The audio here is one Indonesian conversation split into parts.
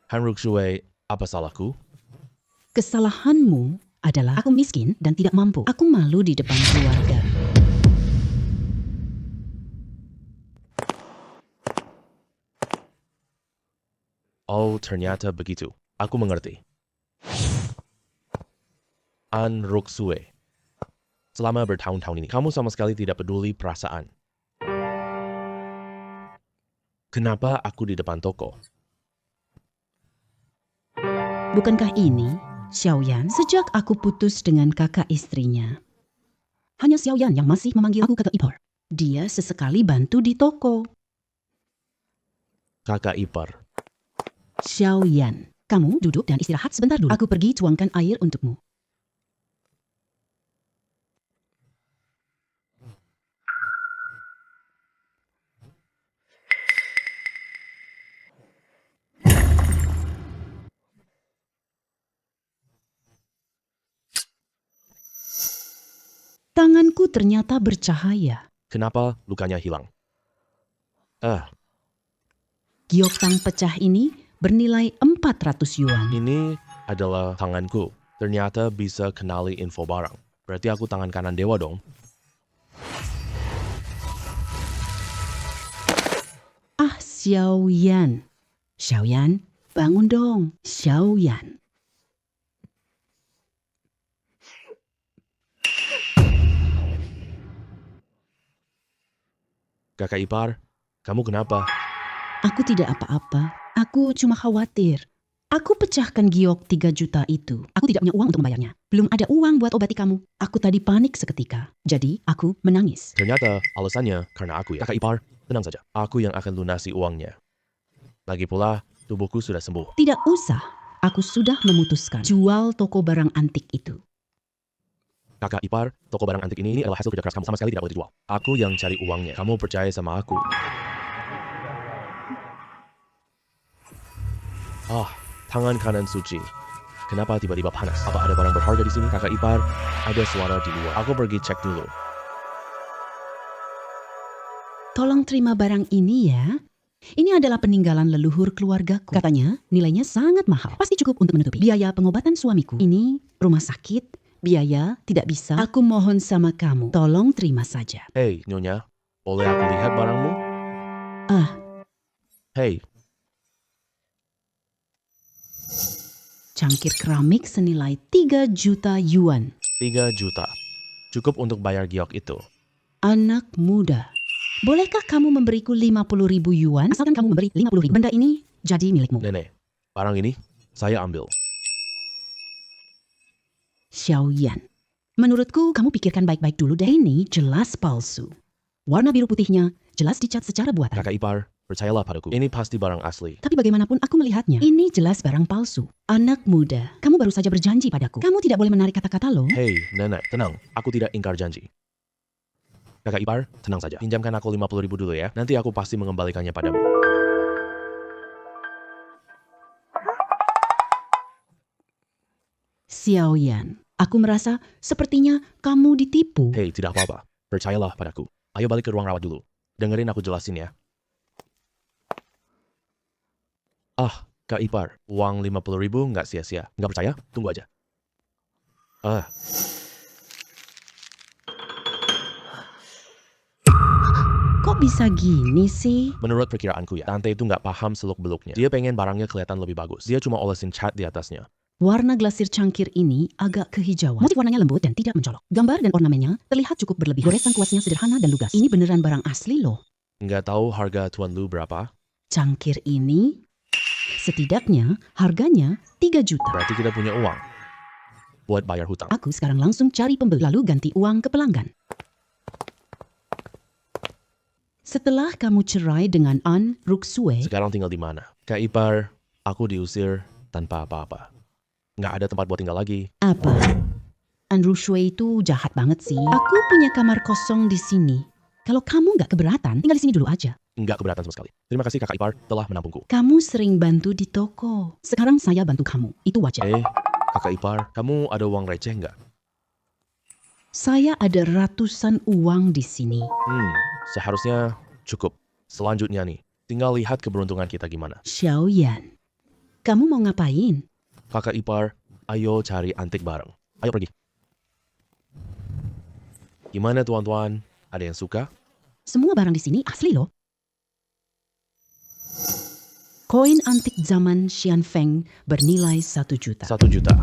Han Ruksue, apa salahku? Kesalahanmu adalah aku miskin dan tidak mampu. Aku malu di depan keluarga. Oh, ternyata begitu. Aku mengerti. Han Ruksue. Selama bertahun-tahun ini, kamu sama sekali tidak peduli perasaan. Kenapa aku di depan toko? Bukankah ini Xiaoyan? Sejak aku putus dengan kakak istrinya, hanya Xiaoyan yang masih memanggil aku kakak ipar. Dia sesekali bantu di toko. Kakak ipar. Xiaoyan, kamu duduk dan istirahat sebentar dulu. Aku pergi tuangkan air untukmu. Tanganku ternyata bercahaya. Kenapa lukanya hilang? Giok tang pecah ini bernilai 400 yuan. Ini adalah tanganku. Ternyata bisa kenali info barang. Berarti aku tangan kanan dewa dong. Xiaoyan. Xiaoyan, bangun dong. Xiaoyan. Kakak ipar, kamu kenapa? Aku tidak apa-apa. Aku cuma khawatir. Aku pecahkan giok 3 juta itu. Aku tidak punya uang untuk membayarnya. Belum ada uang buat obati kamu. Aku tadi panik seketika. Jadi aku menangis. Ternyata alasannya karena aku ya. Kakak ipar, tenang saja. Aku yang akan lunasi uangnya. Lagi pula, tubuhku sudah sembuh. Tidak usah. Aku sudah memutuskan. Jual toko barang antik itu. Kakak ipar, toko barang antik ini adalah hasil kerja keras kamu. Sama sekali tidak boleh dijual. Aku yang cari uangnya. Kamu percaya sama aku. Tangan kanan suci. Kenapa tiba-tiba panas? Apa ada barang berharga di sini? Kakak ipar, ada suara di luar. Aku pergi cek dulu. Tolong terima barang ini ya. Ini adalah peninggalan leluhur keluargaku. Katanya nilainya sangat mahal. Pasti cukup untuk menutupi biaya pengobatan suamiku. Ini rumah sakit, biaya tidak bisa. Aku mohon sama kamu, tolong terima saja. Hei, Nyonya, boleh aku lihat barangmu? Hei, Cangkir keramik senilai 3 juta yuan. 3 juta. Cukup untuk bayar giok itu. Anak muda, bolehkah kamu memberiku 50.000 yuan? Asalkan kamu memberi 50.000. Benda ini jadi milikmu. Nenek, barang ini saya ambil. Xiaoyan, menurutku kamu pikirkan baik-baik dulu deh. Ini jelas palsu. Warna biru putihnya jelas dicat secara buatan. Kakak ipar, percayalah padaku. Ini pasti barang asli. Tapi bagaimanapun aku melihatnya, ini jelas barang palsu. Anak muda, kamu baru saja berjanji padaku. Kamu tidak boleh menarik kata-kata loh. Hei, nenek, tenang. Aku tidak ingkar janji. Kakak ipar, tenang saja. Pinjamkan aku 50.000 dulu ya. Nanti aku pasti mengembalikannya padamu. Xiaoyan, aku merasa sepertinya kamu ditipu. Hei, tidak apa-apa. Percayalah padaku. Ayo balik ke ruang rawat dulu. Dengerin aku jelasin ya. Kak ipar, uang 50.000 nggak sia-sia. Nggak percaya? Tunggu aja. Kok bisa gini sih? Menurut perkiraanku ya, tante itu nggak paham seluk-beluknya. Dia pengen barangnya kelihatan lebih bagus. Dia cuma olesin cat di atasnya. Warna glasir cangkir ini agak kehijauan. Motif warnanya lembut dan tidak mencolok. Gambar dan ornamennya terlihat cukup berlebih. Goresan kuasnya sederhana dan lugas. Ini beneran barang asli loh. Nggak tahu harga Tuan Lu berapa? Cangkir ini setidaknya harganya 3 juta. Berarti kita punya uang buat bayar hutang. Aku sekarang langsung cari pembeli lalu ganti uang ke pelanggan. Setelah kamu cerai dengan An Ruksue, Sekarang tinggal di mana? Kak ipar, aku diusir tanpa apa-apa. Nggak ada tempat buat tinggal lagi. apa? An Ruksue itu jahat banget sih. Aku punya kamar kosong di sini. Kalau kamu nggak keberatan, tinggal di sini dulu aja. Nggak keberatan sama sekali. Terima kasih kakak ipar telah menampungku. Kamu sering bantu di toko. Sekarang saya bantu kamu. Itu wajar. Kakak ipar, kamu ada uang receh nggak? Saya ada ratusan uang di sini. Seharusnya cukup. Selanjutnya nih, tinggal lihat keberuntungan kita gimana. Xiaoyan, Kamu mau ngapain? Kakak ipar, ayo cari antik bareng. Ayo pergi. Gimana tuan-tuan? Ada yang suka? Semua barang di sini asli loh. Koin antik zaman Xian Feng bernilai 1 juta. 1 juta.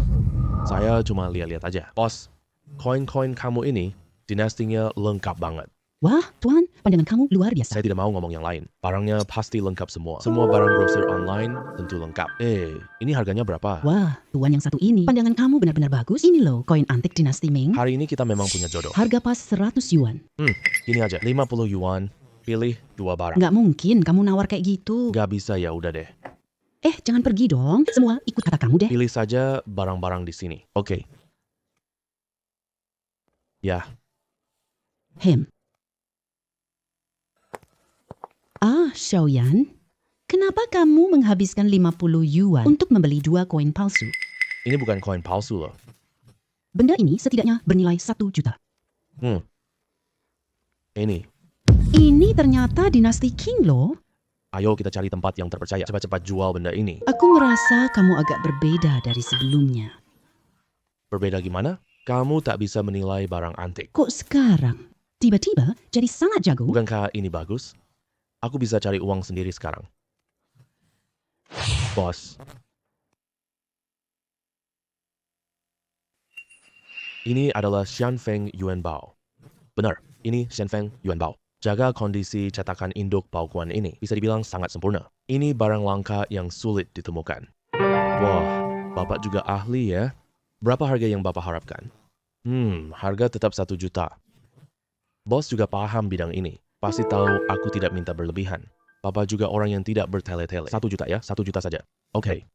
Saya cuma lihat-lihat aja. Bos, koin-koin kamu ini dinastinya lengkap banget. Wah, Tuan, pandangan kamu luar biasa. Saya tidak mau ngomong yang lain. Barangnya pasti lengkap semua. Semua barang grosir online tentu lengkap. Ini harganya berapa? Wah, Tuan yang satu ini, pandangan kamu benar-benar bagus. Ini loh, koin antik dinasti Ming. Hari ini kita memang punya jodoh. Harga pas 100 yuan. Gini aja, 50 yuan, pilih 2 barang. Nggak mungkin kamu nawar kayak gitu. Gak bisa ya udah deh. Jangan pergi dong. Semua ikut kata kamu deh. Pilih saja barang-barang di sini. Oke. Ya, Xiaoyan, kenapa kamu menghabiskan 50 yuan untuk membeli 2 koin palsu? ini bukan koin palsu loh. Benda ini setidaknya bernilai 1 juta. Ini. Ini ternyata dinasti Qing loh. Ayo kita cari tempat yang terpercaya. Cepat-cepat jual benda ini. Aku merasa kamu agak berbeda dari sebelumnya. Berbeda gimana? Kamu tak bisa menilai barang antik. Kok sekarang tiba-tiba jadi sangat jago? Bukankah ini bagus? Aku bisa cari uang sendiri sekarang. Bos. Ini adalah Xianfeng Yuanbao. Benar, ini Xianfeng Yuanbao. Jaga kondisi cetakan induk Baoguan ini. Bisa dibilang sangat sempurna. Ini barang langka yang sulit ditemukan. Wah, Bapak juga ahli ya. Berapa harga yang Bapak harapkan? Harga tetap 1 juta. Bos juga paham bidang ini. Pasti tahu aku tidak minta berlebihan. Bapak juga orang yang tidak bertele-tele. 1 juta ya, 1 juta saja. Oke.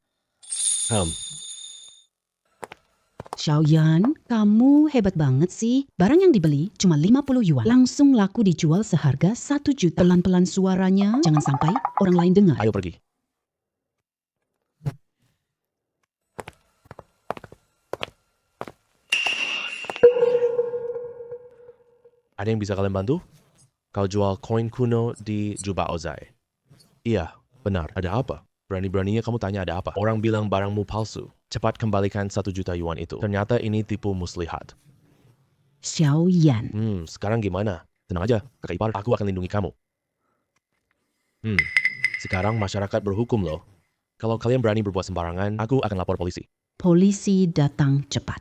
Xiaoyan, kamu hebat banget sih. Barang yang dibeli cuma 50 yuan. Langsung laku dijual seharga 1 juta. Pelan-pelan suaranya, jangan sampai orang lain dengar. Ayo pergi. Ada yang bisa kalian bantu? Kau jual koin kuno di Juba Ozai. Iya, benar. Ada apa? Berani-beraninya kamu tanya ada apa? Orang bilang barangmu palsu. Cepat kembalikan 1 juta yuan itu. Ternyata ini tipu muslihat. Xiaoyan, Sekarang gimana? Tenang aja, kakak ipar, aku akan lindungi kamu. Sekarang masyarakat berhukum loh. Kalau kalian berani berbuat sembarangan, aku akan lapor polisi. polisi datang cepat.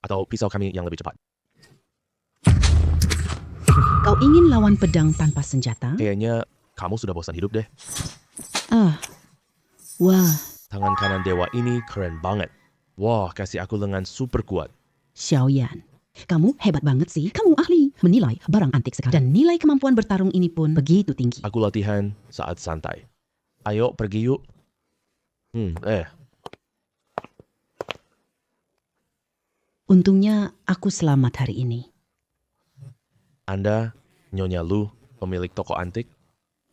Atau pisau kami yang lebih cepat. Kau ingin lawan pedang tanpa senjata? Kayaknya kamu sudah bosan hidup deh. Wah, Tangan kanan dewa ini keren banget. Wah, kasih aku lengan super kuat. Xiaoyan, kamu hebat banget sih. Kamu ahli menilai barang antik sekarang. Dan nilai kemampuan bertarung ini pun begitu tinggi. Aku latihan saat santai. Ayo pergi yuk. Untungnya aku selamat hari ini. Anda, Nyonya Lu, pemilik toko antik.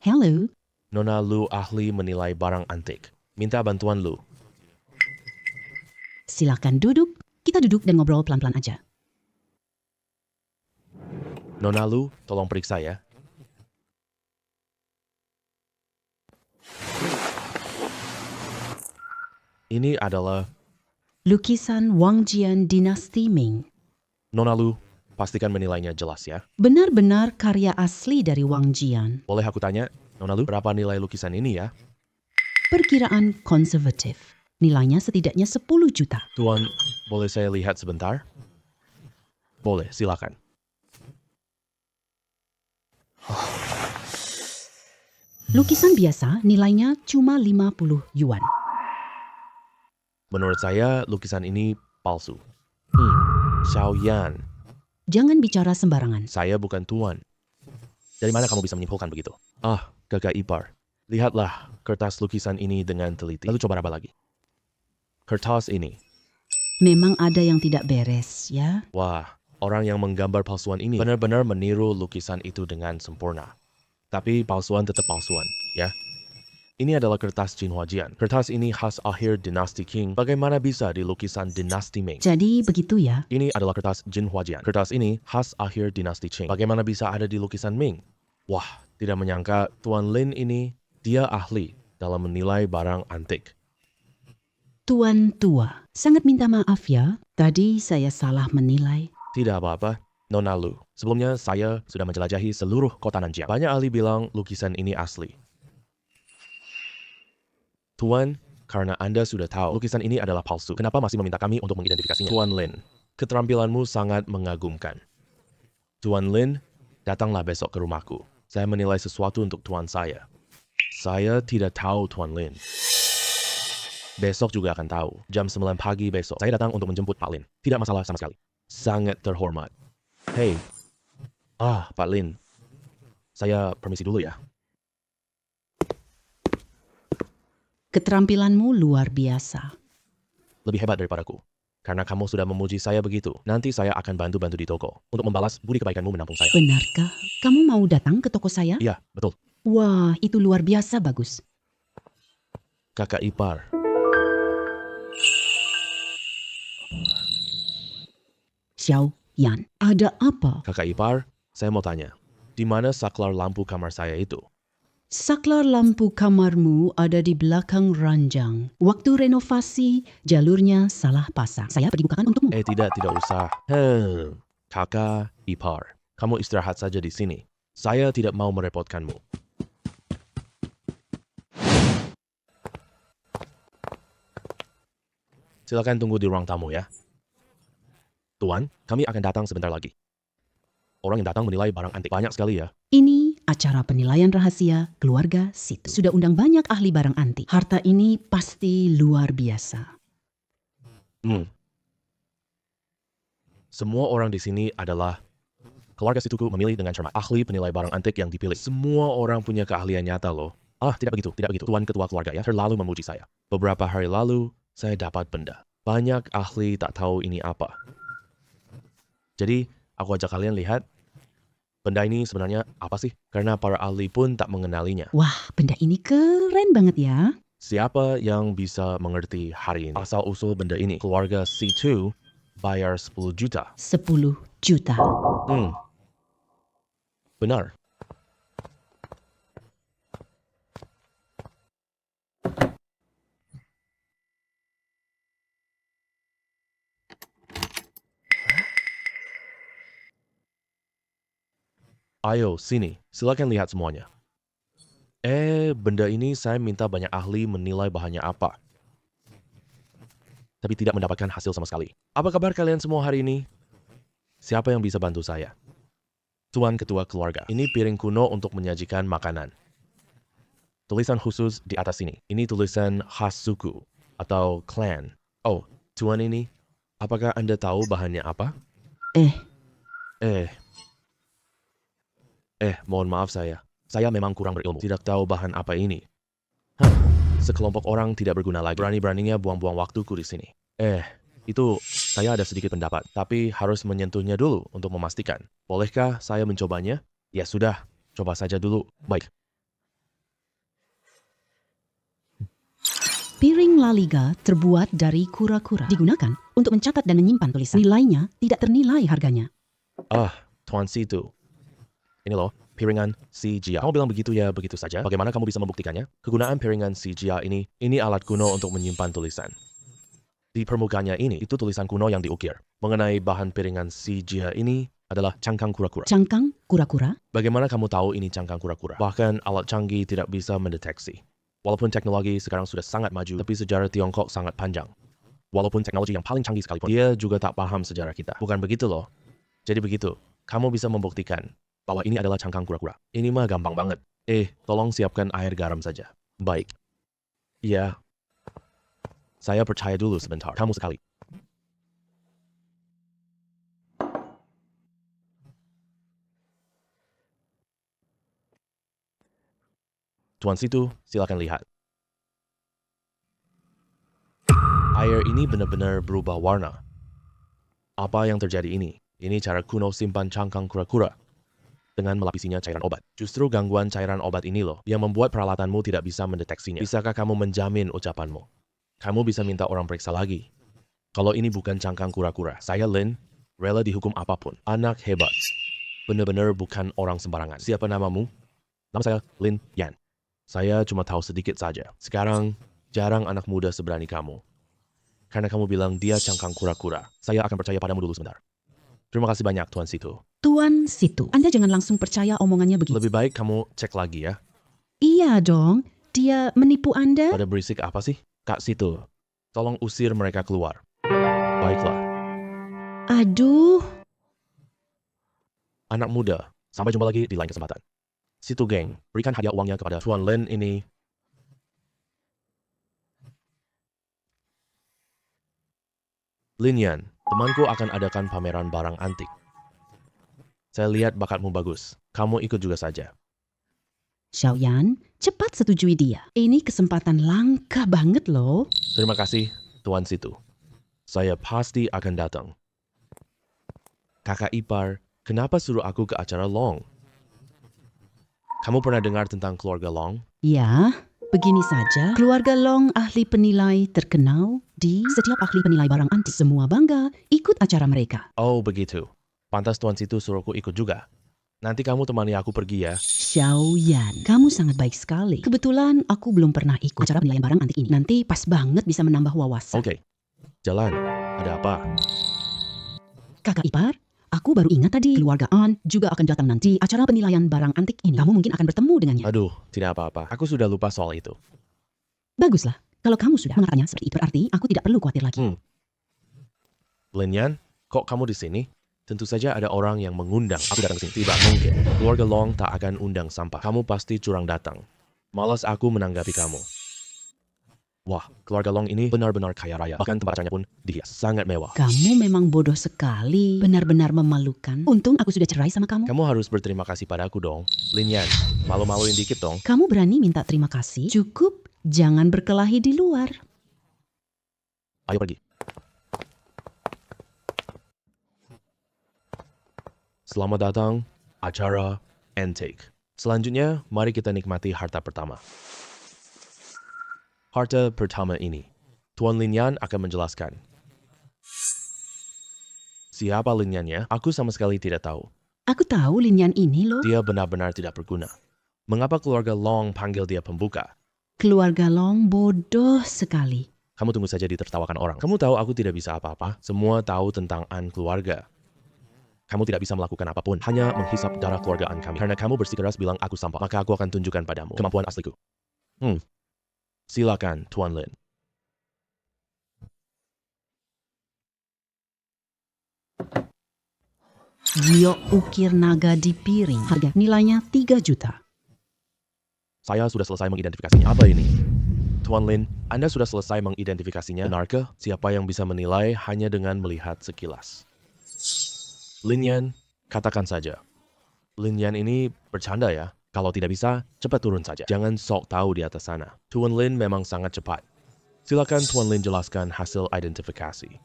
Hello, Nona Lu ahli menilai barang antik. Minta bantuan Lu. silakan duduk. Kita duduk dan ngobrol pelan-pelan aja. Nona Lu, tolong periksa ya. Ini adalah Lukisan Wang Jian dinasti Ming. Nona Lu, pastikan menilainya jelas ya. Benar-benar karya asli dari Wang Jian. Boleh aku tanya, Nona Lu, berapa nilai lukisan ini ya? Perkiraan konservatif. Nilainya setidaknya 10 juta. Tuan, boleh saya lihat sebentar? Boleh, silakan. Lukisan biasa nilainya cuma 50 yuan. Menurut saya, lukisan ini palsu. Xiaoyan, Jangan bicara sembarangan. saya bukan tuan. Dari mana kamu bisa menyimpulkan begitu? Kakak ipar. Lihatlah kertas lukisan ini dengan teliti. Lalu coba raba lagi. Kertas ini. Memang ada yang tidak beres, ya. Wah, orang yang menggambar palsuan ini benar-benar meniru lukisan itu dengan sempurna. Tapi palsuan tetap palsuan, ya. Ini adalah kertas Jinhuajian. Kertas ini khas akhir dinasti Qing. Bagaimana bisa di lukisan dinasti Ming? Jadi begitu ya. Ini adalah kertas Jinhuajian. Kertas ini khas akhir dinasti Qing. Bagaimana bisa ada di lukisan Ming? Wah, tidak menyangka Tuan Lin ini, dia ahli dalam menilai barang antik. Tuan tua, sangat minta maaf ya. Tadi saya salah menilai. Tidak apa-apa, Nona Lu. Sebelumnya saya sudah menjelajahi seluruh kota Nanjiang. Banyak ahli bilang lukisan ini asli. Tuan, karena Anda sudah tahu lukisan ini adalah palsu, kenapa masih meminta kami untuk mengidentifikasinya? Tuan Lin, keterampilanmu sangat mengagumkan. Tuan Lin, datanglah besok ke rumahku. Saya menilai sesuatu untuk tuan saya. Saya tidak tahu Tuan Lin. Besok juga akan tahu. Jam 9 pagi besok. Saya datang untuk menjemput Pak Lin. Tidak masalah sama sekali. Sangat terhormat. Hei. Pak Lin. Saya permisi dulu ya. Keterampilanmu luar biasa. Lebih hebat daripadaku. Karena kamu sudah memuji saya begitu, nanti saya akan bantu-bantu di toko untuk membalas budi kebaikanmu menampung saya. Benarkah? Kamu mau datang ke toko saya? Iya, betul. Wah, itu luar biasa bagus. Kakak ipar. Xiao Yan, ada apa? Kakak ipar, saya mau tanya. Di mana saklar lampu kamar saya itu? Saklar lampu kamarmu ada di belakang ranjang. Waktu renovasi, jalurnya salah pasang. Saya pergi bukakan untukmu. Tidak usah. Kakak ipar, kamu istirahat saja di sini. Saya tidak mau merepotkanmu. Silakan tunggu di ruang tamu ya. Tuan, kami akan datang sebentar lagi. Orang yang datang menilai barang antik banyak sekali ya. Ini acara penilaian rahasia keluarga Situ. Sudah undang banyak ahli barang antik. Harta ini pasti luar biasa. Semua orang di sini adalah keluarga Situku memilih dengan cermat. Ahli penilai barang antik yang dipilih. Semua orang punya keahlian nyata loh. Tidak begitu. Tuan ketua keluarga ya terlalu memuji saya. Beberapa hari lalu, saya dapat benda. Banyak ahli tak tahu ini apa. Jadi, aku ajak kalian lihat. Benda ini sebenarnya apa sih? Karena para ahli pun tak mengenalinya. Wah, benda ini keren banget ya. Siapa yang bisa mengerti hari ini? Asal-usul benda ini. Keluarga C2 bayar 10 juta. 10 juta. Benar. Ayo, sini. Silakan lihat semuanya. Benda ini saya minta banyak ahli menilai bahannya apa. Tapi tidak mendapatkan hasil sama sekali. Apa kabar kalian semua hari ini? Siapa yang bisa bantu saya? Tuan ketua keluarga. Ini piring kuno untuk menyajikan makanan. Tulisan khusus di atas sini. Ini tulisan khas suku atau clan. Tuan ini, apakah Anda tahu bahannya apa? Mohon maaf saya. Saya memang kurang berilmu. Tidak tahu bahan apa ini. Sekelompok orang tidak berguna lagi. Berani-beraninya buang-buang waktuku di sini. Itu saya ada sedikit pendapat. Tapi harus menyentuhnya dulu untuk memastikan. Bolehkah saya mencobanya? Ya sudah, coba saja dulu. Baik. Piring La Liga terbuat dari kura-kura. Digunakan untuk mencatat dan menyimpan tulisan. Nilainya tidak ternilai harganya. Tuan Situ. Ini loh, piringan CGA. Kamu bilang begitu ya, begitu saja. Bagaimana kamu bisa membuktikannya? Kegunaan piringan CGA ini alat kuno untuk menyimpan tulisan. Di permukaannya itu tulisan kuno yang diukir. Mengenai bahan piringan CGA ini adalah cangkang kura-kura. Cangkang kura-kura? Bagaimana kamu tahu ini cangkang kura-kura? Bahkan alat canggih tidak bisa mendeteksi. Walaupun teknologi sekarang sudah sangat maju, tapi sejarah Tiongkok sangat panjang. Walaupun teknologi yang paling canggih sekalipun, dia juga tak paham sejarah kita. Bukan begitu loh. Jadi begitu, kamu bisa membuktikan bahwa ini adalah cangkang kura-kura. Ini mah gampang banget. Tolong siapkan air garam saja. Baik. Iya. Saya percaya dulu sebentar. Kamu sekali. Tuan Situ, silakan lihat. Air ini benar-benar berubah warna. Apa yang terjadi ini? Ini cara kuno simpan cangkang kura-kura dengan melapisinya cairan obat. Justru gangguan cairan obat ini loh yang membuat peralatanmu tidak bisa mendeteksinya. Bisakah kamu menjamin ucapanmu? Kamu bisa minta orang periksa lagi. Kalau ini bukan cangkang kura-kura, saya Lin, rela dihukum apapun. Anak hebat. Benar-benar bukan orang sembarangan. Siapa namamu? Nama saya Lin Yan. Saya cuma tahu sedikit saja. Sekarang, jarang anak muda seberani kamu. Karena kamu bilang dia cangkang kura-kura. Saya akan percaya padamu dulu sebentar. Terima kasih banyak, Tuan Situ. Tuan Situ, Anda jangan langsung percaya omongannya begitu. Lebih baik kamu cek lagi ya. Iya dong, dia menipu Anda. Pada berisik apa sih? Kak Situ, tolong usir mereka keluar. Baiklah. Aduh, Anak muda, sampai jumpa lagi di lain kesempatan. Situ geng, berikan hadiah uangnya kepada Tuan Lin ini. Lin Yan, temanku akan adakan pameran barang antik. Saya lihat bakatmu bagus. Kamu ikut juga saja. Xiaoyan, cepat setujui dia. Ini kesempatan langka banget loh. Terima kasih, Tuan Situ. Saya pasti akan datang. Kakak ipar, kenapa suruh aku ke acara Long? Kamu pernah dengar tentang keluarga Long? Ya, begini saja. Keluarga Long ahli penilai terkenal di setiap ahli penilai barang antik. Semua bangga ikut acara mereka. Oh, begitu. Pantas Tuan Situ suruhku ikut juga. Nanti kamu temani aku pergi ya. Xiaoyan, kamu sangat baik sekali. Kebetulan aku belum pernah ikut acara penilaian barang antik ini. Nanti pas banget bisa menambah wawasan. Oke. Jalan. Ada apa? Kakak ipar, aku baru ingat tadi keluarga An juga akan datang nanti acara penilaian barang antik ini. Kamu mungkin akan bertemu dengannya. Aduh, tidak apa-apa. Aku sudah lupa soal itu. Baguslah. Kalau kamu sudah mengatakannya seperti itu, berarti aku tidak perlu khawatir lagi. Lin Yan, kok kamu di sini? Tentu saja ada orang yang mengundang aku datang ke sini. Tidak mungkin. Keluarga Long tak akan undang sampah. Kamu pasti curang datang. Malas aku menanggapi kamu. Wah, keluarga Long ini benar-benar kaya raya. Bahkan tempat acaranya pun dihias. Sangat mewah. Kamu memang bodoh sekali. Benar-benar memalukan. Untung aku sudah cerai sama kamu. Kamu harus berterima kasih padaku dong. Lin Yan, malu-maluin dikit dong. Kamu berani minta terima kasih? Cukup. Jangan berkelahi di luar. Ayo pergi. Selamat datang, acara Antique. Selanjutnya, mari kita nikmati harta pertama. Harta pertama ini, Tuan Lin Yan akan menjelaskan. Siapa Lin Yan-nya? Aku sama sekali tidak tahu. Aku tahu Lin Yan ini loh. Dia benar-benar tidak berguna. Mengapa keluarga Long panggil dia pembuka? Keluarga Long bodoh sekali. Kamu tunggu saja ditertawakan orang. Kamu tahu aku tidak bisa apa-apa. Semua tahu tentang An keluarga. Kamu tidak bisa melakukan apapun, hanya menghisap darah keluargaan kami. Karena kamu bersikeras bilang aku sampah, maka aku akan tunjukkan padamu kemampuan asliku. Silakan, Tuan Lin. Giok ukir naga di piring. Harga nilainya 3 juta. Saya sudah selesai mengidentifikasinya. Apa ini? Tuan Lin, Anda sudah selesai mengidentifikasinya. Benarkah? Siapa yang bisa menilai hanya dengan melihat sekilas? Lin Yan, katakan saja. Lin Yan ini bercanda ya. Kalau tidak bisa, cepat turun saja. Jangan sok tahu di atas sana. Tuan Lin memang sangat cepat. Silakan Tuan Lin jelaskan hasil identifikasi.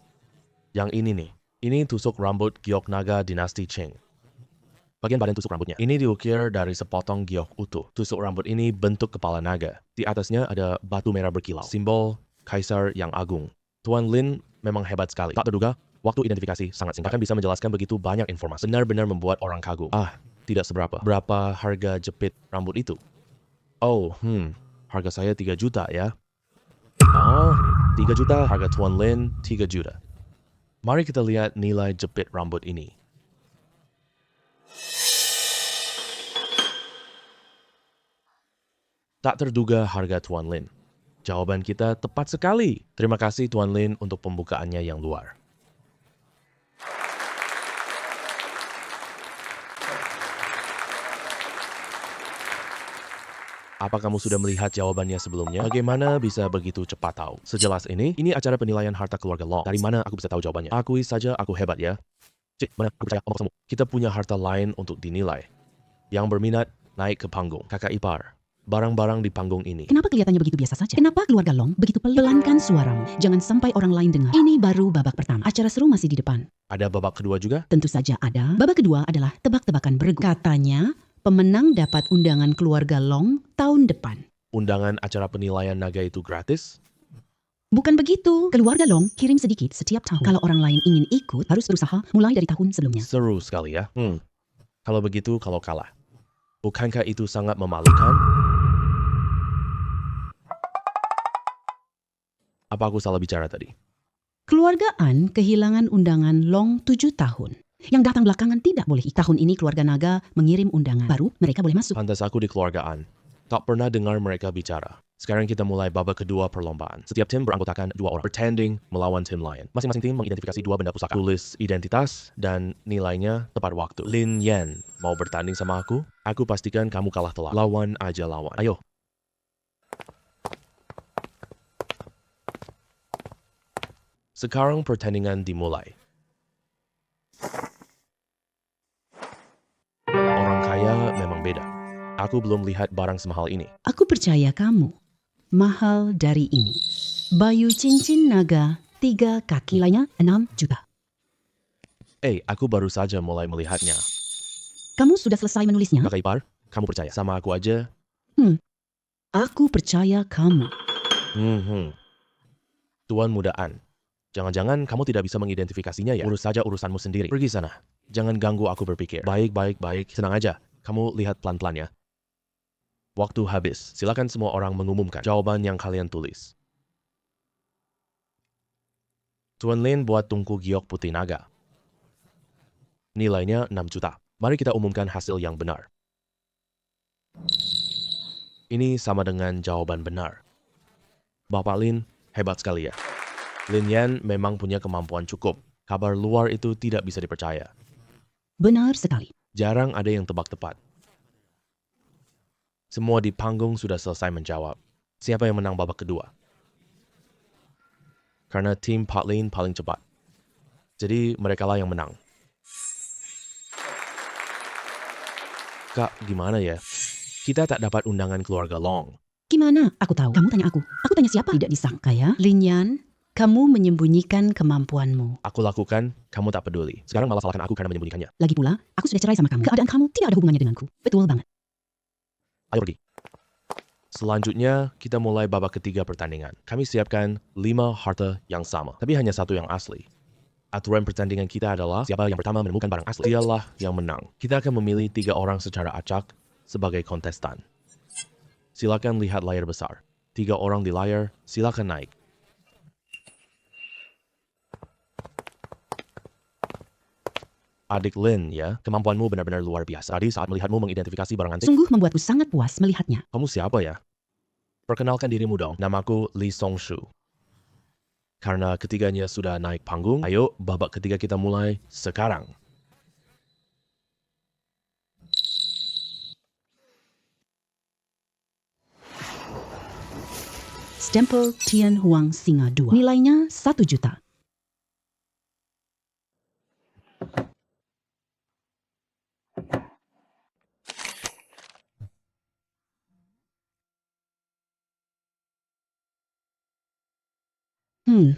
Yang ini nih. Ini tusuk rambut giok naga dinasti Qing. Bagian badan tusuk rambutnya. Ini diukir dari sepotong giok utuh. Tusuk rambut ini bentuk kepala naga. Di atasnya ada batu merah berkilau. Simbol Kaisar yang Agung. Tuan Lin memang hebat sekali. Tak terduga, waktu identifikasi sangat singkat. Bahkan bisa menjelaskan begitu banyak informasi. Benar-benar membuat orang kagum. Tidak seberapa. Berapa harga jepit rambut itu? Oh, harga saya 3 juta ya. 3 juta. Harga Tuan Lin 3 juta. Mari kita lihat nilai jepit rambut ini. Tak terduga harga Tuan Lin. Jawaban kita tepat sekali. Terima kasih Tuan Lin untuk pembukaannya yang luar. Apa kamu sudah melihat jawabannya sebelumnya? Bagaimana bisa begitu cepat tahu? Sejelas ini acara penilaian harta keluarga Long. Dari mana aku bisa tahu jawabannya? Akui saja aku hebat ya. Cik, mana aku percaya omong kamu. Kita punya harta lain untuk dinilai. Yang berminat naik ke panggung. Kakak ipar, barang-barang di panggung ini. Kenapa kelihatannya begitu biasa saja? Kenapa keluarga Long begitu pelan? Pelankan suaramu. Jangan sampai orang lain dengar. Ini baru babak pertama. Acara seru masih di depan. Ada babak kedua juga? Tentu saja ada. Babak kedua adalah tebak-tebakan bergu. Katanya, pemenang dapat undangan keluarga Long tahun depan. Undangan acara penilaian naga itu gratis? Bukan begitu. Keluarga Long kirim sedikit setiap tahun. Kalau orang lain ingin ikut, harus berusaha mulai dari tahun sebelumnya. Seru sekali ya. Kalau begitu, kalau kalah. Bukankah itu sangat memalukan? Apa aku salah bicara tadi? Keluarga An kehilangan undangan Long 7 tahun. Yang datang belakangan tidak boleh. Tahun ini keluarga Naga mengirim undangan. Baru mereka boleh masuk. Pantas aku di keluargaan. Tak pernah dengar mereka bicara. Sekarang kita mulai babak kedua perlombaan. Setiap tim beranggotakan 2 orang. Pretending melawan tim lain. Masing-masing tim mengidentifikasi 2 benda pusaka. Tulis identitas dan nilainya tepat waktu. Lin Yan, mau bertanding sama aku? Aku pastikan kamu kalah telak. Lawan aja lawan. Ayo. Sekarang pertandingan dimulai. Orang kaya memang beda. Aku belum lihat barang semahal ini. Aku percaya kamu. Mahal dari ini. Bayu cincin naga 3 kaki. Nilainya 6 juta. Aku baru saja mulai melihatnya. Kamu sudah selesai menulisnya? Kakak ipar, kamu percaya sama aku aja? Aku percaya kamu. Tuan Mudaan, jangan-jangan kamu tidak bisa mengidentifikasinya ya? Urus saja urusanmu sendiri. Pergi sana. Jangan ganggu aku berpikir. Baik. Senang aja. Kamu lihat pelan-pelan ya. Waktu habis. Silakan semua orang mengumumkan jawaban yang kalian tulis. Tuan Lin buat tungku giok putih naga. Nilainya 6 juta. Mari kita umumkan hasil yang benar. Ini sama dengan jawaban benar. Bapak Lin, hebat sekali ya. Lin Yan memang punya kemampuan cukup. Kabar luar itu tidak bisa dipercaya. Benar sekali. Jarang ada yang tebak tepat. Semua di panggung sudah selesai menjawab. Siapa yang menang babak kedua? Karena tim Pak Lin paling cepat. Jadi merekalah yang menang. Kak, gimana ya? Kita tak dapat undangan keluarga Long. Gimana? Aku tahu. Kamu tanya aku. Aku tanya siapa? Tidak disangka ya. Lin Yan, kamu menyembunyikan kemampuanmu. Aku lakukan, kamu tak peduli. Sekarang malah salahkan aku karena menyembunyikannya. Lagi pula, aku sudah cerai sama kamu. Keadaan kamu tidak ada hubungannya denganku. Betul banget. Ayo pergi. Selanjutnya, kita mulai babak ketiga pertandingan. Kami siapkan 5 harta yang sama, tapi hanya 1 yang asli. Aturan pertandingan kita adalah siapa yang pertama menemukan barang asli, dialah yang menang. Kita akan memilih 3 orang secara acak sebagai kontestan. Silakan lihat layar besar. 3 orang di layar, silakan naik. Adik Lin ya, kemampuanmu benar-benar luar biasa. Tadi saat melihatmu mengidentifikasi barang antik, Sungguh membuatku sangat puas melihatnya. kamu siapa ya? Perkenalkan dirimu dong. Namaku Lee Song Shu. Karena ketiganya sudah naik panggung, ayo babak ketiga kita mulai sekarang. Stempel Tian Huang Singa 2. Nilainya 1 juta. Hmm.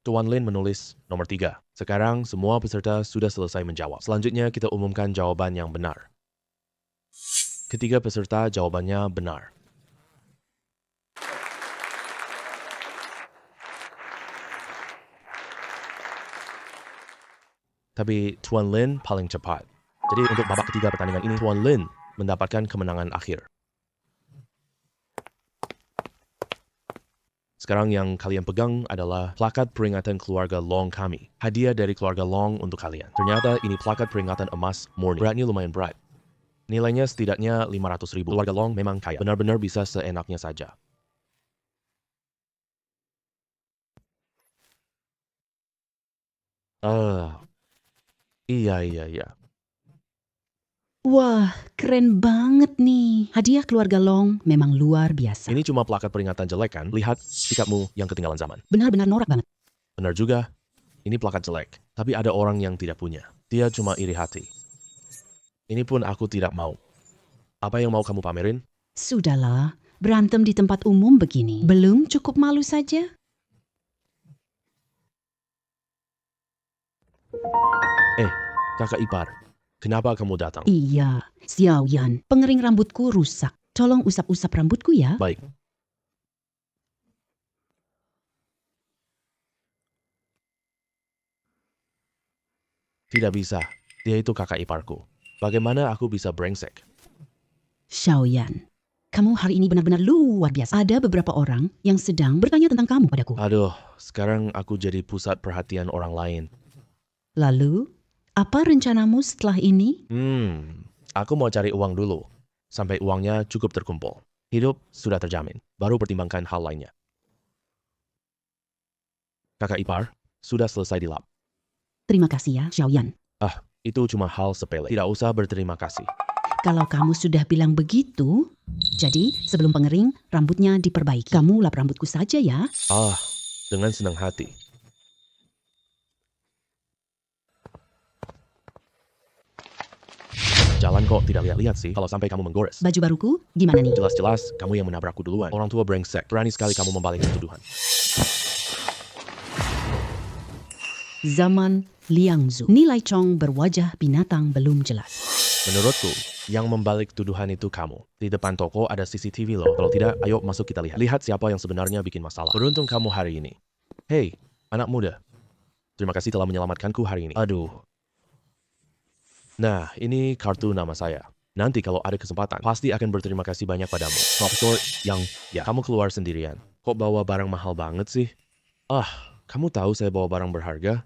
Tuan Lin menulis nomor 3. Sekarang semua peserta sudah selesai menjawab. Selanjutnya kita umumkan jawaban yang benar. Ketiga peserta jawabannya benar. Tapi Tuan Lin paling cepat. Jadi untuk babak ketiga pertandingan ini, Tuan Lin mendapatkan kemenangan akhir. Sekarang yang kalian pegang adalah plakat peringatan keluarga Long kami. Hadiah dari keluarga Long untuk kalian. Ternyata ini plakat peringatan emas murni. Beratnya lumayan berat. Nilainya setidaknya 500.000. Keluarga Long memang kaya. Benar-benar bisa seenaknya saja. Iya. Wah, keren banget nih. Hadiah keluarga Long memang luar biasa. Ini cuma plakat peringatan jelek kan? Lihat sikapmu yang ketinggalan zaman. Benar-benar norak banget. Benar juga, ini plakat jelek. Tapi ada orang yang tidak punya. Dia cuma iri hati. Ini pun aku tidak mau. Apa yang mau kamu pamerin? Sudahlah, berantem di tempat umum begini. Belum cukup malu saja? Kakak ipar, kenapa kamu datang? Iya, Xiao Yan, pengering rambutku rusak. Tolong usap-usap rambutku ya. Baik. Tidak bisa. Dia itu kakak iparku. Bagaimana aku bisa brengsek? Xiaoyan, kamu hari ini benar-benar luar biasa. Ada beberapa orang yang sedang bertanya tentang kamu padaku. Aduh, sekarang aku jadi pusat perhatian orang lain. Lalu, apa rencanamu setelah ini? Aku mau cari uang dulu. Sampai uangnya cukup terkumpul. Hidup sudah terjamin. Baru pertimbangkan hal lainnya. Kakak ipar, sudah selesai dilap. Terima kasih ya, Xiaoyan. Itu cuma hal sepele. Tidak usah berterima kasih. Kalau kamu sudah bilang begitu, jadi sebelum pengering, rambutnya diperbaiki. Kamu lap rambutku saja ya. Dengan senang hati. Jalan kok tidak lihat-lihat sih kalau sampai kamu menggores. Baju baruku, gimana nih? Jelas-jelas kamu yang menabrakku duluan. Orang tua brengsek. Berani sekali kamu membalikkan tuduhan. Zaman Liangzu. Nilai Chong berwajah binatang belum jelas. Menurutku, yang membalik tuduhan itu kamu. Di depan toko ada CCTV loh. Kalau tidak, ayo masuk kita lihat. Lihat siapa yang sebenarnya bikin masalah. Beruntung kamu hari ini. Hei, anak muda. Terima kasih telah menyelamatkanku hari ini. Aduh. Nah, ini kartu nama saya. Nanti kalau ada kesempatan, pasti akan berterima kasih banyak padamu. Profesor Yang, ya, kamu keluar sendirian. Kok bawa barang mahal banget sih? Kamu tahu saya bawa barang berharga?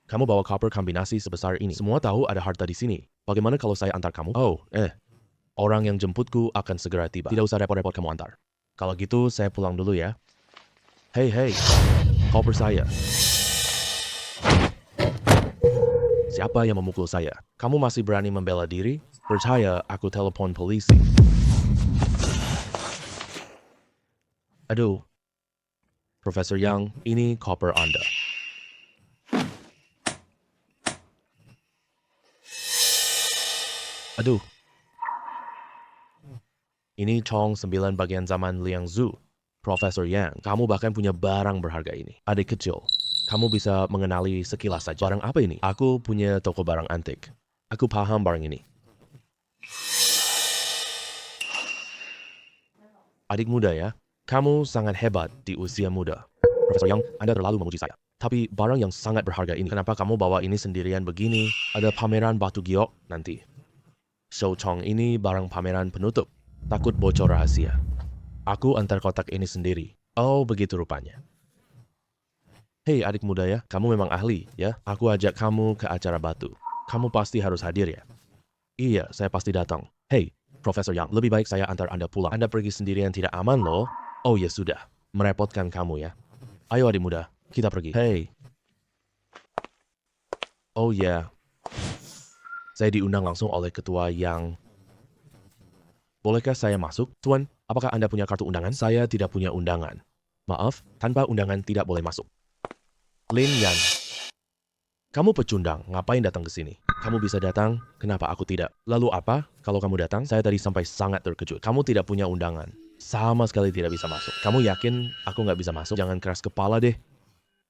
Kamu bawa koper kombinasi sebesar ini. Semua tahu ada harta di sini. Bagaimana kalau saya antar kamu? Orang yang jemputku akan segera tiba. Tidak usah repot-repot kamu antar. Kalau gitu, saya pulang dulu ya. Hei, koper saya. Siapa yang memukul saya? Kamu masih berani membela diri? Percaya aku telepon polisi. Aduh. Profesor Yang, ini koper Anda. Aduh. Ini Chong 9 bagian zaman Liangzu. Profesor Yang, kamu bahkan punya barang berharga ini. Adik kecil. Kamu bisa mengenali sekilas saja. Barang apa ini? Aku punya toko barang antik. Aku paham barang ini. Adik muda ya, kamu sangat hebat di usia muda. Profesor Yang, Anda terlalu memuji saya. Tapi barang yang sangat berharga ini, kenapa kamu bawa ini sendirian begini? Ada pameran batu giok nanti. Show Chong ini barang pameran penutup. Takut bocor rahasia. Aku antar kotak ini sendiri. Oh, begitu rupanya. Hei adik muda ya, kamu memang ahli ya. Aku ajak kamu ke acara batu. Kamu pasti harus hadir ya. Iya, saya pasti datang. Hei, Profesor Yang, lebih baik saya antar Anda pulang. Anda pergi sendirian tidak aman loh. Oh ya sudah, merepotkan kamu ya. Ayo adik muda, kita pergi. Hei. Oh ya, saya diundang langsung oleh ketua Yang. Bolehkah saya masuk, Tuan? Apakah Anda punya kartu undangan? Saya tidak punya undangan. Maaf, tanpa undangan tidak boleh masuk. Lin Yan, kamu pecundang, ngapain datang ke sini? Kamu bisa datang, kenapa aku tidak? Lalu apa? Kalau kamu datang, saya tadi sampai sangat terkejut. Kamu tidak punya undangan, sama sekali tidak bisa masuk. Kamu yakin aku nggak bisa masuk? Jangan keras kepala deh.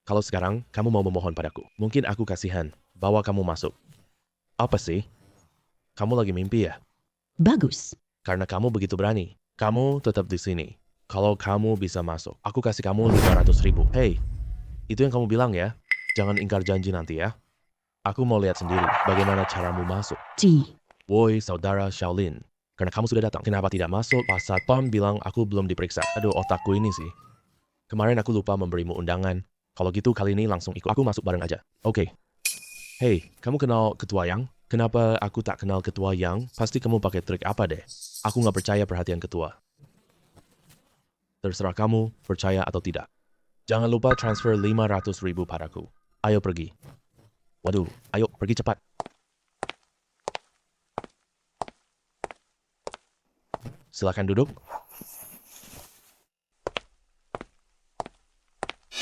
Kalau sekarang, kamu mau memohon padaku. Mungkin aku kasihan, bawa kamu masuk. Apa sih? Kamu lagi mimpi ya? Bagus. Karena kamu begitu berani, kamu tetap di sini. Kalau kamu bisa masuk, aku kasih kamu 500.000. Hei, itu yang kamu bilang ya? Jangan ingkar janji nanti ya. Aku mau lihat sendiri bagaimana caramu masuk. Woi, saudara Shaolin. Karena kamu sudah datang, kenapa tidak masuk? Pas Satpam bilang aku belum diperiksa. Aduh, otakku ini sih. Kemarin aku lupa memberimu undangan. Kalau gitu kali ini langsung ikut. Aku masuk bareng aja. Oke. Hei, kamu kenal Ketua Yang? Kenapa aku tak kenal Ketua Yang? Pasti kamu pakai trik apa deh? Aku nggak percaya perhatian Ketua. Terserah kamu, percaya atau tidak. Jangan lupa transfer 500.000 padaku. Ayo pergi. Waduh, ayo pergi cepat. Silakan duduk.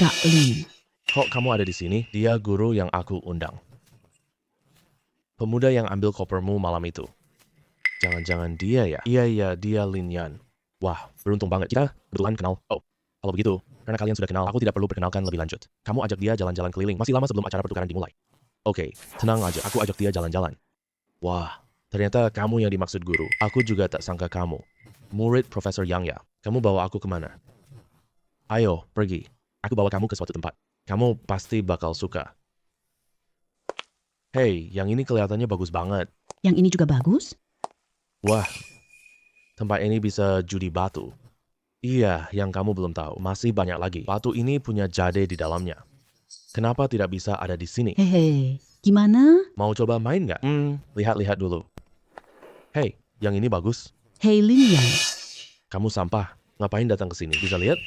Kak Lin. Kok kamu ada di sini? Dia guru yang aku undang. Pemuda yang ambil kopermu malam itu. Jangan-jangan dia ya? Iya, dia Lin Yan. Wah, beruntung banget. Kita kebetulan kenal. Oh, kalau begitu, karena kalian sudah kenal, aku tidak perlu perkenalkan lebih lanjut. Kamu ajak dia jalan-jalan keliling, masih lama sebelum acara pertukaran dimulai. Oke, tenang aja, aku ajak dia jalan-jalan. Wah, ternyata kamu yang dimaksud guru. Aku juga tak sangka kamu. Murid Profesor Yang ya. Kamu bawa aku kemana? Ayo, pergi. Aku bawa kamu ke suatu tempat. Kamu pasti bakal suka. Hei, yang ini kelihatannya bagus banget. Yang ini juga bagus. Wah, tempat ini bisa judi batu. Iya, yang kamu belum tahu, masih banyak lagi. Batu ini punya jade di dalamnya. Kenapa tidak bisa ada di sini? Hehe, gimana? Mau coba main nggak? Lihat-lihat dulu. Hei, yang ini bagus. Hei Lin Yan, Kamu sampah. Ngapain datang ke sini? Bisa lihat?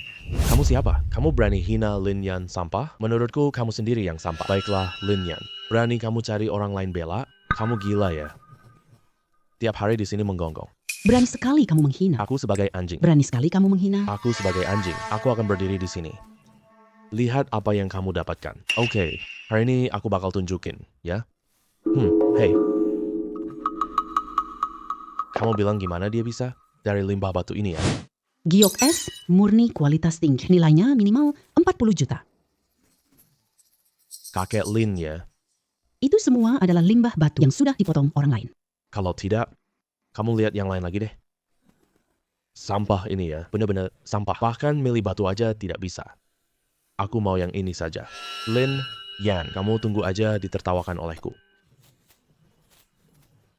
Kamu siapa? Kamu berani hina Lin Yan sampah? Menurutku kamu sendiri yang sampah. Baiklah, Lin Yan. Berani kamu cari orang lain bela? Kamu gila ya? Tiap hari di sini menggonggong. berani sekali kamu menghina. Aku sebagai anjing. Berani sekali kamu menghina. Aku sebagai anjing. Aku akan berdiri di sini. Lihat apa yang kamu dapatkan. Oke, hari ini aku bakal tunjukin, ya. Hei. Kamu bilang gimana dia bisa? Dari limbah batu ini ya? Giok es murni kualitas tinggi. Nilainya minimal 40 juta. Kakek Lin ya? Itu semua adalah limbah batu yang sudah dipotong orang lain. Kalau tidak, kamu lihat yang lain lagi deh. Sampah ini ya, benar-benar sampah. Bahkan milih batu aja tidak bisa. Aku mau yang ini saja. Lin Yan, kamu tunggu aja ditertawakan olehku.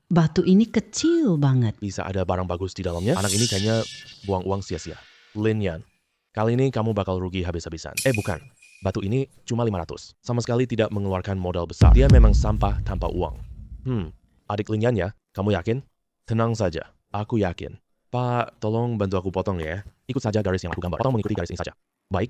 Batu ini kecil banget. Bisa ada barang bagus di dalamnya. Anak ini kayaknya buang uang sia-sia. Lin Yan, kali ini kamu bakal rugi habis-habisan. Bukan. Batu ini cuma 500. Sama sekali tidak mengeluarkan modal besar. Dia memang sampah tanpa uang. Adik Lin Yan ya, kamu yakin? Tenang saja, aku yakin. Pak, tolong bantu aku potong ya. Ikut saja garis yang aku gambar. Potong mengikuti garis ini saja. Baik.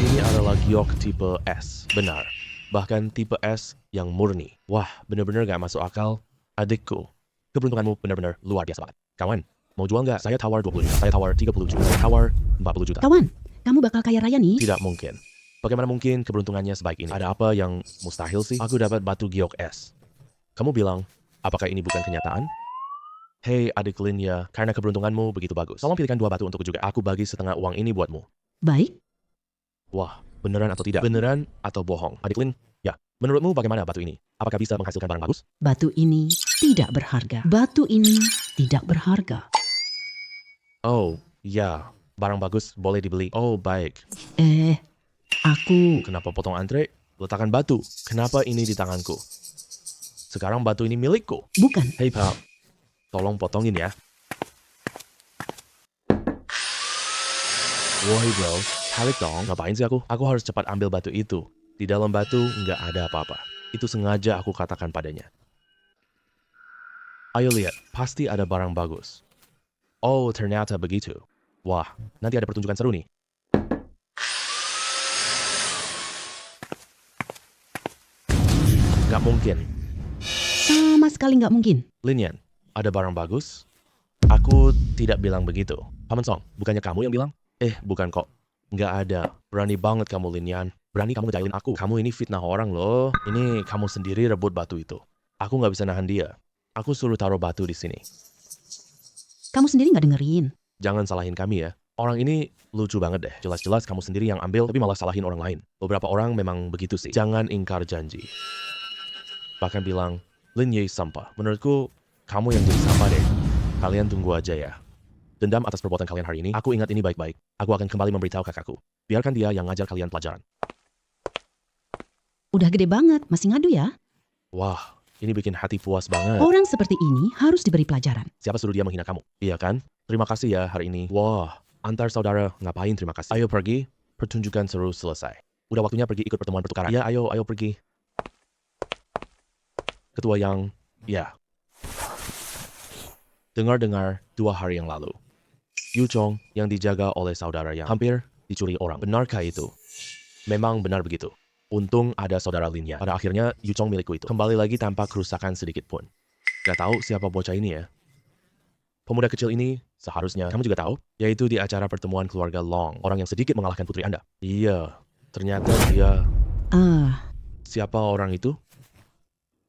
Ini adalah giok tipe S, benar. Bahkan tipe S yang murni. Wah, benar-benar gak masuk akal. Adikku, keberuntunganmu benar-benar luar biasa banget. Kawan, mau jual nggak? Saya tawar 20 juta, saya tawar 30 juta, saya tawar 40 juta. Kawan, kamu bakal kaya raya nih. Tidak mungkin. Bagaimana mungkin keberuntungannya sebaik ini? Ada apa yang mustahil sih? Aku dapat batu giok S. Kamu bilang, apakah ini bukan kenyataan? Hei adik Lin ya, karena keberuntunganmu begitu bagus. Tolong pilihkan 2 batu untukku juga. Aku bagi setengah uang ini buatmu. Baik, Wah, beneran atau tidak? Beneran atau bohong? Adik Lin, ya, menurutmu bagaimana batu ini? Apakah bisa menghasilkan barang bagus? batu ini tidak berharga. Batu ini tidak berharga. Oh, ya, barang bagus boleh dibeli. Oh, baik. Aku... Kenapa potong antre? Letakkan batu. Kenapa ini di tanganku? Sekarang batu ini milikku. Bukan. Hei Pak, tolong potongin ya. Woi bro, balik dong. Ngapain sih aku? Aku harus cepat ambil batu itu. Di dalam batu nggak ada apa-apa. Itu sengaja aku katakan padanya. Ayo lihat, pasti ada barang bagus. Oh, ternyata begitu. Wah, nanti ada pertunjukan seru nih. Nggak mungkin. Sama sekali nggak mungkin. Lin Yan, ada barang bagus? Aku tidak bilang begitu. Paman Song, bukannya kamu yang bilang? Bukan kok. Nggak ada. Berani banget kamu, Lin Yan. Berani kamu ngejailin aku. Kamu ini fitnah orang loh. Ini kamu sendiri rebut batu itu. Aku nggak bisa nahan dia. Aku suruh taruh batu di sini. Kamu sendiri nggak dengerin. Jangan salahin kami ya. Orang ini lucu banget deh. Jelas-jelas kamu sendiri yang ambil, tapi malah salahin orang lain. Beberapa orang memang begitu sih. Jangan ingkar janji. Bahkan bilang, Lin Ye sampah. Menurutku, kamu yang jadi sampah deh. Kalian tunggu aja ya. Dendam atas perbuatan kalian hari ini. Aku ingat ini baik-baik. Aku akan kembali memberitahu kakakku. Biarkan dia yang ngajar kalian pelajaran. Udah gede banget, masih ngadu ya? Wah, ini bikin hati puas banget. Orang seperti ini harus diberi pelajaran. Siapa suruh dia menghina kamu? Iya kan? Terima kasih ya hari ini. Wah, antar saudara ngapain terima kasih. Ayo pergi, pertunjukan seru selesai. Udah waktunya pergi ikut pertemuan pertukaran. Ya, ayo pergi. Ketua yang, ya. Dengar-dengar 2 hari yang lalu. Yu Chong yang dijaga oleh saudara yang hampir dicuri orang. Benarkah itu? Memang benar begitu. Untung ada saudara Lin Yan. Pada akhirnya Yu Chong milikku itu. Kembali lagi tanpa kerusakan sedikit pun. Gak tahu siapa bocah ini ya. Pemuda kecil ini seharusnya kamu juga tahu. Yaitu di acara pertemuan keluarga Long. Orang yang sedikit mengalahkan putri Anda. Iya, ternyata dia... Siapa orang itu?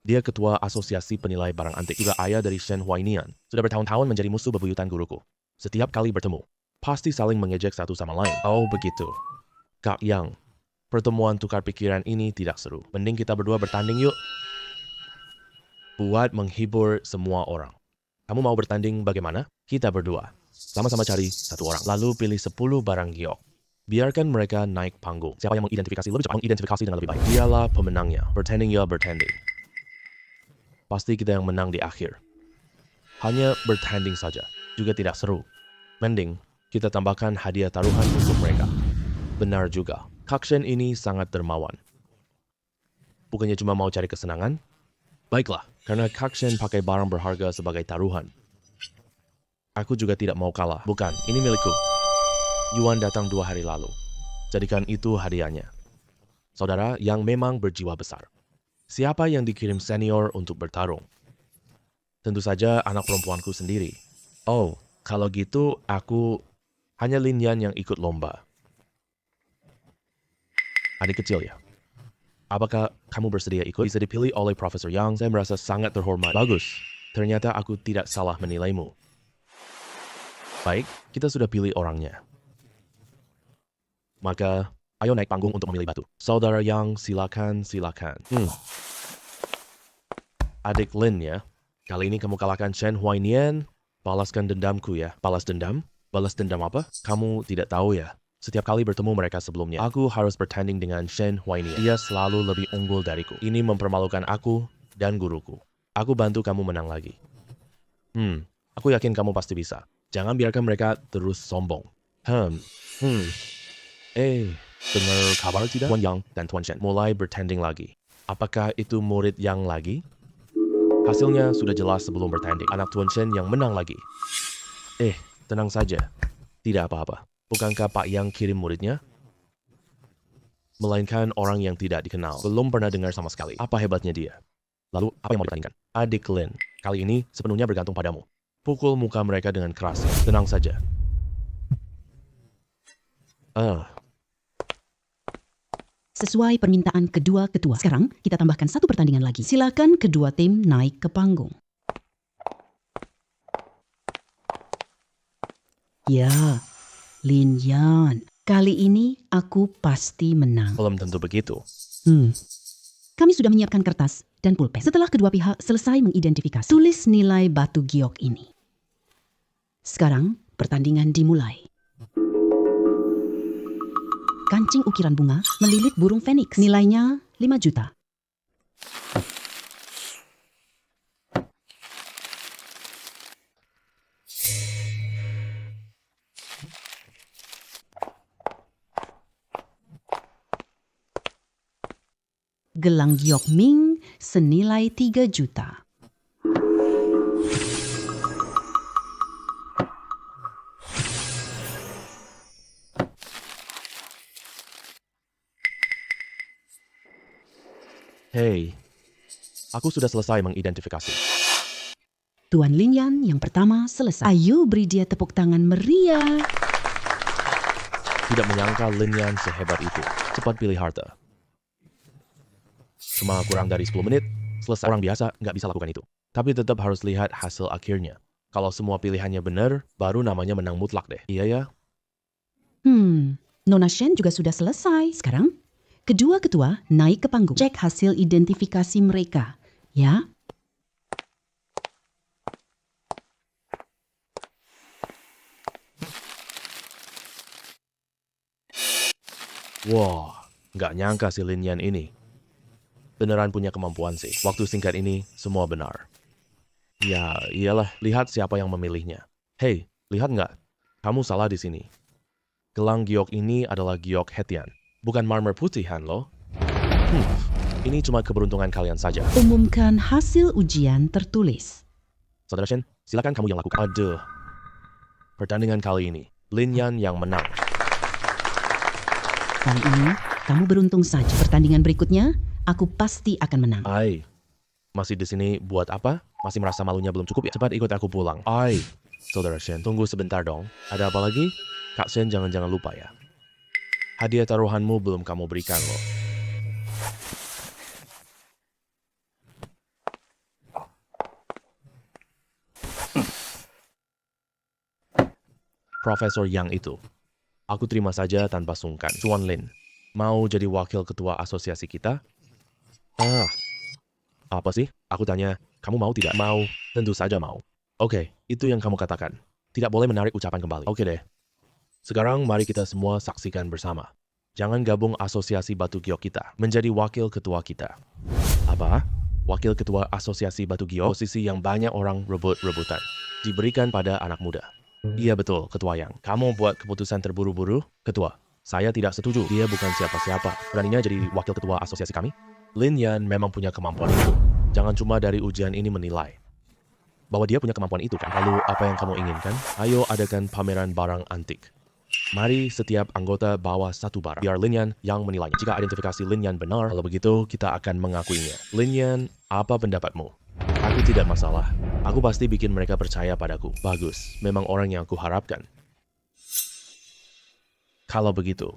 Dia ketua asosiasi penilai barang antik. Juga ayah dari Shen Huainian. Sudah bertahun-tahun menjadi musuh bebuyutan guruku. Setiap kali bertemu, pasti saling mengejek satu sama lain. Oh begitu. Kak Yang, pertemuan tukar pikiran ini tidak seru. Mending kita berdua bertanding yuk. Buat menghibur semua orang. Kamu mau bertanding bagaimana? Kita berdua. Sama-sama cari satu orang. Lalu pilih 10 barang giok. Biarkan mereka naik panggung. Siapa yang mengidentifikasi lebih cepat, mengidentifikasi dengan lebih baik. Dialah pemenangnya. Bertanding ya bertanding. Pasti kita yang menang di akhir. Hanya bertanding saja. Juga tidak seru. Mending, kita tambahkan hadiah taruhan untuk mereka. Benar juga. Kakshen ini sangat dermawan. Bukannya cuma mau cari kesenangan? Baiklah, karena Kakshen pakai barang berharga sebagai taruhan. Aku juga tidak mau kalah. Bukan, ini milikku. Yuan datang 2 hari lalu. Jadikan itu hadiahnya. Saudara yang memang berjiwa besar. Siapa yang dikirim senior untuk bertarung? Tentu saja anak perempuanku sendiri. Oh, kalau gitu aku hanya Lin Yan yang ikut lomba. Adik kecil ya. Apakah kamu bersedia ikut? Bisa dipilih oleh Profesor Yang. Saya merasa sangat terhormat. Bagus. Ternyata aku tidak salah menilaimu. Baik, kita sudah pilih orangnya. Maka, ayo naik panggung untuk memilih batu. Saudara Yang, silakan. Adik Lin ya. Kali ini kamu kalahkan Shen Huainian. Balaskan dendamku ya. Balas dendam? Balas dendam apa? Kamu tidak tahu ya. Setiap kali bertemu mereka sebelumnya, aku harus bertanding dengan Shen Huainian. Dia selalu lebih unggul dariku. Ini mempermalukan aku dan guruku. Aku bantu kamu menang lagi. Aku yakin kamu pasti bisa. Jangan biarkan mereka terus sombong. Dengar kabar tidak? Tuan Yang dan Tuan Shen mulai bertanding lagi. Apakah itu murid Yang lagi? Hasilnya sudah jelas sebelum bertanding. Anak Tuan Shen yang menang lagi. Tenang saja. Tidak apa-apa. Bukankah Pak Yang kirim muridnya? Melainkan orang yang tidak dikenal. Belum pernah dengar sama sekali. Apa hebatnya dia? Lalu, apa yang mau ditandingkan? Adik Lin. Kali ini sepenuhnya bergantung padamu. Pukul muka mereka dengan keras. Tenang saja. Sesuai permintaan kedua ketua. Sekarang kita tambahkan satu pertandingan lagi. Silakan kedua tim naik ke panggung. Ya, Lin Yan, kali ini aku pasti menang. Belum tentu begitu. Kami sudah menyiapkan kertas dan pulpen. Setelah kedua pihak selesai mengidentifikasi, tulis nilai batu giok ini. Sekarang pertandingan dimulai. Kancing ukiran bunga melilit burung Phoenix. Nilainya 5 juta. Gelang giok Ming senilai 3 juta. Hei, aku sudah selesai mengidentifikasi. Tuan Lin Yan yang pertama selesai. Ayo beri dia tepuk tangan meriah. Tidak menyangka Lin Yan sehebat itu. Cepat pilih harta. Cuma kurang dari 10 menit, selesai. Orang biasa nggak bisa lakukan itu. Tapi tetap harus lihat hasil akhirnya. Kalau semua pilihannya benar, baru namanya menang mutlak deh. Iya ya? Nona Shen juga sudah selesai. Sekarang, kedua ketua naik ke panggung. Cek hasil identifikasi mereka. Ya. Wah, nggak nyangka si Lin Yan ini. Beneran punya kemampuan sih. Waktu singkat ini, semua benar. Ya, iyalah. Lihat siapa yang memilihnya. Hei, lihat nggak? Kamu salah di sini. Gelang giok ini adalah giok Hetian. Bukan marmer putihan loh. Ini cuma keberuntungan kalian saja. Umumkan hasil ujian tertulis. Saudara Shen, silakan kamu yang lakukan. Aduh. Pertandingan kali ini, Lin Yan yang menang. Kali ini, kamu beruntung saja. Pertandingan berikutnya, aku pasti akan menang. Masih di sini buat apa? Masih merasa malunya belum cukup ya? Cepat ikut aku pulang. Saudara Shen, tunggu sebentar dong. Ada apa lagi? Kak Shen, jangan lupa ya. Hadiah taruhanmu belum kamu berikan loh. Profesor Yang itu. Aku terima saja tanpa sungkan. Tuan Lin, mau jadi wakil ketua asosiasi kita? Apa sih? Aku tanya, kamu mau tidak? Mau, tentu saja mau. Oke, itu yang kamu katakan. Tidak boleh menarik ucapan kembali. Oke deh. Sekarang mari kita semua saksikan bersama. Jangan gabung asosiasi batu giok kita menjadi wakil ketua kita. Apa? Wakil ketua asosiasi batu giok, posisi yang banyak orang rebut-rebutan. Diberikan pada anak muda. Iya betul, ketua yang. Kamu buat keputusan terburu-buru? Ketua, saya tidak setuju. Dia bukan siapa-siapa. Beraninya jadi wakil ketua asosiasi kami? Lin Yan memang punya kemampuan itu. Jangan cuma dari ujian ini menilai bahwa dia punya kemampuan itu kan. Lalu apa yang kamu inginkan? Ayo adakan pameran barang antik. Mari setiap anggota bawa satu barang. Biar Lin Yan yang menilainya. Jika identifikasi Lin Yan benar, kalau begitu kita akan mengakuinya. Lin Yan, apa pendapatmu? Aku tidak masalah. Aku pasti bikin mereka percaya padaku. Bagus, memang orang yang aku harapkan. Kalau begitu,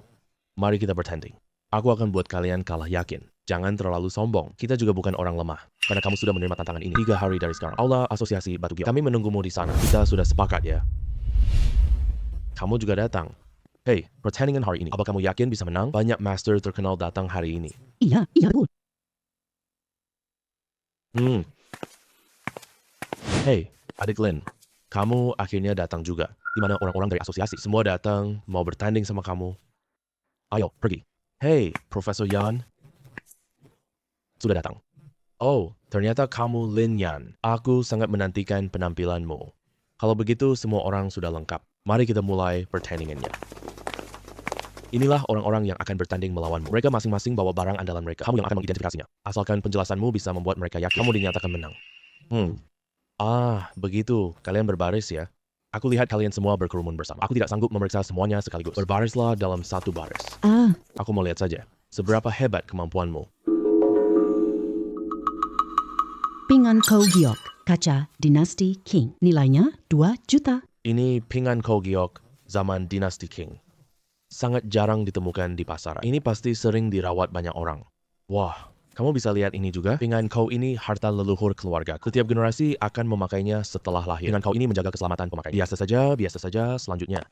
mari kita bertanding. Aku akan buat kalian kalah yakin. Jangan terlalu sombong. Kita juga bukan orang lemah. Karena kamu sudah menerima tantangan ini 3 hari dari sekarang. Aula Asosiasi Batu Giok. Kami menunggumu di sana. Kita sudah sepakat ya. Kamu juga datang. Hei, pertandingan hari ini. Apa kamu yakin bisa menang? Banyak master terkenal datang hari ini. Iya betul. Hei, adik Lin. Kamu akhirnya datang juga. Di mana orang-orang dari asosiasi? Semua datang, mau bertanding sama kamu. Ayo, pergi. Hei, Profesor Yan. Sudah datang. Oh, ternyata kamu Lin Yan. Aku sangat menantikan penampilanmu. Kalau begitu, semua orang sudah lengkap. Mari kita mulai pertandingannya. Inilah orang-orang yang akan bertanding melawanmu. Mereka masing-masing bawa barang andalan mereka. Kamu yang akan mengidentifikasinya. Asalkan penjelasanmu bisa membuat mereka yakin kamu dinyatakan menang. Begitu. Kalian berbaris ya. Aku lihat kalian semua berkerumun bersama. Aku tidak sanggup memeriksa semuanya sekaligus. Berbarislah dalam satu baris. Aku mau lihat saja. Seberapa hebat kemampuanmu. Pinggan Ko Giok, kaca dinasti Qing. Nilainya 2 juta. Ini pinggan Ko Giok zaman dinasti Qing. Sangat jarang ditemukan di pasaran. Ini pasti sering dirawat banyak orang. Wah, kamu bisa lihat ini juga. Pinggan Ko ini harta leluhur keluarga. Setiap generasi akan memakainya setelah lahir. Pinggan Ko ini menjaga keselamatan pemakai. Biasa saja. Selanjutnya.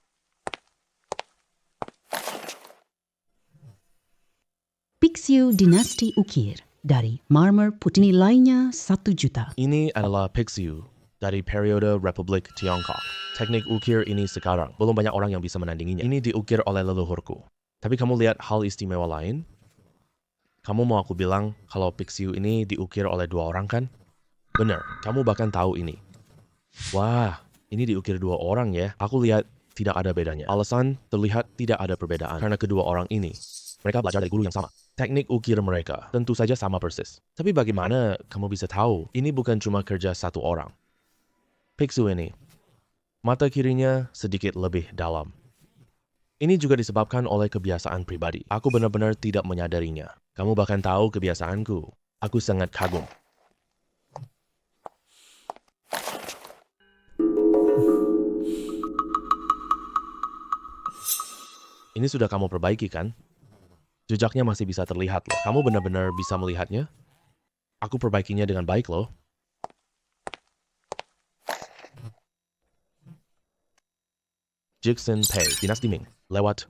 Pixiu dinasti Ukir dari marmer putih. Nilainya 1 juta. Ini adalah Pixiu dari periode Republik Tiongkok. Teknik ukir ini sekarang belum banyak orang yang bisa menandinginya. Ini diukir oleh leluhurku. Tapi kamu lihat hal istimewa lain? Kamu mau aku bilang kalau Pixiu ini diukir oleh 2 orang kan? Benar, kamu bahkan tahu ini. Wah, ini diukir 2 orang ya. Aku lihat tidak ada bedanya. Alasan terlihat tidak ada perbedaan karena kedua orang ini mereka belajar dari guru yang sama. Teknik ukir mereka tentu saja sama persis. Tapi bagaimana kamu bisa tahu ini bukan cuma kerja 1 orang? Pixiu ini, mata kirinya sedikit lebih dalam. Ini juga disebabkan oleh kebiasaan pribadi. Aku benar-benar tidak menyadarinya. Kamu bahkan tahu kebiasaanku. Aku sangat kagum. Ini sudah kamu perbaiki kan? Jejaknya masih bisa terlihat loh. Kamu benar-benar bisa melihatnya? Aku perbaikinya dengan baik loh. Jixin Pei, dinasti Ming, lewat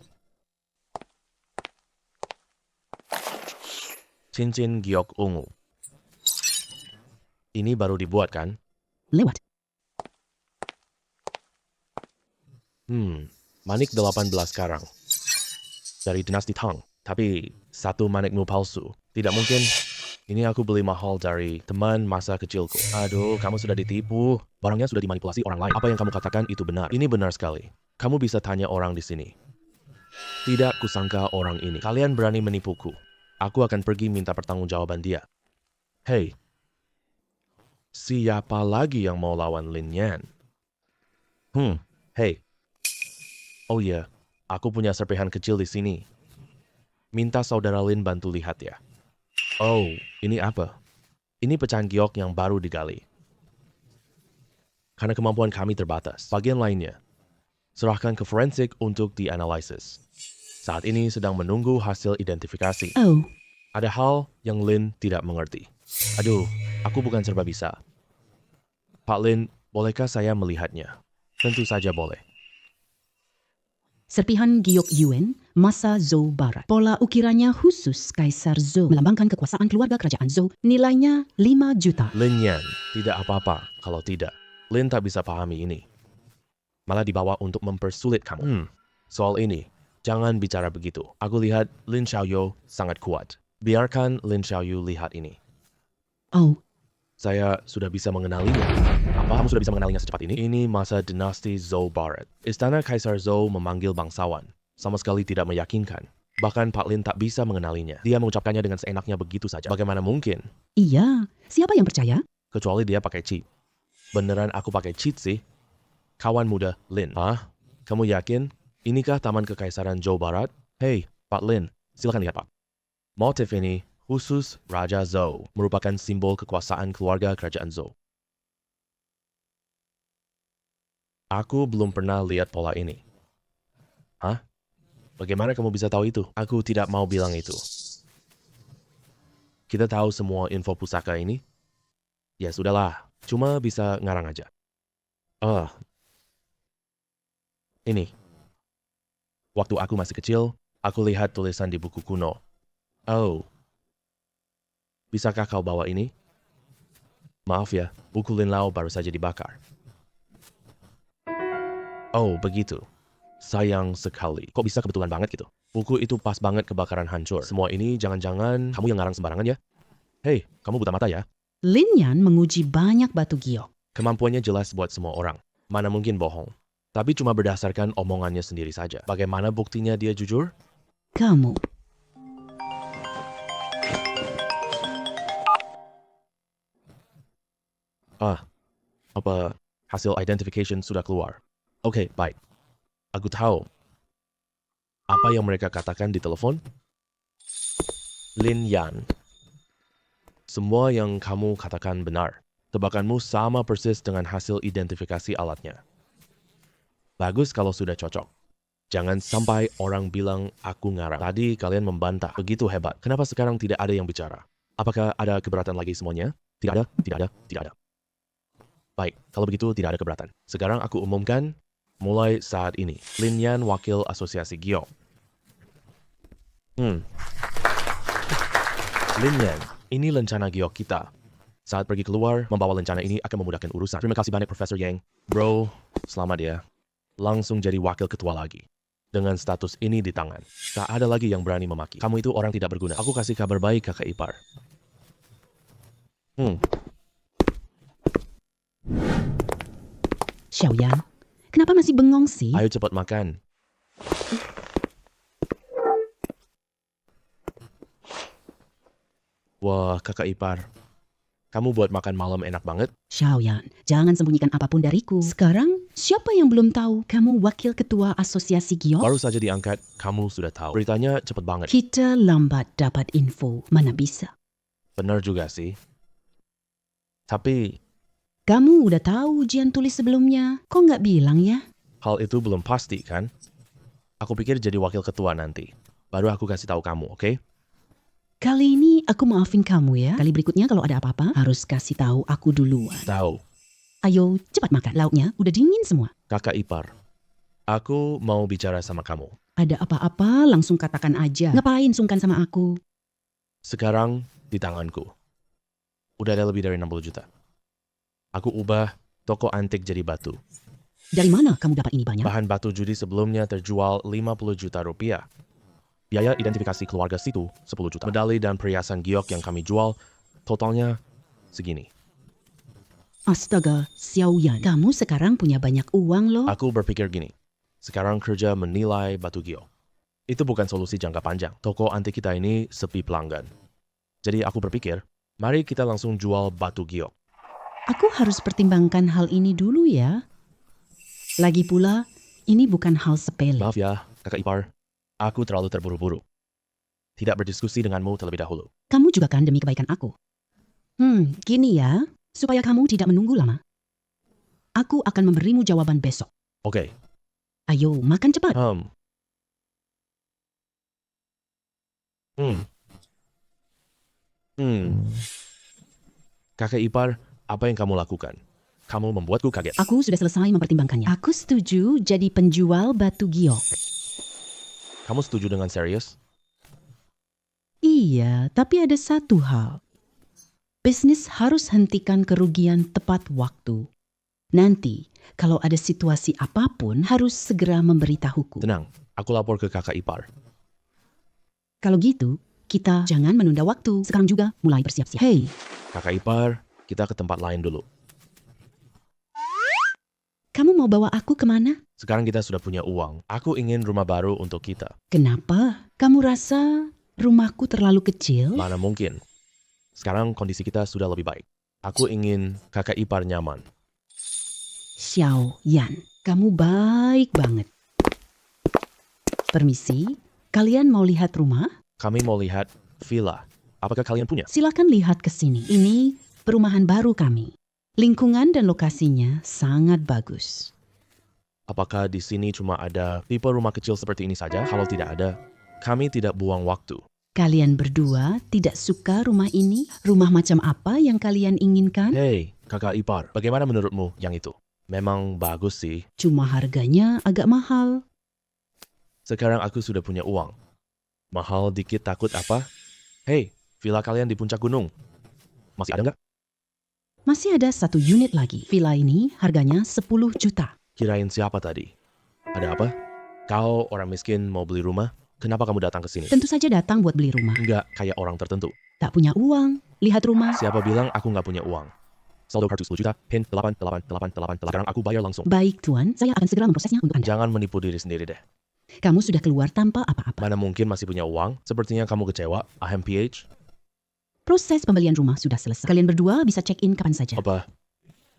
cincin giok ungu. Ini baru dibuat kan? Lewat. Manik 18 sekarang. Dari dinasti Tang. Tapi 1 manikmu palsu. Tidak mungkin. Ini aku beli mahal dari teman masa kecilku. Aduh, kamu sudah ditipu. Barangnya sudah dimanipulasi orang lain. Apa yang kamu katakan itu benar. Ini benar sekali. Kamu bisa tanya orang di sini. Tidak kusangka orang ini. Kalian berani menipuku. Aku akan pergi minta pertanggungjawaban dia. Hei. Siapa lagi yang mau lawan Lin Yan? Hei. Oh iya, aku punya serpihan kecil di sini. Minta saudara Lin bantu lihat ya. Oh, ini apa? Ini pecahan giok yang baru digali. Karena kemampuan kami terbatas. Bagian lainnya, serahkan ke forensik untuk dianalisis. Saat ini sedang menunggu hasil identifikasi. Oh, Ada hal yang Lin tidak mengerti. Aduh, aku bukan serba bisa. Pak Lin, bolehkah saya melihatnya? Tentu saja boleh. serpihan giok Yuan masa Zhou Barat. Pola ukirannya khusus Kaisar Zhou, melambangkan kekuasaan keluarga kerajaan Zhou. Nilainya 5 juta. Lin Yan, tidak apa-apa kalau tidak. Lin tak bisa pahami ini. Malah dibawa untuk mempersulit kamu. Soal ini, jangan bicara begitu. Aku lihat Lin Xiaoyu sangat kuat. Biarkan Lin Xiaoyu lihat ini. Oh, Saya sudah bisa mengenalinya. Apa kamu sudah bisa mengenalinya secepat ini? Ini masa dinasti Zhou Barat. Istana Kaisar Zhou memanggil bangsawan. Sama sekali tidak meyakinkan. Bahkan Pak Lin tak bisa mengenalinya. Dia mengucapkannya dengan seenaknya begitu saja. Bagaimana mungkin? iya. Siapa yang percaya? Kecuali dia pakai cheat. Beneran aku pakai cheat sih. Kawan muda Lin. Hah? Kamu yakin? Inikah Taman Kekaisaran Zhou Barat? Hei, Pak Lin. Silakan lihat, Pak. Motif ini khusus Raja Zhou, merupakan simbol kekuasaan keluarga kerajaan Zhou. Aku belum pernah lihat pola ini. Hah? Bagaimana kamu bisa tahu itu? Aku tidak mau bilang itu. Kita tahu semua info pusaka ini? Ya sudahlah, cuma bisa ngarang aja. Ini. Waktu aku masih kecil, aku lihat tulisan di buku kuno. Oh, bisakah kau bawa ini? Maaf ya, buku Lin Lao baru saja dibakar. Oh, begitu. Sayang sekali. Kok bisa kebetulan banget gitu? Buku itu pas banget kebakaran hancur. Semua ini jangan-jangan kamu yang ngarang sembarangan ya? Hei, kamu buta mata ya? Lin Yan menguji banyak batu giok. Kemampuannya jelas buat semua orang. Mana mungkin bohong. Tapi cuma berdasarkan omongannya sendiri saja. Bagaimana buktinya dia jujur? Kamu. Apa hasil identification sudah keluar? Oke, baik. Aku tahu. Apa yang mereka katakan di telepon? Lin Yan. Semua yang kamu katakan benar. Tebakanmu sama persis dengan hasil identifikasi alatnya. Bagus kalau sudah cocok. Jangan sampai orang bilang aku ngarang. Tadi kalian membantah. Begitu hebat. Kenapa sekarang tidak ada yang bicara? Apakah ada keberatan lagi semuanya? Tidak ada, tidak ada, tidak ada. Baik, kalau begitu tidak ada keberatan. Sekarang aku umumkan, mulai saat ini, Lin Yan wakil asosiasi Giok. Lin Yan, ini lencana Giok kita. Saat pergi keluar, membawa lencana ini akan memudahkan urusan. Terima kasih banyak Profesor Yang. Bro, selamat ya. Langsung jadi wakil ketua lagi. Dengan status ini di tangan, tak ada lagi yang berani memaki. Kamu itu orang tidak berguna. Aku kasih kabar baik kakak ipar. Xiaoyan, kenapa masih bengong sih? Ayo cepat makan. Wah, kakak ipar. Kamu buat makan malam enak banget. Xiaoyan, jangan sembunyikan apapun dariku. Sekarang, siapa yang belum tahu kamu wakil ketua asosiasi giok? Baru saja diangkat, kamu sudah tahu. Beritanya cepet banget. Kita lambat dapat info, mana bisa. Benar juga sih. Tapi, Kamu udah tahu ujian tulis sebelumnya, kok nggak bilang ya? hal itu belum pasti kan? Aku pikir jadi wakil ketua nanti. Baru aku kasih tahu kamu, oke? Kali ini aku maafin kamu ya. Kali berikutnya kalau ada apa-apa, harus kasih tahu aku duluan. Tahu, Ayo, cepat makan. Lauknya udah dingin semua. kakak ipar. Aku mau bicara sama kamu. Ada apa-apa, langsung katakan aja. Ngapain sungkan sama aku? Sekarang di tanganku. Udah ada lebih dari 60 juta. Aku ubah toko antik jadi batu. Dari mana kamu dapat ini banyak? Bahan batu judi sebelumnya terjual 50 juta rupiah. Biaya identifikasi keluarga situ 10 juta. Medali dan perhiasan giok yang kami jual totalnya segini. Astaga, Xiaoyan, kamu sekarang punya banyak uang loh. Aku berpikir gini, sekarang kerja menilai batu giok. Itu bukan solusi jangka panjang. Toko antik kita ini sepi pelanggan. Jadi aku berpikir, mari kita langsung jual batu giok. Aku harus pertimbangkan hal ini dulu ya. Lagi pula, ini bukan hal sepele. Maaf ya, kakak ipar. Aku terlalu terburu-buru. Tidak berdiskusi denganmu terlebih dahulu. Kamu juga kan demi kebaikan aku. Gini ya, supaya kamu tidak menunggu lama. Aku akan memberimu jawaban besok. Oke. Ayo, makan cepat. Kakak ipar, apa yang kamu lakukan? Kamu membuatku kaget. Aku sudah selesai mempertimbangkannya. Aku setuju jadi penjual batu giok. Kamu setuju dengan serius? Iya, tapi ada satu hal. Bisnis harus hentikan kerugian tepat waktu. Nanti, kalau ada situasi apapun, harus segera memberitahuku. Tenang, aku lapor ke kakak ipar. Kalau gitu, kita jangan menunda waktu. Sekarang juga mulai bersiap-siap. Hei, Kakak ipar, kita ke tempat lain dulu. kamu mau bawa aku kemana? Sekarang kita sudah punya uang. Aku ingin rumah baru untuk kita. Kenapa? Kamu rasa rumahku terlalu kecil? Mana mungkin. Sekarang kondisi kita sudah lebih baik. Aku ingin kakak ipar nyaman. Xiao Yan, kamu baik banget. Permisi, kalian mau lihat rumah? Kami mau lihat villa. Apakah kalian punya? Silakan lihat ke sini. Ini perumahan baru kami. Lingkungan dan lokasinya sangat bagus. Apakah di sini cuma ada tipe rumah kecil seperti ini saja? Kalau tidak ada, kami tidak buang waktu. Kalian berdua tidak suka rumah ini? Rumah macam apa yang kalian inginkan? Hei, kakak ipar, bagaimana menurutmu yang itu? Memang bagus sih. Cuma harganya agak mahal. Sekarang aku sudah punya uang. Mahal dikit takut apa? Hei, villa kalian di puncak gunung. Masih ada nggak? Masih ada satu unit lagi. Villa ini harganya 10 juta. Kirain siapa tadi? Ada apa? Kau orang miskin mau beli rumah? Kenapa kamu datang ke sini? Tentu saja datang buat beli rumah. Enggak kayak orang tertentu. Tak punya uang. Lihat rumah. Siapa bilang aku nggak punya uang? Saldo kartu 10 juta, PIN 888888. Sekarang aku bayar langsung. Baik tuan, saya akan segera memprosesnya untuk Anda. Jangan menipu diri sendiri deh. Kamu sudah keluar tanpa apa-apa. Mana mungkin masih punya uang? Sepertinya kamu kecewa, AMPH. Proses pembelian rumah sudah selesai. Kalian berdua bisa check-in kapan saja. Apa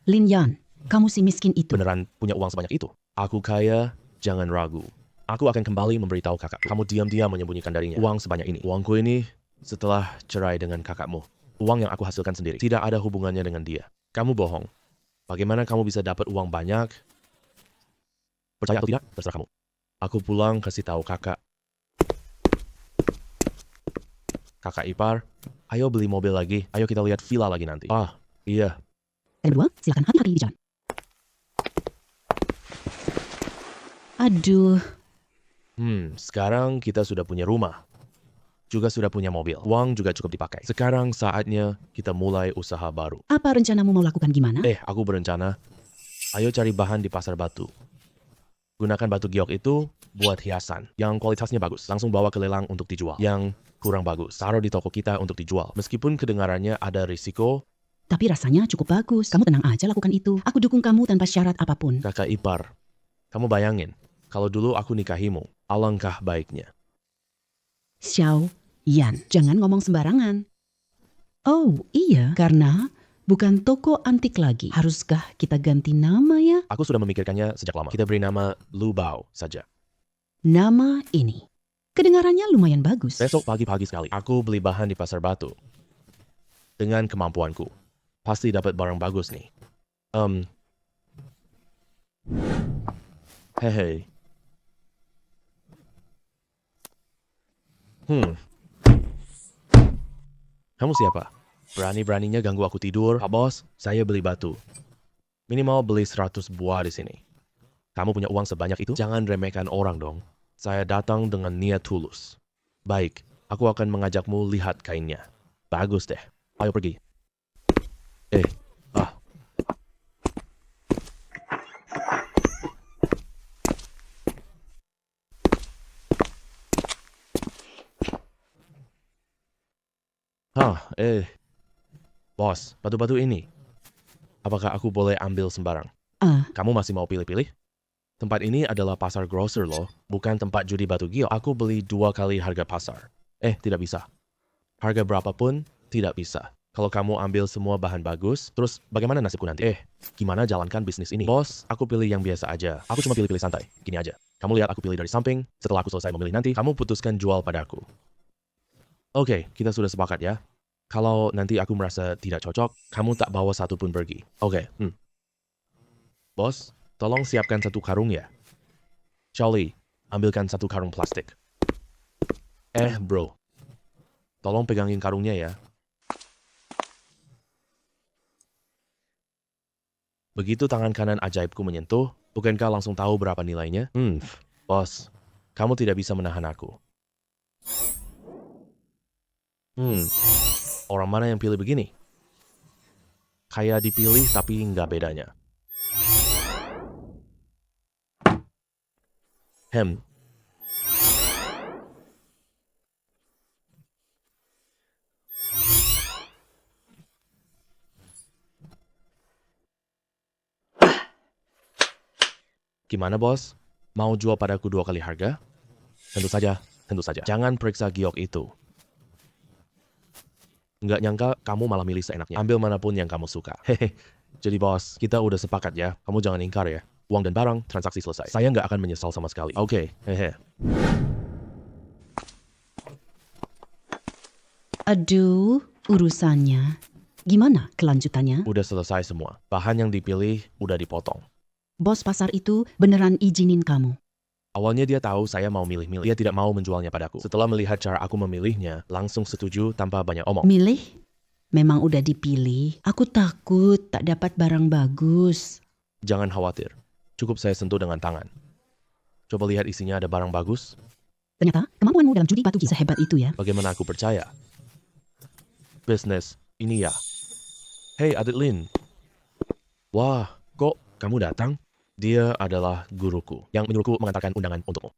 Lin Yan, kamu si miskin itu. beneran punya uang sebanyak itu? Aku kaya, jangan ragu. Aku akan kembali memberitahu kakak. Kamu diam-diam menyembunyikan darinya uang sebanyak ini. Uangku ini setelah cerai dengan kakakmu. Uang yang aku hasilkan sendiri. Tidak ada hubungannya dengan dia. Kamu bohong. Bagaimana kamu bisa dapat uang banyak? Percaya atau tidak, terserah kamu. Aku pulang kasih tahu kakak. Kakak ipar, ayo beli mobil lagi. Ayo kita lihat villa lagi nanti. Ah, iya. Kalian berdua, silakan hati-hati di jalan. Aduh, Sekarang kita sudah punya rumah. Juga sudah punya mobil. Uang juga cukup dipakai. Sekarang saatnya kita mulai usaha baru. apa rencanamu mau lakukan gimana? Aku berencana, ayo cari bahan di pasar batu. Gunakan batu giok itu buat hiasan yang kualitasnya bagus. Langsung bawa ke lelang untuk dijual. Yang kurang bagus, taruh di toko kita untuk dijual. Meskipun kedengarannya ada risiko, Tapi rasanya cukup bagus. Kamu tenang aja lakukan itu. Aku dukung kamu tanpa syarat apapun. kakak ipar, kamu bayangin, kalau dulu aku nikahimu, alangkah baiknya. Xiao Yan, jangan ngomong sembarangan. Oh iya, karena bukan toko antik lagi. Haruskah kita ganti nama ya? Aku sudah memikirkannya sejak lama. Kita beri nama Lu Bao saja. Nama ini. Kedengarannya lumayan bagus. Besok pagi-pagi sekali, aku beli bahan di pasar batu. Dengan kemampuanku, pasti dapat barang bagus nih. Hehe. Kamu siapa? Berani-beraninya ganggu aku tidur. Pak Bos, saya beli batu. Minimal beli 100 buah di sini. Kamu punya uang sebanyak itu? Jangan remehkan orang dong. Saya datang dengan niat tulus. Baik, aku akan mengajakmu lihat kainnya. Bagus deh. Ayo pergi. Ah. Bos, batu-batu ini. Apakah aku boleh ambil sembarang? Kamu masih mau pilih-pilih? Tempat ini adalah pasar grocer loh, bukan tempat judi batu giok. Aku beli 2 kali harga pasar. Tidak bisa. Harga berapapun, tidak bisa. Kalau kamu ambil semua bahan bagus, terus bagaimana nasibku nanti? Gimana jalankan bisnis ini? Bos, aku pilih yang biasa aja. Aku cuma pilih-pilih santai. Gini aja. Kamu lihat aku pilih dari samping, setelah aku selesai memilih nanti, kamu putuskan jual padaku. Oke, kita sudah sepakat ya. Kalau nanti aku merasa tidak cocok, kamu tak bawa satu pun pergi. Oke. Bos, tolong siapkan 1 karung ya. Charlie, ambilkan 1 karung plastik. Bro. Tolong pegangin karungnya ya. Begitu tangan kanan ajaibku menyentuh, bukankah langsung tahu berapa nilainya? Bos, kamu tidak bisa menahan aku. Orang mana yang pilih begini? Kayak dipilih tapi nggak bedanya. Hem. Gimana bos? Mau jual padaku 2 kali harga? Tentu saja, tentu saja. Jangan periksa giok itu. Nggak nyangka kamu malah milih seenaknya. Ambil manapun yang kamu suka. Hehe. Jadi bos, kita udah sepakat ya. Kamu jangan ingkar ya. Uang dan barang, transaksi selesai. Saya nggak akan menyesal sama sekali. Oke, hehe. Aduh, urusannya. Gimana kelanjutannya? Udah selesai semua. Bahan yang dipilih udah dipotong. Bos pasar itu beneran izinin kamu. Awalnya dia tahu saya mau milih-milih. Dia tidak mau menjualnya padaku. Setelah melihat cara aku memilihnya, langsung setuju tanpa banyak omong. Milih? Memang udah dipilih. Aku takut tak dapat barang bagus. Jangan khawatir. Cukup saya sentuh dengan tangan. Coba lihat isinya ada barang bagus. Ternyata kemampuanmu dalam judi batu giok sehebat itu ya. Bagaimana aku percaya? Bisnis, ini ya. Hey Adeline. Wah, kok kamu datang? Dia adalah guruku yang menyuruhku mengantarkan undangan untukmu.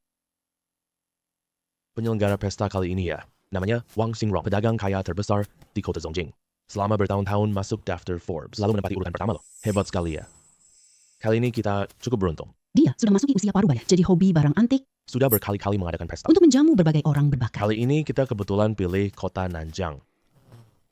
Penyelenggara pesta kali ini ya. Namanya Wang Xingrong, pedagang kaya terbesar di kota Zongjing. Selama bertahun-tahun masuk daftar Forbes, lalu menempati urutan pertama loh. Hebat sekali ya. Kali ini kita cukup beruntung. Dia sudah memasuki usia parubaya, jadi hobi barang antik Sudah berkali-kali mengadakan pesta. untuk menjamu berbagai orang berbakat. Kali ini kita kebetulan pilih kota Nanjang.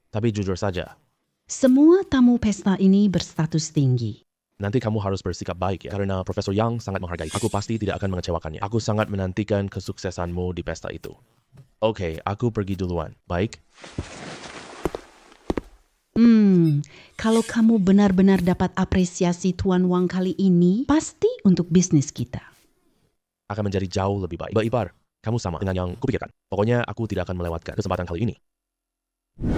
Tapi jujur saja, Semua tamu pesta ini berstatus tinggi. nanti kamu harus bersikap baik ya. Karena Profesor Yang sangat menghargai. Aku pasti tidak akan mengecewakannya. Aku sangat menantikan kesuksesanmu di pesta itu. Oke, aku pergi duluan. Baik? Kalau kamu benar-benar dapat apresiasi Tuan Wang kali ini, pasti untuk bisnis kita. Akan menjadi jauh lebih baik. Baipar, kamu sama dengan yang kupikirkan. Pokoknya aku tidak akan melewatkan kesempatan kali ini.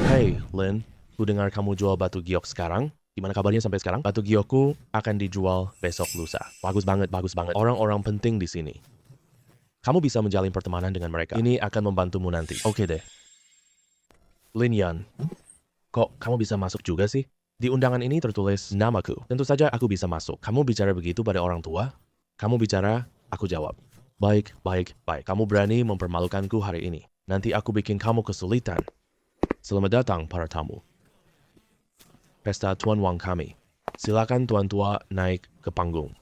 Hey, Lin. Ku dengar kamu jual batu giok sekarang. Gimana kabarnya sampai sekarang? Batu giokku akan dijual besok lusa. Bagus banget, bagus banget. Orang-orang penting di sini. Kamu bisa menjalin pertemanan dengan mereka. Ini akan membantumu nanti. Oke deh. Lin Yan, kok kamu bisa masuk juga sih? Di undangan ini tertulis namaku. Tentu saja aku bisa masuk. Kamu bicara begitu pada orang tua? Kamu bicara, aku jawab. Baik, baik, baik. Kamu berani mempermalukanku hari ini. Nanti aku bikin kamu kesulitan. Selamat datang para tamu. Pesta Tuan Wang kami. Silakan tuan tua naik ke panggung.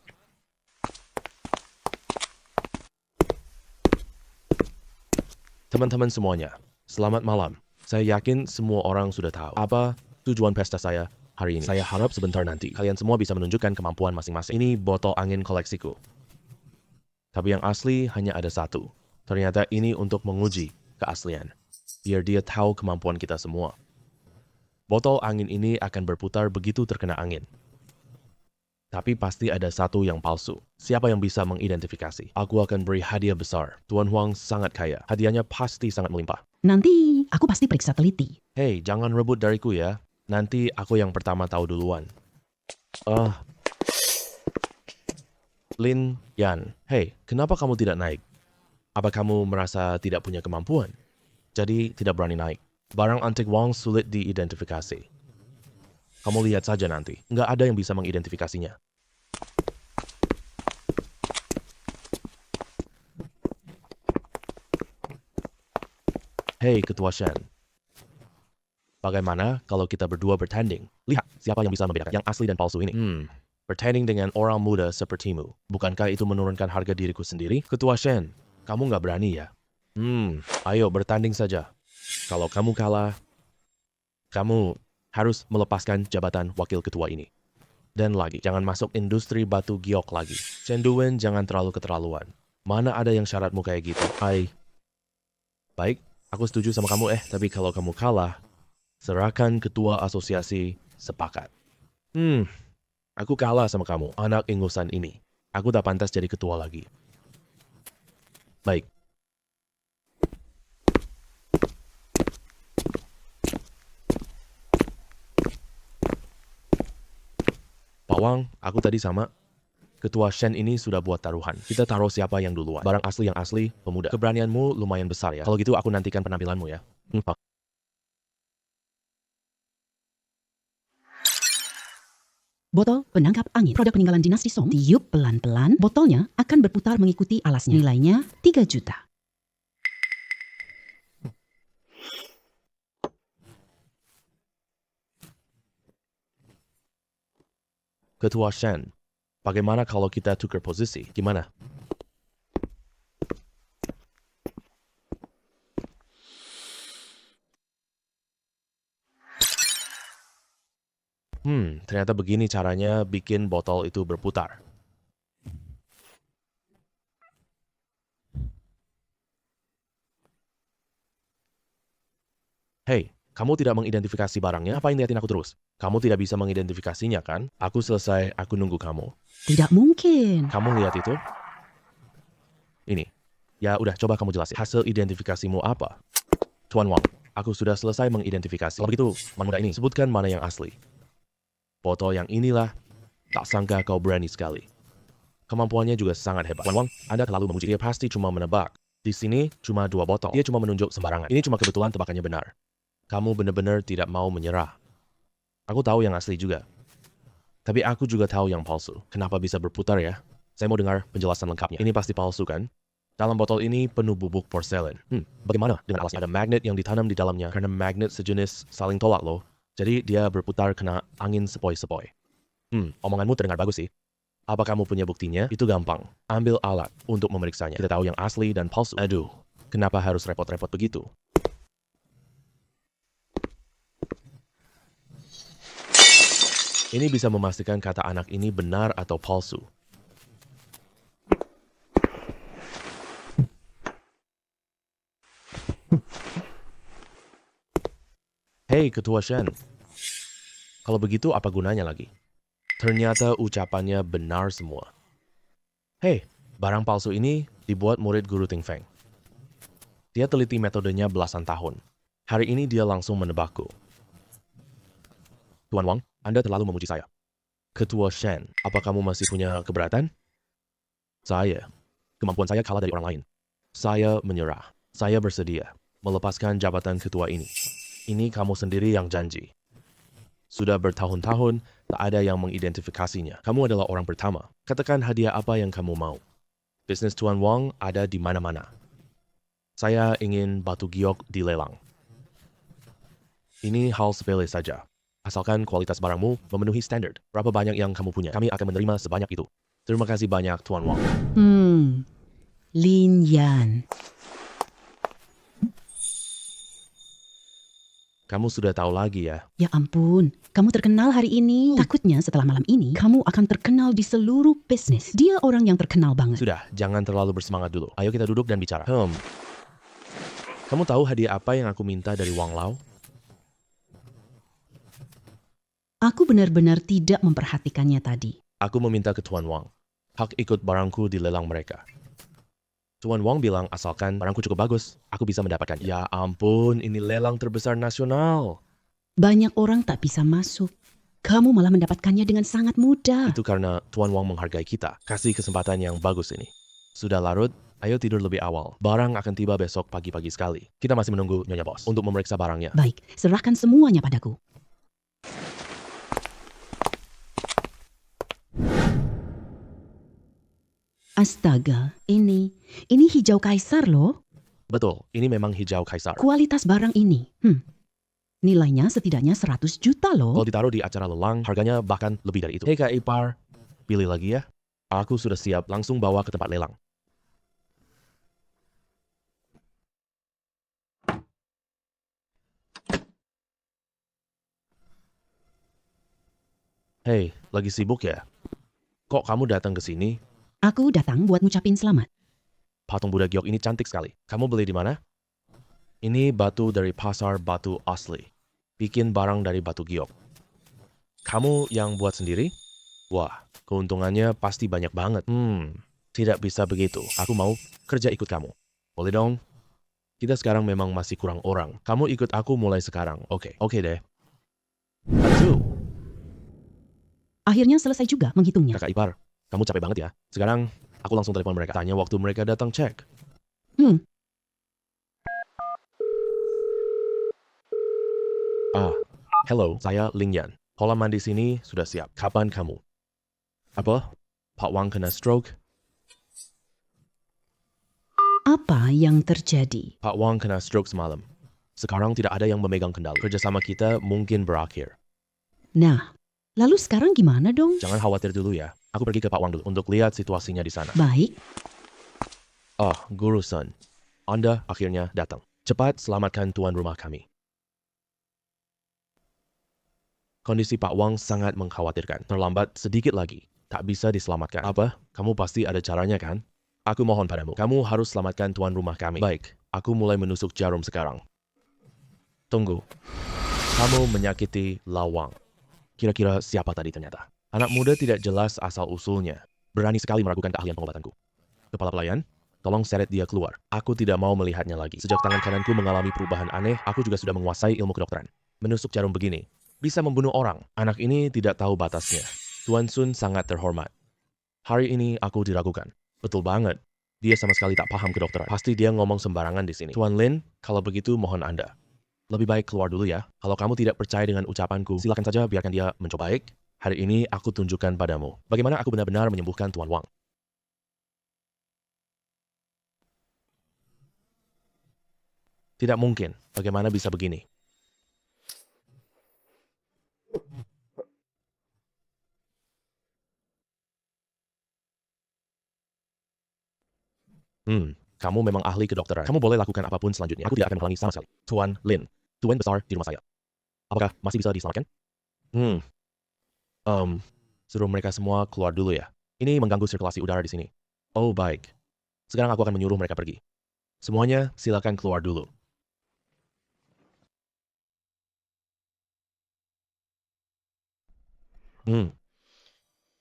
Teman-teman semuanya, selamat malam. Saya yakin semua orang sudah tahu apa tujuan pesta saya hari ini. Saya harap sebentar nanti kalian semua bisa menunjukkan kemampuan masing-masing. Ini botol angin koleksiku. Tapi yang asli hanya ada satu. Ternyata ini untuk menguji keaslian. Biar dia tahu kemampuan kita semua. Botol angin ini akan berputar begitu terkena angin. Tapi pasti ada satu yang palsu. Siapa yang bisa mengidentifikasi? Aku akan beri hadiah besar. Tuan Huang sangat kaya. Hadiahnya pasti sangat melimpah. Nanti aku pasti periksa teliti. Hei, jangan rebut dariku ya. Nanti aku yang pertama tahu duluan. Lin Yan, hei, kenapa kamu tidak naik? Apa kamu merasa tidak punya kemampuan? Jadi tidak berani naik. Barang antik Wang sulit diidentifikasi. Kamu lihat saja nanti, nggak ada yang bisa mengidentifikasinya. Hei, Ketua Shen. Bagaimana kalau kita berdua bertanding? Lihat siapa yang bisa membedakan yang asli dan palsu ini. Bertanding dengan orang muda sepertimu. Bukankah itu menurunkan harga diriku sendiri? Ketua Shen, kamu nggak berani ya? Ayo bertanding saja. Kalau kamu kalah, kamu harus melepaskan jabatan wakil ketua ini. Dan lagi, jangan masuk industri batu giok lagi. Chen Duwen jangan terlalu keterlaluan. Mana ada yang syaratmu kayak gitu? Baik, aku setuju sama kamu tapi kalau kamu kalah, serahkan ketua asosiasi sepakat. Aku kalah sama kamu, anak ingusan ini. Aku tak pantas jadi ketua lagi. Baik. Pak Wang, aku tadi sama. Ketua Shen ini sudah buat taruhan. Kita taruh siapa yang duluan. Barang asli yang asli, pemuda. Keberanianmu lumayan besar ya. Kalau gitu aku nantikan penampilanmu ya. Botol penangkap angin. Produk peninggalan dinasti Song. Tiup pelan-pelan, botolnya akan berputar mengikuti alasnya. Nilainya 3 juta. Ketua Shen, bagaimana kalau kita tukar posisi? Gimana? Ternyata begini caranya bikin botol itu berputar. Hei, kamu tidak mengidentifikasi barangnya? Ngapain liatin aku terus? Kamu tidak bisa mengidentifikasinya kan? Aku selesai, aku nunggu kamu. Tidak mungkin. Kamu lihat itu? Ini. Ya udah, coba kamu jelasin. Hasil identifikasimu apa? Tuan Wang, aku sudah selesai mengidentifikasi. Kalau begitu, man muda ini, sebutkan mana yang asli. Botol yang inilah, tak sangka kau berani sekali. Kemampuannya juga sangat hebat. Tuan Wang, Anda terlalu memuji. Dia pasti cuma menebak. Di sini cuma 2 botol. Dia cuma menunjuk sembarangan. Ini cuma kebetulan tebakannya benar. Kamu benar-benar tidak mau menyerah. Aku tahu yang asli juga. Tapi aku juga tahu yang palsu. Kenapa bisa berputar ya? Saya mau dengar penjelasan lengkapnya. Ini pasti palsu kan? Dalam botol ini penuh bubuk porselen. Bagaimana dengan alasnya? Ada magnet yang ditanam di dalamnya. Karena magnet sejenis saling tolak loh. Jadi dia berputar kena angin sepoi-sepoi. Omonganmu terdengar bagus sih. Apa kamu punya buktinya? Itu gampang. Ambil alat untuk memeriksanya. Kita tahu yang asli dan palsu. Aduh, kenapa harus repot-repot begitu? Ini bisa memastikan kata anak ini benar atau palsu. Hei, Ketua Shen. Kalau begitu apa gunanya lagi? Ternyata ucapannya benar semua. Hei, barang palsu ini dibuat murid guru Ting Feng. Dia teliti metodenya belasan tahun. Hari ini dia langsung menebakku. Tuan Wang, Anda terlalu memuji saya. Ketua Shen, apa kamu masih punya keberatan? Kemampuan saya kalah dari orang lain. Saya menyerah. Saya bersedia melepaskan jabatan ketua ini. Ini kamu sendiri yang janji. Sudah bertahun-tahun, tak ada yang mengidentifikasinya. Kamu adalah orang pertama. Katakan hadiah apa yang kamu mau. Bisnis Tuan Wang ada di mana-mana. Saya ingin batu giok dilelang. Ini hal sepele saja. Asalkan kualitas barangmu memenuhi standar. Berapa banyak yang kamu punya, kami akan menerima sebanyak itu. Terima kasih banyak, Tuan Wang. Lin Yan. Kamu sudah tahu lagi ya. Ya ampun, kamu terkenal hari ini. Takutnya setelah malam ini, kamu akan terkenal di seluruh bisnis. Dia orang yang terkenal banget. Sudah, jangan terlalu bersemangat dulu. Ayo kita duduk dan bicara. Kamu tahu hadiah apa yang aku minta dari Wang Lao? Aku benar-benar tidak memperhatikannya tadi. Aku meminta ke Tuan Wang. Hak ikut barangku di lelang mereka. Tuan Wang bilang asalkan barangku cukup bagus, aku bisa mendapatkan. Ya ampun, ini lelang terbesar nasional. Banyak orang tak bisa masuk. Kamu malah mendapatkannya dengan sangat mudah. Itu karena Tuan Wang menghargai kita. Kasih kesempatan yang bagus ini. Sudah larut, ayo tidur lebih awal. Barang akan tiba besok pagi-pagi sekali. Kita masih menunggu Nyonya Bos untuk memeriksa barangnya. Baik, serahkan semuanya padaku. Astaga, ini hijau kaisar loh. Betul, ini memang hijau kaisar. Kualitas barang ini, nilainya setidaknya 100 juta loh. Kalau ditaruh di acara lelang, harganya bahkan lebih dari itu. Hei Kak Ipar, pilih lagi ya. Aku sudah siap, langsung bawa ke tempat lelang. Hei, lagi sibuk ya? Kok kamu datang ke sini? Aku datang buat ngucapin selamat. Patung Buddha giok ini cantik sekali. Kamu beli di mana? Ini batu dari pasar batu asli. Bikin barang dari batu giok. Kamu yang buat sendiri? Wah, keuntungannya pasti banyak banget. Tidak bisa begitu. Aku mau kerja ikut kamu. Boleh dong? Kita sekarang memang masih kurang orang. Kamu ikut aku mulai sekarang. Oke deh. Aduh, Akhirnya selesai juga menghitungnya. Kakak Ipar, kamu capek banget ya. Sekarang aku langsung telepon mereka. Tanya waktu mereka datang cek. Hello, saya Ling Yan. Kolam mandi sini sudah siap. Kapan kamu? Apa? Pak Wang kena stroke? Apa yang terjadi? Pak Wang kena stroke semalam. Sekarang tidak ada yang memegang kendali. Kerjasama kita mungkin berakhir. Nah, lalu sekarang gimana dong? Jangan khawatir dulu ya. Aku pergi ke Pak Wang dulu untuk lihat situasinya di sana. Baik, Guru Sun. Anda akhirnya datang. Cepat selamatkan tuan rumah kami. Kondisi Pak Wang sangat mengkhawatirkan. Terlambat sedikit lagi. Tak bisa diselamatkan. Apa? Kamu pasti ada caranya kan? Aku mohon padamu. Kamu harus selamatkan tuan rumah kami. Baik, aku mulai menusuk jarum sekarang. Tunggu. Kamu menyakiti Lawang. Kira-kira siapa tadi ternyata? Anak muda tidak jelas asal-usulnya. Berani sekali meragukan keahlian pengobatanku. Kepala pelayan, tolong seret dia keluar. Aku tidak mau melihatnya lagi. Sejak tangan kananku mengalami perubahan aneh, aku juga sudah menguasai ilmu kedokteran. Menusuk jarum begini bisa membunuh orang. Anak ini tidak tahu batasnya. Tuan Sun sangat terhormat. Hari ini aku diragukan. Betul banget. Dia sama sekali tak paham kedokteran. Pasti dia ngomong sembarangan di sini. Tuan Lin, kalau begitu mohon Anda. Lebih baik keluar dulu ya. Kalau kamu tidak percaya dengan ucapanku, silakan saja biarkan dia mencoba. Baik, hari ini aku tunjukkan padamu bagaimana aku benar-benar menyembuhkan Tuan Wang. Tidak mungkin. Bagaimana bisa begini? Kamu memang ahli kedokteran. Kamu boleh lakukan apapun selanjutnya. Aku tidak akan menghalangi sama sekali. Tuan Lin, tuan besar di rumah saya. Apakah masih bisa diselamatkan? Suruh mereka semua keluar dulu ya. Ini mengganggu sirkulasi udara di sini. Oh, baik. Sekarang aku akan menyuruh mereka pergi. Semuanya silakan keluar dulu.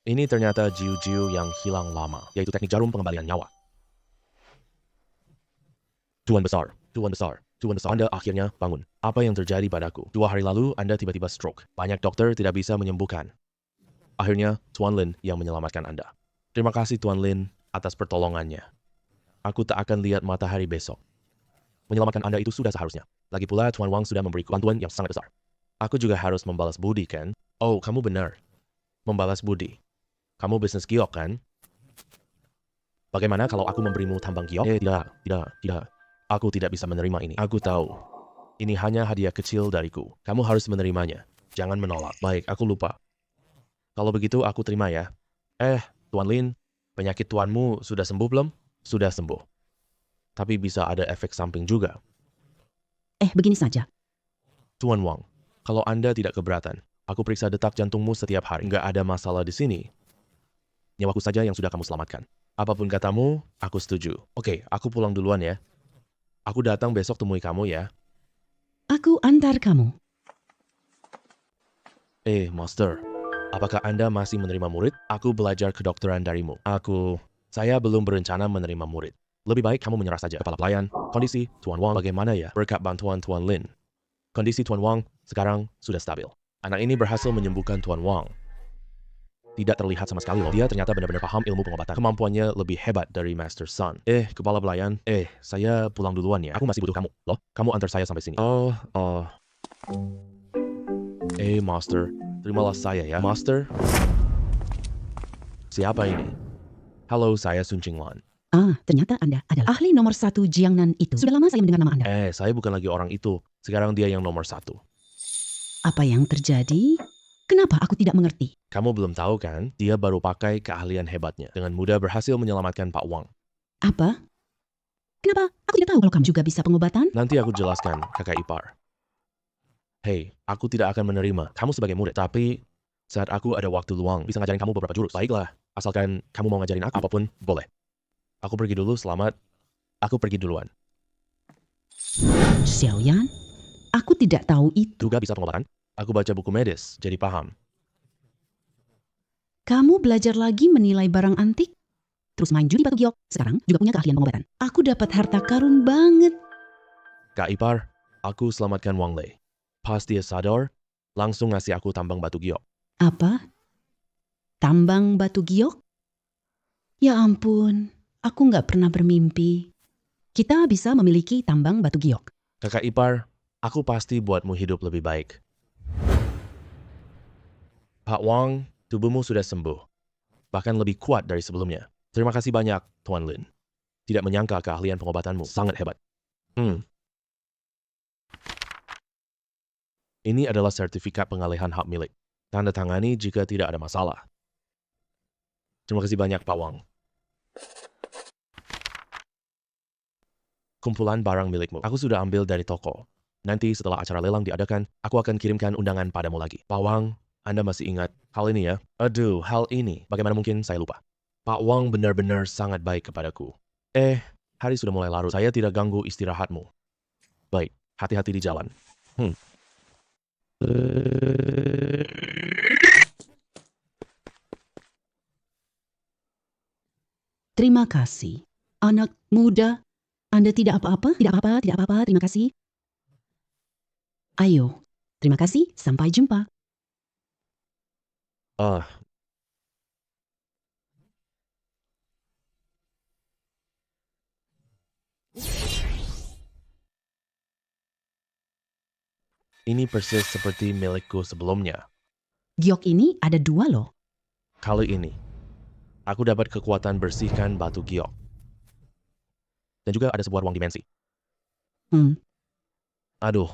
Ini ternyata jiu-jiu yang hilang lama, yaitu teknik jarum pengembalian nyawa. Tuan besar, Anda akhirnya bangun. Apa yang terjadi padaku? 2 hari lalu Anda tiba-tiba stroke. Banyak dokter tidak bisa menyembuhkan. Akhirnya Tuan Lin yang menyelamatkan Anda. Terima kasih Tuan Lin atas pertolongannya. Aku tak akan lihat matahari besok. Menyelamatkan Anda itu sudah seharusnya. Lagi pula Tuan Wang sudah memberiku bantuan yang sangat besar. Aku juga harus membalas budi kan? Oh, kamu benar. Membalas budi. Kamu bisnis giok kan? Bagaimana kalau aku memberimu tambang giok? Tidak. Aku tidak bisa menerima ini. Aku tahu. Ini hanya hadiah kecil dariku. Kamu harus menerimanya. Jangan menolak. Baik, aku lupa. Kalau begitu aku terima ya. Tuan Lin, penyakit tuanmu sudah sembuh belum? Sudah sembuh. Tapi bisa ada efek samping juga. begini saja. Tuan Wang, kalau Anda tidak keberatan, aku periksa detak jantungmu setiap hari. Nggak ada masalah di sini. Nyawaku saja yang sudah kamu selamatkan. Apapun katamu, aku setuju. Oke, aku pulang duluan ya. Aku datang besok temui kamu ya. Aku antar kamu. Master, apakah Anda masih menerima murid? Aku belajar kedokteran darimu. Saya belum berencana menerima murid. Lebih baik kamu menyerah saja. Kepala pelayan, kondisi Tuan Wang bagaimana ya? Berkat bantuan Tuan Lin. Kondisi Tuan Wang sekarang sudah stabil. Anak ini berhasil menyembuhkan Tuan Wang. Tidak terlihat sama sekali loh. Dia ternyata benar-benar paham ilmu pengobatan. Kemampuannya lebih hebat dari Master Sun. Kepala pelayan. Saya pulang duluan ya. Aku masih butuh kamu. Loh, kamu antar saya sampai sini. Master. Terimalah saya ya. Master? Siapa ini? Halo, saya Sun Qinglan. Ternyata Anda adalah ahli nomor 1 Jiangnan itu. Sudah lama saya mendengar nama Anda. Saya bukan lagi orang itu. Sekarang dia yang nomor 1. Apa yang terjadi? Kenapa aku tidak mengerti? Kamu belum tahu kan? Dia baru pakai keahlian hebatnya. Dengan mudah berhasil menyelamatkan Pak Wang. Apa? Kenapa? Aku tidak tahu kalau kamu juga bisa pengobatan. Nanti aku jelaskan, kakak ipar. Hei, aku tidak akan menerima kamu sebagai murid. Tapi saat aku ada waktu luang, bisa ngajarin kamu beberapa jurus. Baiklah, asalkan kamu mau ngajarin aku apapun, boleh. Aku pergi dulu, selamat. Aku pergi duluan. Xiaoyan, aku tidak tahu itu. Juga bisa pengobatan? Aku baca buku medis, jadi paham. Kamu belajar lagi menilai barang antik? Terus main judi batu giok. Sekarang juga punya keahlian pengobatan. Aku dapat harta karun banget. Kak ipar, aku selamatkan Wang Lei. Pas dia sadar, langsung ngasih aku tambang batu giok. Apa? Tambang batu giok? Ya ampun, aku nggak pernah bermimpi kita bisa memiliki tambang batu giok. Kakak ipar, aku pasti buatmu hidup lebih baik. Pak Wang, tubuhmu sudah sembuh. Bahkan lebih kuat dari sebelumnya. Terima kasih banyak, Tuan Lin. Tidak menyangka keahlian pengobatanmu sangat hebat. Ini adalah sertifikat pengalihan hak milik. Tanda tangani jika tidak ada masalah. Terima kasih banyak, Pak Wang. Kumpulan barang milikmu. Aku sudah ambil dari toko. Nanti setelah acara lelang diadakan, aku akan kirimkan undangan padamu lagi. Pak Wang, Anda masih ingat hal ini ya? Aduh, hal ini. Bagaimana mungkin saya lupa? Pak Wang benar-benar sangat baik kepadaku. Hari sudah mulai larut. Saya tidak ganggu istirahatmu. Baik, hati-hati di jalan. Terima kasih. Anak muda, Anda tidak apa-apa, tidak apa-apa, tidak apa-apa, terima kasih. Ayo, terima kasih, sampai jumpa. Ini persis seperti milikku sebelumnya. Giok ini ada 2 loh. Kali ini, aku dapat kekuatan bersihkan batu giok. Dan juga ada sebuah ruang dimensi. Aduh.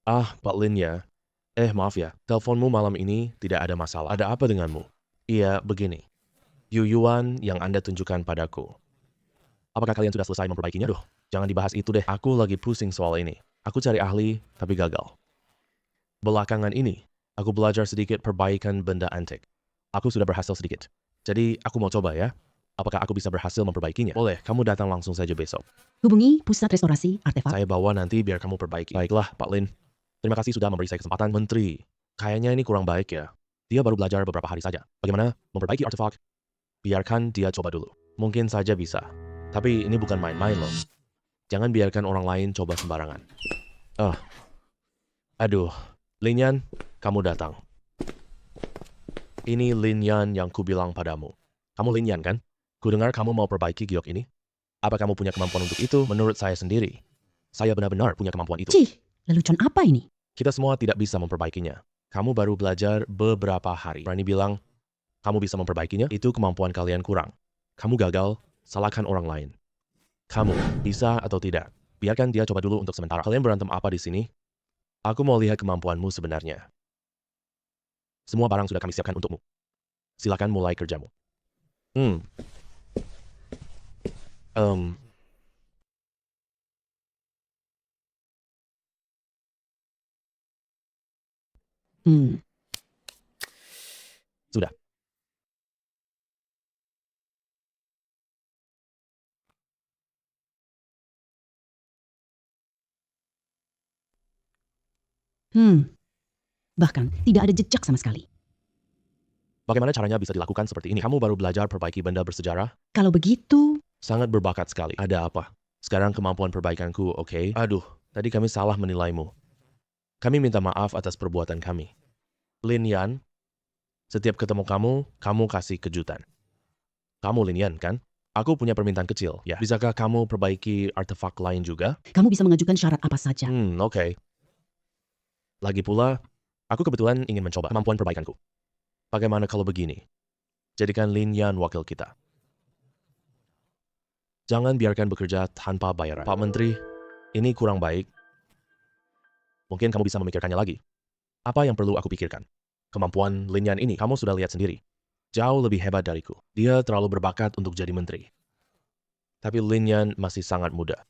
Pak Lin ya. Maaf ya, teleponmu malam ini tidak ada masalah. Ada apa denganmu? Iya, begini. Yuyuan yang Anda tunjukkan padaku. Apakah kalian sudah selesai memperbaikinya? Duh, jangan dibahas itu deh. Aku lagi pusing soal ini. Aku cari ahli, tapi gagal. Belakangan ini, aku belajar sedikit perbaikan benda antik. Aku sudah berhasil sedikit. Jadi, aku mau coba ya. Apakah aku bisa berhasil memperbaikinya? Boleh, kamu datang langsung saja besok. Hubungi pusat restorasi artefak. Saya bawa nanti biar kamu perbaiki. Baiklah, Pak Lin. Terima kasih sudah memberi saya kesempatan. Menteri, kayaknya ini kurang baik ya. Dia baru belajar beberapa hari saja. Bagaimana memperbaiki artefak? Biarkan dia coba dulu. Mungkin saja bisa. Tapi ini bukan main-main loh. Jangan biarkan orang lain coba sembarangan. Aduh, Lin Yan, kamu datang. Ini Lin Yan yang kubilang padamu. Kamu Lin Yan kan? Kudengar kamu mau perbaiki giok ini. Apa kamu punya kemampuan untuk itu? Menurut saya sendiri, saya benar-benar punya kemampuan itu. Cih, lelucon apa ini? Kita semua tidak bisa memperbaikinya. Kamu baru belajar beberapa hari. Berani bilang, kamu bisa memperbaikinya? Itu kemampuan kalian kurang. Kamu gagal, salahkan orang lain. Kamu bisa atau tidak? Biarkan dia coba dulu untuk sementara. Kalian berantem apa di sini? Aku mau lihat kemampuanmu sebenarnya. Semua barang sudah kami siapkan untukmu. Silakan mulai kerjamu. Sudah. Bahkan tidak ada jejak sama sekali. Bagaimana caranya bisa dilakukan seperti ini? Kamu baru belajar perbaiki benda bersejarah? Kalau begitu, Sangat berbakat sekali. Ada apa? Sekarang kemampuan perbaikanku, oke? Aduh, tadi kami salah menilaimu. Kami minta maaf atas perbuatan kami. Lin Yan, setiap ketemu kamu kasih kejutan. Kamu Lin Yan, kan? Aku punya permintaan kecil. Ya, bisakah kamu perbaiki artefak lain juga? kamu bisa mengajukan syarat apa saja. Oke. Lagi pula, aku kebetulan ingin mencoba kemampuan perbaikanku. Bagaimana kalau begini? Jadikan Lin Yan wakil kita. Jangan biarkan bekerja tanpa bayaran. Pak Menteri, ini kurang baik. Mungkin kamu bisa memikirkannya lagi. Apa yang perlu aku pikirkan? Kemampuan Lin Yan ini, kamu sudah lihat sendiri. Jauh lebih hebat dariku. Dia terlalu berbakat untuk jadi menteri. Tapi Lin Yan masih sangat muda.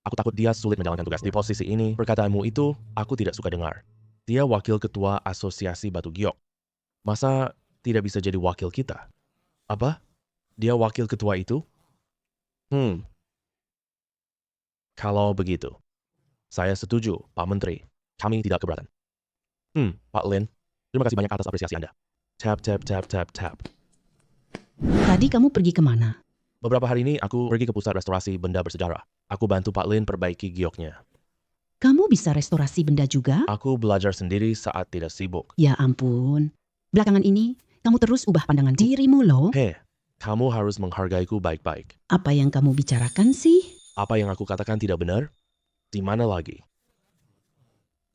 Aku takut dia sulit menjalankan tugas. Di posisi ini, perkataanmu itu, aku tidak suka dengar. Dia wakil ketua asosiasi batu giok. Masa tidak bisa jadi wakil kita? Apa? Dia wakil ketua itu? Kalau begitu, saya setuju, Pak Menteri. Kami tidak keberatan. Pak Lin, terima kasih banyak atas apresiasi Anda. Tap, tap, tap, tap, tap. Tadi kamu pergi kemana? Beberapa hari ini aku pergi ke pusat restorasi benda bersejarah. Aku bantu Pak Lin perbaiki gioknya. Kamu bisa restorasi benda juga? Aku belajar sendiri saat tidak sibuk. Ya ampun. Belakangan ini, kamu terus ubah pandangan dirimu loh. Kamu harus menghargaiku baik-baik. Apa yang kamu bicarakan sih? Apa yang aku katakan tidak benar? Di mana lagi?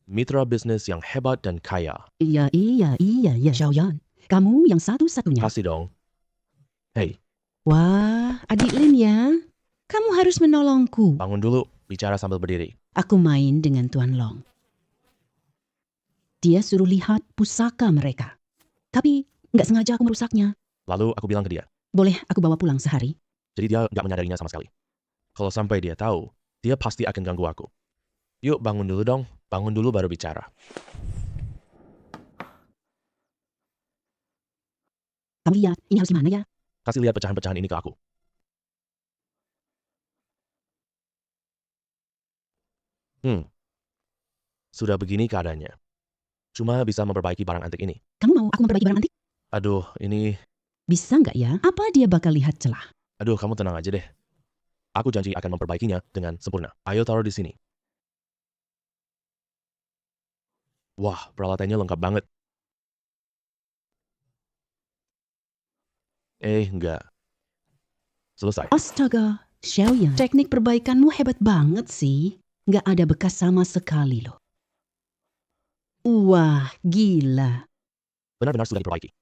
Mitra bisnis yang hebat dan kaya. Iya. Xiaoyan, kamu yang satu-satunya. Kasih dong. Hei, Wah, adik Lin ya. Kamu harus menolongku. bangun dulu, bicara sambil berdiri. Aku main dengan Tuan Long. Dia suruh lihat pusaka mereka. Tapi nggak sengaja aku merusaknya. Lalu aku bilang ke dia. Boleh aku bawa pulang sehari? Jadi dia nggak menyadarinya sama sekali. Kalau sampai dia tahu, dia pasti akan ganggu aku. Yuk bangun dulu dong, bangun dulu baru bicara. Kamu lihat, ini harus gimana ya? Kasih lihat pecahan-pecahan ini ke aku. Sudah begini keadaannya. Cuma bisa memperbaiki barang antik ini. Kamu mau aku memperbaiki barang antik? Aduh, ini... Bisa nggak ya? Apa dia bakal lihat celah? Aduh, kamu tenang aja deh. Aku janji akan memperbaikinya dengan sempurna. Ayo taruh di sini. Wah, peralatannya lengkap banget. Enggak. Selesai. Astaga, Xiaoyan, teknik perbaikanmu hebat banget sih. Nggak ada bekas sama sekali loh. Wah, gila. Benar-benar sudah diperbaiki.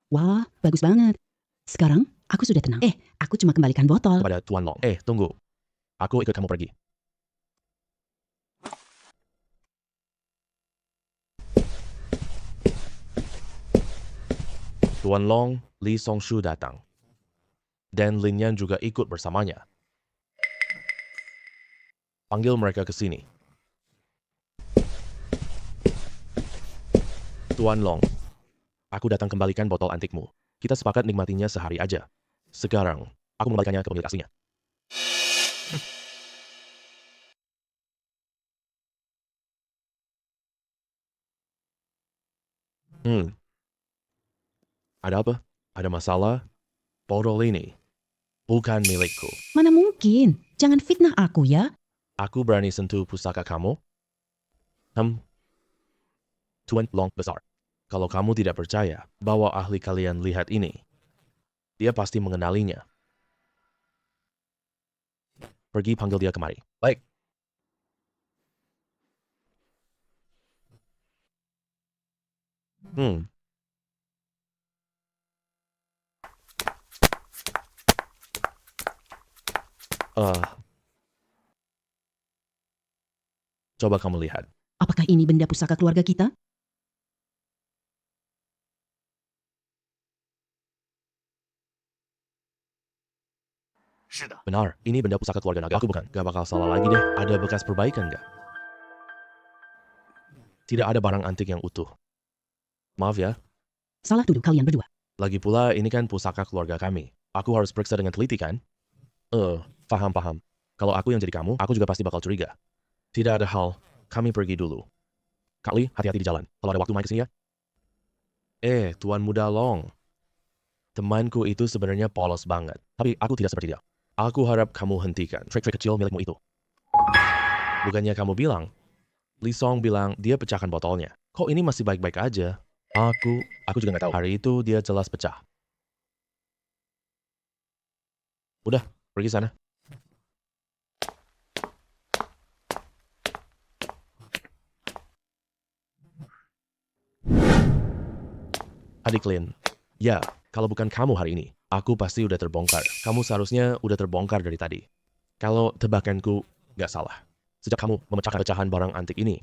Wah, bagus banget. Sekarang aku sudah tenang. Aku cuma kembalikan botol. Kepada Tuan Long. Tunggu. Aku ikut kamu pergi. Tuan Long, Li Songshu datang. Dan Lin Yan juga ikut bersamanya. Panggil mereka ke sini. Tuan Long, aku datang kembalikan botol antikmu. Kita sepakat nikmatinya sehari aja. Sekarang, aku mengembalikannya ke pemilik aslinya. Ada apa? Ada masalah? Botol ini bukan milikku. Mana mungkin? Jangan fitnah aku ya. Aku berani sentuh pusaka kamu? Tuan Long besar. Kalau kamu tidak percaya bahwa ahli kalian lihat ini, dia pasti mengenalinya. Pergi panggil dia kemari. Baik. Coba kamu lihat. Apakah ini benda pusaka keluarga kita? Benar, ini benda pusaka keluarga naga. Aku bukan. Gak bakal salah lagi deh. Ada bekas perbaikan gak? Tidak ada barang antik yang utuh. Maaf ya. Salah tuduh kalian berdua. Lagi pula ini kan pusaka keluarga kami. Aku harus periksa dengan teliti kan? Paham. Kalau aku yang jadi kamu, aku juga pasti bakal curiga. Tidak ada hal. Kami pergi dulu. Kak Li, hati-hati di jalan. Kalau ada waktu main kesini ya. Tuan Muda Long. Temanku itu sebenarnya polos banget. Tapi aku tidak seperti dia. Aku harap kamu hentikan trik-trik kecil milikmu itu. Bukannya kamu bilang, Li Song bilang dia pecahkan botolnya. Kok ini masih baik-baik aja? Aku juga nggak tahu. Hari itu dia jelas pecah. Udah, pergi sana. Adik Lin, ya, kalau bukan kamu hari ini, aku pasti udah terbongkar. Kamu seharusnya udah terbongkar dari tadi. Kalau tebakanku nggak salah. Sejak kamu memecahkan pecahan barang antik ini.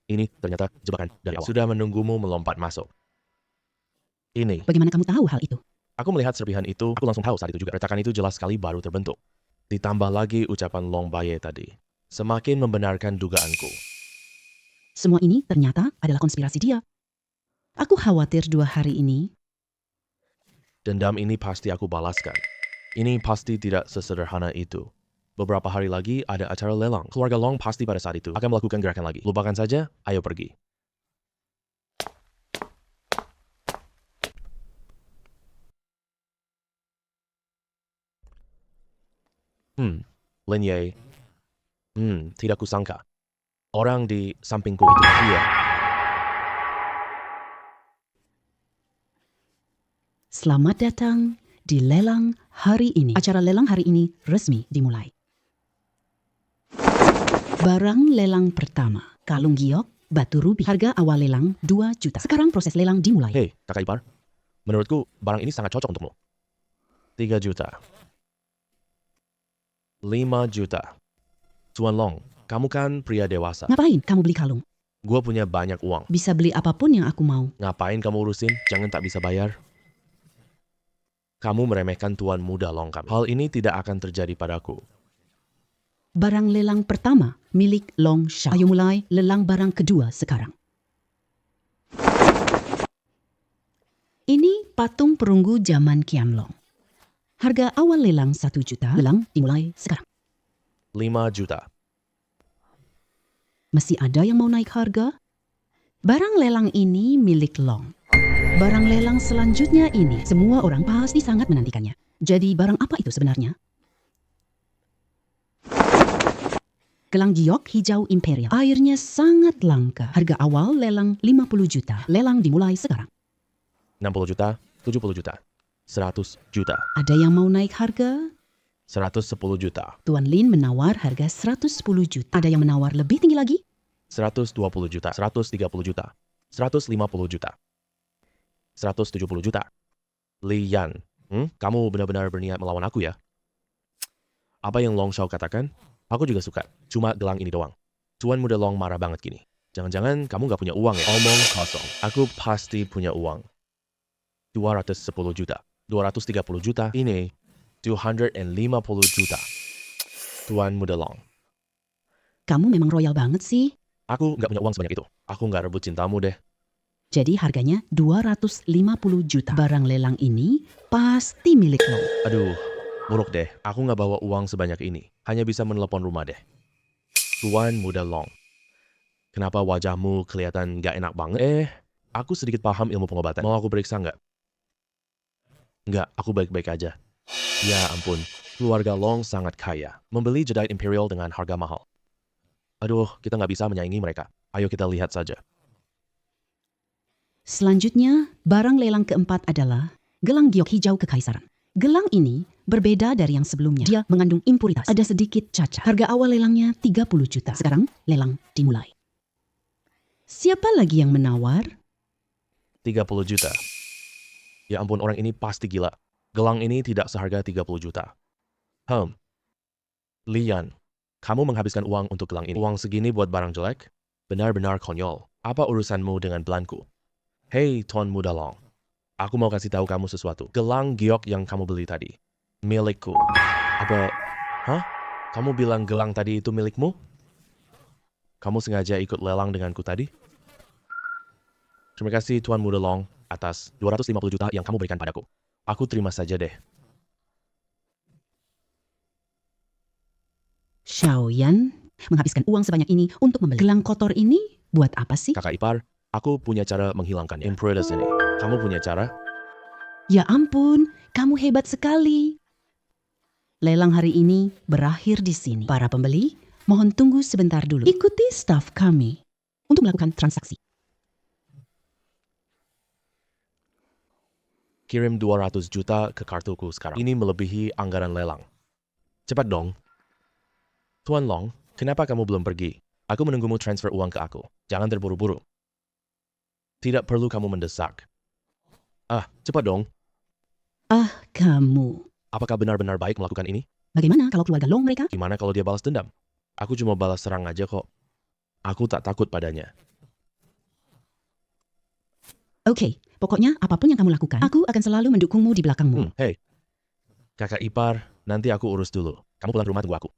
Ini ternyata jebakan dari awal. Sudah menunggumu melompat masuk. Ini. Bagaimana kamu tahu hal itu? Aku melihat serpihan itu, aku langsung tahu saat itu juga. Retakan itu jelas sekali baru terbentuk. Ditambah lagi ucapan Long Baye tadi. Semakin membenarkan dugaanku. Semua ini ternyata adalah konspirasi dia. Aku khawatir 2 hari ini. Dendam ini pasti aku balaskan. Ini pasti tidak sesederhana itu. Beberapa hari lagi ada acara lelang. Keluarga Long pasti pada saat itu akan melakukan gerakan lagi. Lupakan saja, ayo pergi. Lin Ye. Tidak kusangka. Orang di sampingku itu dia. Selamat datang di lelang hari ini. Acara lelang hari ini resmi dimulai. Barang lelang pertama, kalung giok, batu rubi. Harga awal lelang 2 juta. Sekarang proses lelang dimulai. Hei, kakak ipar. Menurutku, barang ini sangat cocok untukmu. 3 juta. 5 juta. Tuan Long, kamu kan pria dewasa. Ngapain kamu beli kalung? Gua punya banyak uang. Bisa beli apapun yang aku mau. Ngapain kamu urusin? Jangan tak bisa bayar. Kamu meremehkan tuan muda Long kami. Hal ini tidak akan terjadi padaku. Barang lelang pertama, milik Long Shao. Ayo mulai lelang barang kedua sekarang. Ini patung perunggu zaman Qianlong. Harga awal lelang 1 juta. Lelang dimulai sekarang. 5 juta. Masih ada yang mau naik harga? Barang lelang ini milik Long. Barang lelang selanjutnya ini, semua orang pasti sangat menantikannya. Jadi barang apa itu sebenarnya? Gelang giok hijau imperial. Airnya sangat langka. Harga awal lelang 50 juta. Lelang dimulai sekarang. 60 juta, 70 juta, 100 juta, Ada yang mau naik harga? 110 juta, Tuan Lin menawar harga 110 juta. Ada yang menawar lebih tinggi lagi? 120 juta, 130 juta, 150 juta, 170 juta. Lian, kamu benar-benar berniat melawan aku ya? Apa yang Long Shao katakan? Aku juga suka, cuma gelang ini doang. Tuan muda Long marah banget gini. Jangan-jangan kamu gak punya uang ya? Omong kosong. Aku pasti punya uang. 210 juta, 230 juta, ini 250 juta. Tuan muda Long. Kamu memang royal banget sih. Aku gak punya uang sebanyak itu. Aku gak rebut cintamu deh. Jadi harganya 250 juta. Barang lelang ini pasti milik Long. Aduh, buruk deh. Aku gak bawa uang sebanyak ini. Hanya bisa menelepon rumah deh. Tuan muda Long. Kenapa wajahmu kelihatan gak enak banget? Aku sedikit paham ilmu pengobatan. Mau aku periksa nggak? Nggak, aku baik-baik aja. Ya ampun, keluarga Long sangat kaya. Membeli Jedi Imperial dengan harga mahal. Aduh, kita nggak bisa menyaingi mereka. Ayo kita lihat saja. Selanjutnya, barang lelang keempat adalah gelang giok hijau kekaisaran. Gelang ini berbeda dari yang sebelumnya. Dia mengandung impuritas. Ada sedikit cacat. Harga awal lelangnya 30 juta. Sekarang lelang dimulai. Siapa lagi yang menawar? 30 juta. Ya ampun, orang ini pasti gila. Gelang ini tidak seharga 30 juta. Lian, kamu menghabiskan uang untuk gelang ini. Uang segini buat barang jelek? Benar-benar konyol. Apa urusanmu dengan belanku? Hei, Tuan Muda Long. Aku mau kasih tahu kamu sesuatu. Gelang giok yang kamu beli tadi, milikku. Apa? Hah? Kamu bilang gelang tadi itu milikmu? Kamu sengaja ikut lelang denganku tadi? Terima kasih Tuan Muda Long atas 250 juta yang kamu berikan padaku. Aku terima saja deh. Xiaoyan menghabiskan uang sebanyak ini untuk membeli gelang kotor ini buat apa sih? Kakak ipar, aku punya cara menghilangkan impuritas ini. Kamu punya cara? Ya ampun, kamu hebat sekali. Lelang hari ini berakhir di sini. Para pembeli, mohon tunggu sebentar dulu. Ikuti staf kami untuk melakukan transaksi. Kirim 200 juta ke kartuku sekarang. Ini melebihi anggaran lelang. Cepat dong. Tuan Long, kenapa kamu belum pergi? Aku menunggumu transfer uang ke aku. Jangan terburu-buru. Tidak perlu kamu mendesak. Cepat dong. Kamu. Apakah benar-benar baik melakukan ini? Bagaimana kalau keluarga Long mereka? Gimana kalau dia balas dendam? Aku cuma balas serang aja kok. Aku tak takut padanya. Oke, pokoknya apapun yang kamu lakukan, aku akan selalu mendukungmu di belakangmu. Hei, kakak ipar, nanti aku urus dulu. Kamu pulang ke rumah tunggu aku.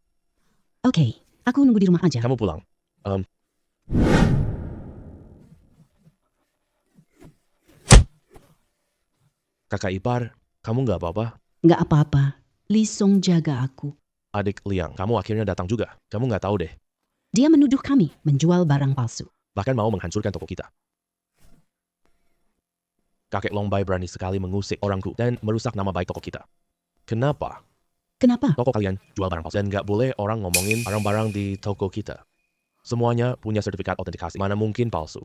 Oke, aku nunggu di rumah aja. Kamu pulang. Kakak ipar, kamu nggak apa-apa? Nggak apa-apa, Li Song jaga aku. Adik Liang, kamu akhirnya datang juga. Kamu nggak tahu deh. Dia menuduh kami menjual barang palsu. Bahkan mau menghancurkan toko kita. Kakek Long Bai berani sekali mengusik orangku dan merusak nama baik toko kita. Kenapa? Kenapa? Toko kalian jual barang palsu dan nggak boleh orang ngomongin barang-barang di toko kita. Semuanya punya sertifikat autentikasi. Mana mungkin palsu?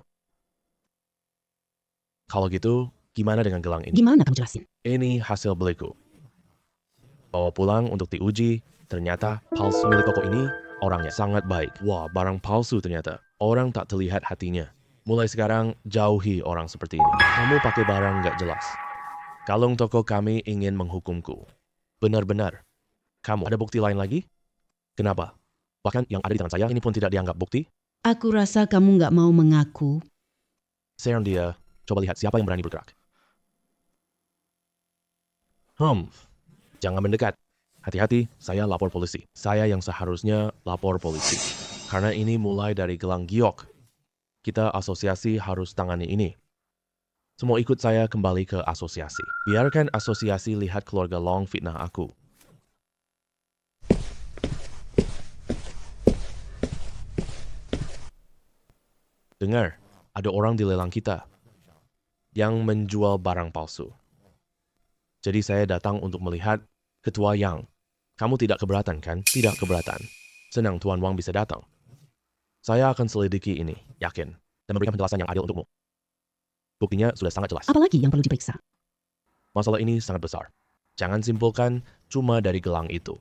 Kalau gitu, gimana dengan gelang ini? Gimana kamu jelasin? Ini hasil beliku. Bawa pulang untuk diuji, ternyata palsu. Milik toko ini orangnya sangat baik. Wah, barang palsu ternyata. Orang tak terlihat hatinya. Mulai sekarang, jauhi orang seperti ini. Kamu pakai barang nggak jelas. Kalung toko kami ingin menghukumku. Benar-benar. Kamu ada bukti lain lagi? Kenapa? Bahkan yang ada di tangan saya ini pun tidak dianggap bukti. Aku rasa kamu nggak mau mengaku. Serang dia. Coba lihat siapa yang berani bergerak. Jangan mendekat. Hati-hati, saya lapor polisi. Saya yang seharusnya lapor polisi. Karena ini mulai dari gelang giok. Kita asosiasi harus tangani ini. Semua ikut saya kembali ke asosiasi. Biarkan asosiasi lihat keluarga Long fitnah aku. Dengar, ada orang di lelang kita yang menjual barang palsu. Jadi saya datang untuk melihat Ketua Yang. Kamu tidak keberatan kan? Tidak keberatan. Senang Tuan Wang bisa datang. Saya akan selidiki ini, yakin, dan memberikan penjelasan yang adil untukmu. Buktinya sudah sangat jelas. Apalagi yang perlu diperiksa? Masalah ini sangat besar. Jangan simpulkan cuma dari gelang itu.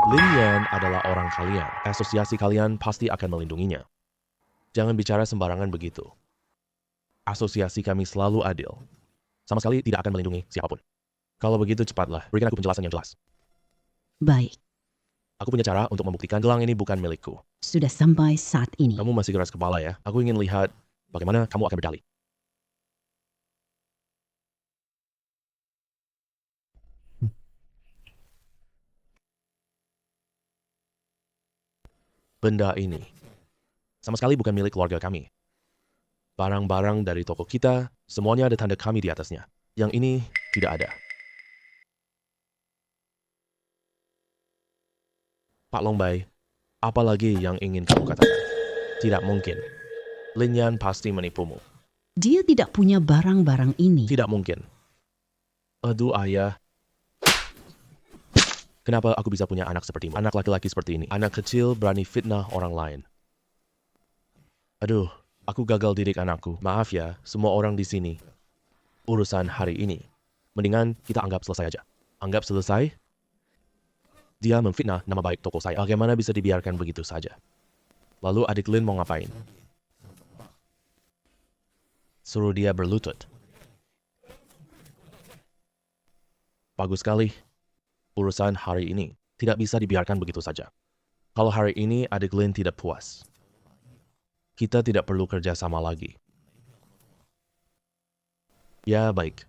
Lin Yan adalah orang kalian. Asosiasi kalian pasti akan melindunginya. Jangan bicara sembarangan begitu. Asosiasi kami selalu adil. Sama sekali tidak akan melindungi siapapun. Kalau begitu cepatlah, berikan aku penjelasan yang jelas. Baik, Aku punya cara untuk membuktikan gelang ini bukan milikku. sudah sampai saat ini. Kamu masih keras kepala ya. Aku ingin lihat bagaimana kamu akan berdalih. Benda ini sama sekali bukan milik keluarga kami. Barang-barang dari toko kita, semuanya ada tanda kami di atasnya. Yang ini tidak ada. Pak Longbai, apa lagi yang ingin kamu katakan? Tidak mungkin. Lin Yan pasti menipumu. Dia tidak punya barang-barang ini. Tidak mungkin. Aduh ayah. Kenapa aku bisa punya anak sepertimu? Anak laki-laki seperti ini. Anak kecil berani fitnah orang lain. Aduh, aku gagal didik anakku. Maaf ya, semua orang di sini. Urusan hari ini. Mendingan kita anggap selesai aja. Anggap selesai? Dia memfitnah nama baik toko saya. Bagaimana bisa dibiarkan begitu saja? Lalu adik Lin mau ngapain? Suruh dia berlutut. Bagus sekali. Urusan hari ini tidak bisa dibiarkan begitu saja. Kalau hari ini adik Lin tidak puas, kita tidak perlu kerja sama lagi. Ya baik.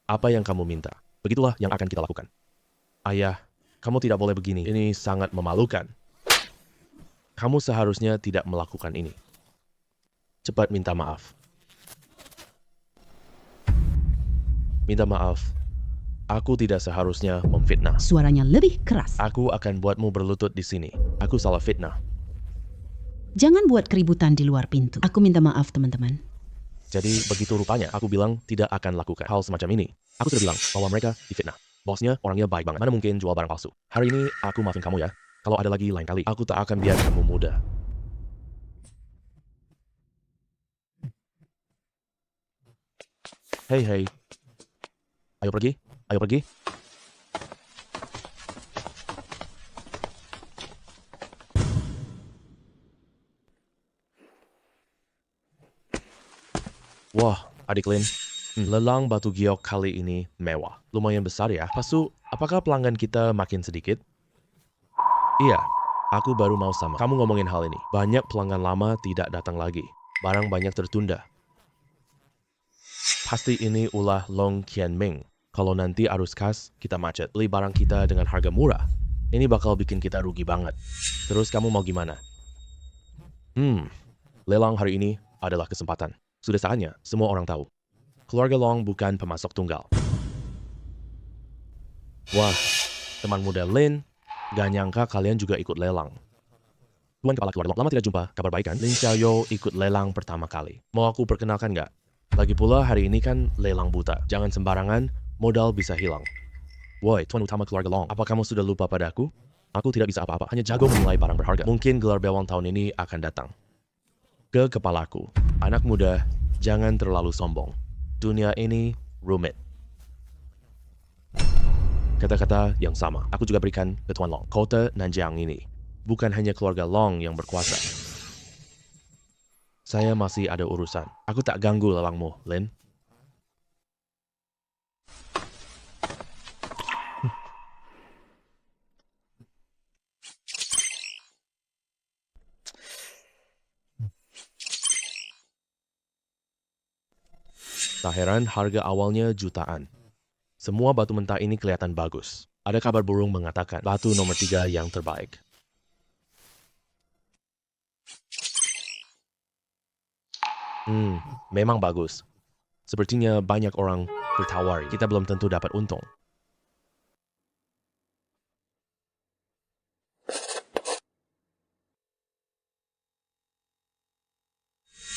Apa yang kamu minta? Begitulah yang akan kita lakukan. Ayah, kamu tidak boleh begini. Ini sangat memalukan. Kamu seharusnya tidak melakukan ini. Cepat minta maaf. Minta maaf. Aku tidak seharusnya memfitnah. Suaranya lebih keras. Aku akan buatmu berlutut di sini. Aku salah fitnah. Jangan buat keributan di luar pintu. Aku minta maaf, teman-teman. Jadi begitu rupanya aku bilang tidak akan lakukan hal semacam ini. Aku sudah bilang bahwa mereka difitnah. Bosnya orangnya baik banget. Mana mungkin jual barang palsu. Hari ini aku maafin kamu ya. Kalau ada lagi lain kali, aku tak akan biarkan kamu muda. Hei, hei. Ayo pergi. Ayo pergi. Wah, adik Lin. Lelang batu giok kali ini mewah. Lumayan besar ya. Pasu, apakah pelanggan kita makin sedikit? Iya, aku baru mau sama. Kamu ngomongin hal ini. Banyak pelanggan lama tidak datang lagi. Barang banyak tertunda. Pasti ini ulah Long Qian Ming. Kalau nanti arus kas, kita macet. Beli barang kita dengan harga murah. Ini bakal bikin kita rugi banget. Terus kamu mau gimana? Lelang hari ini adalah kesempatan. Sudah saatnya semua orang tahu. Keluarga Long bukan pemasok tunggal. Wah, teman muda Lin, gak nyangka kalian juga ikut lelang. Tuan Kepala Keluarga Long, lama tidak jumpa, kabar baik kan? Lin Xiaoyo ikut lelang pertama kali. Mau aku perkenalkan gak? Lagi pula hari ini kan lelang buta. Jangan sembarangan, modal bisa hilang. Woi, Tuan Utama Keluarga Long, apa kamu sudah lupa padaku? Aku tidak bisa apa-apa, hanya jago menilai barang berharga. Mungkin gelar bewang tahun ini akan datang. Ke kepalaku, anak muda, jangan terlalu sombong. Dunia ini rumit. Kata-kata yang sama. Aku juga berikan ke Tuan Long. Kota Nanjiang ini bukan hanya keluarga Long yang berkuasa. Saya masih ada urusan. Aku tak ganggu lelangmu, Lin. Tak heran harga awalnya jutaan. Semua batu mentah ini kelihatan bagus. Ada kabar burung mengatakan batu nomor 3 yang terbaik. Memang bagus. Sepertinya banyak orang bertawari. Kita belum tentu dapat untung.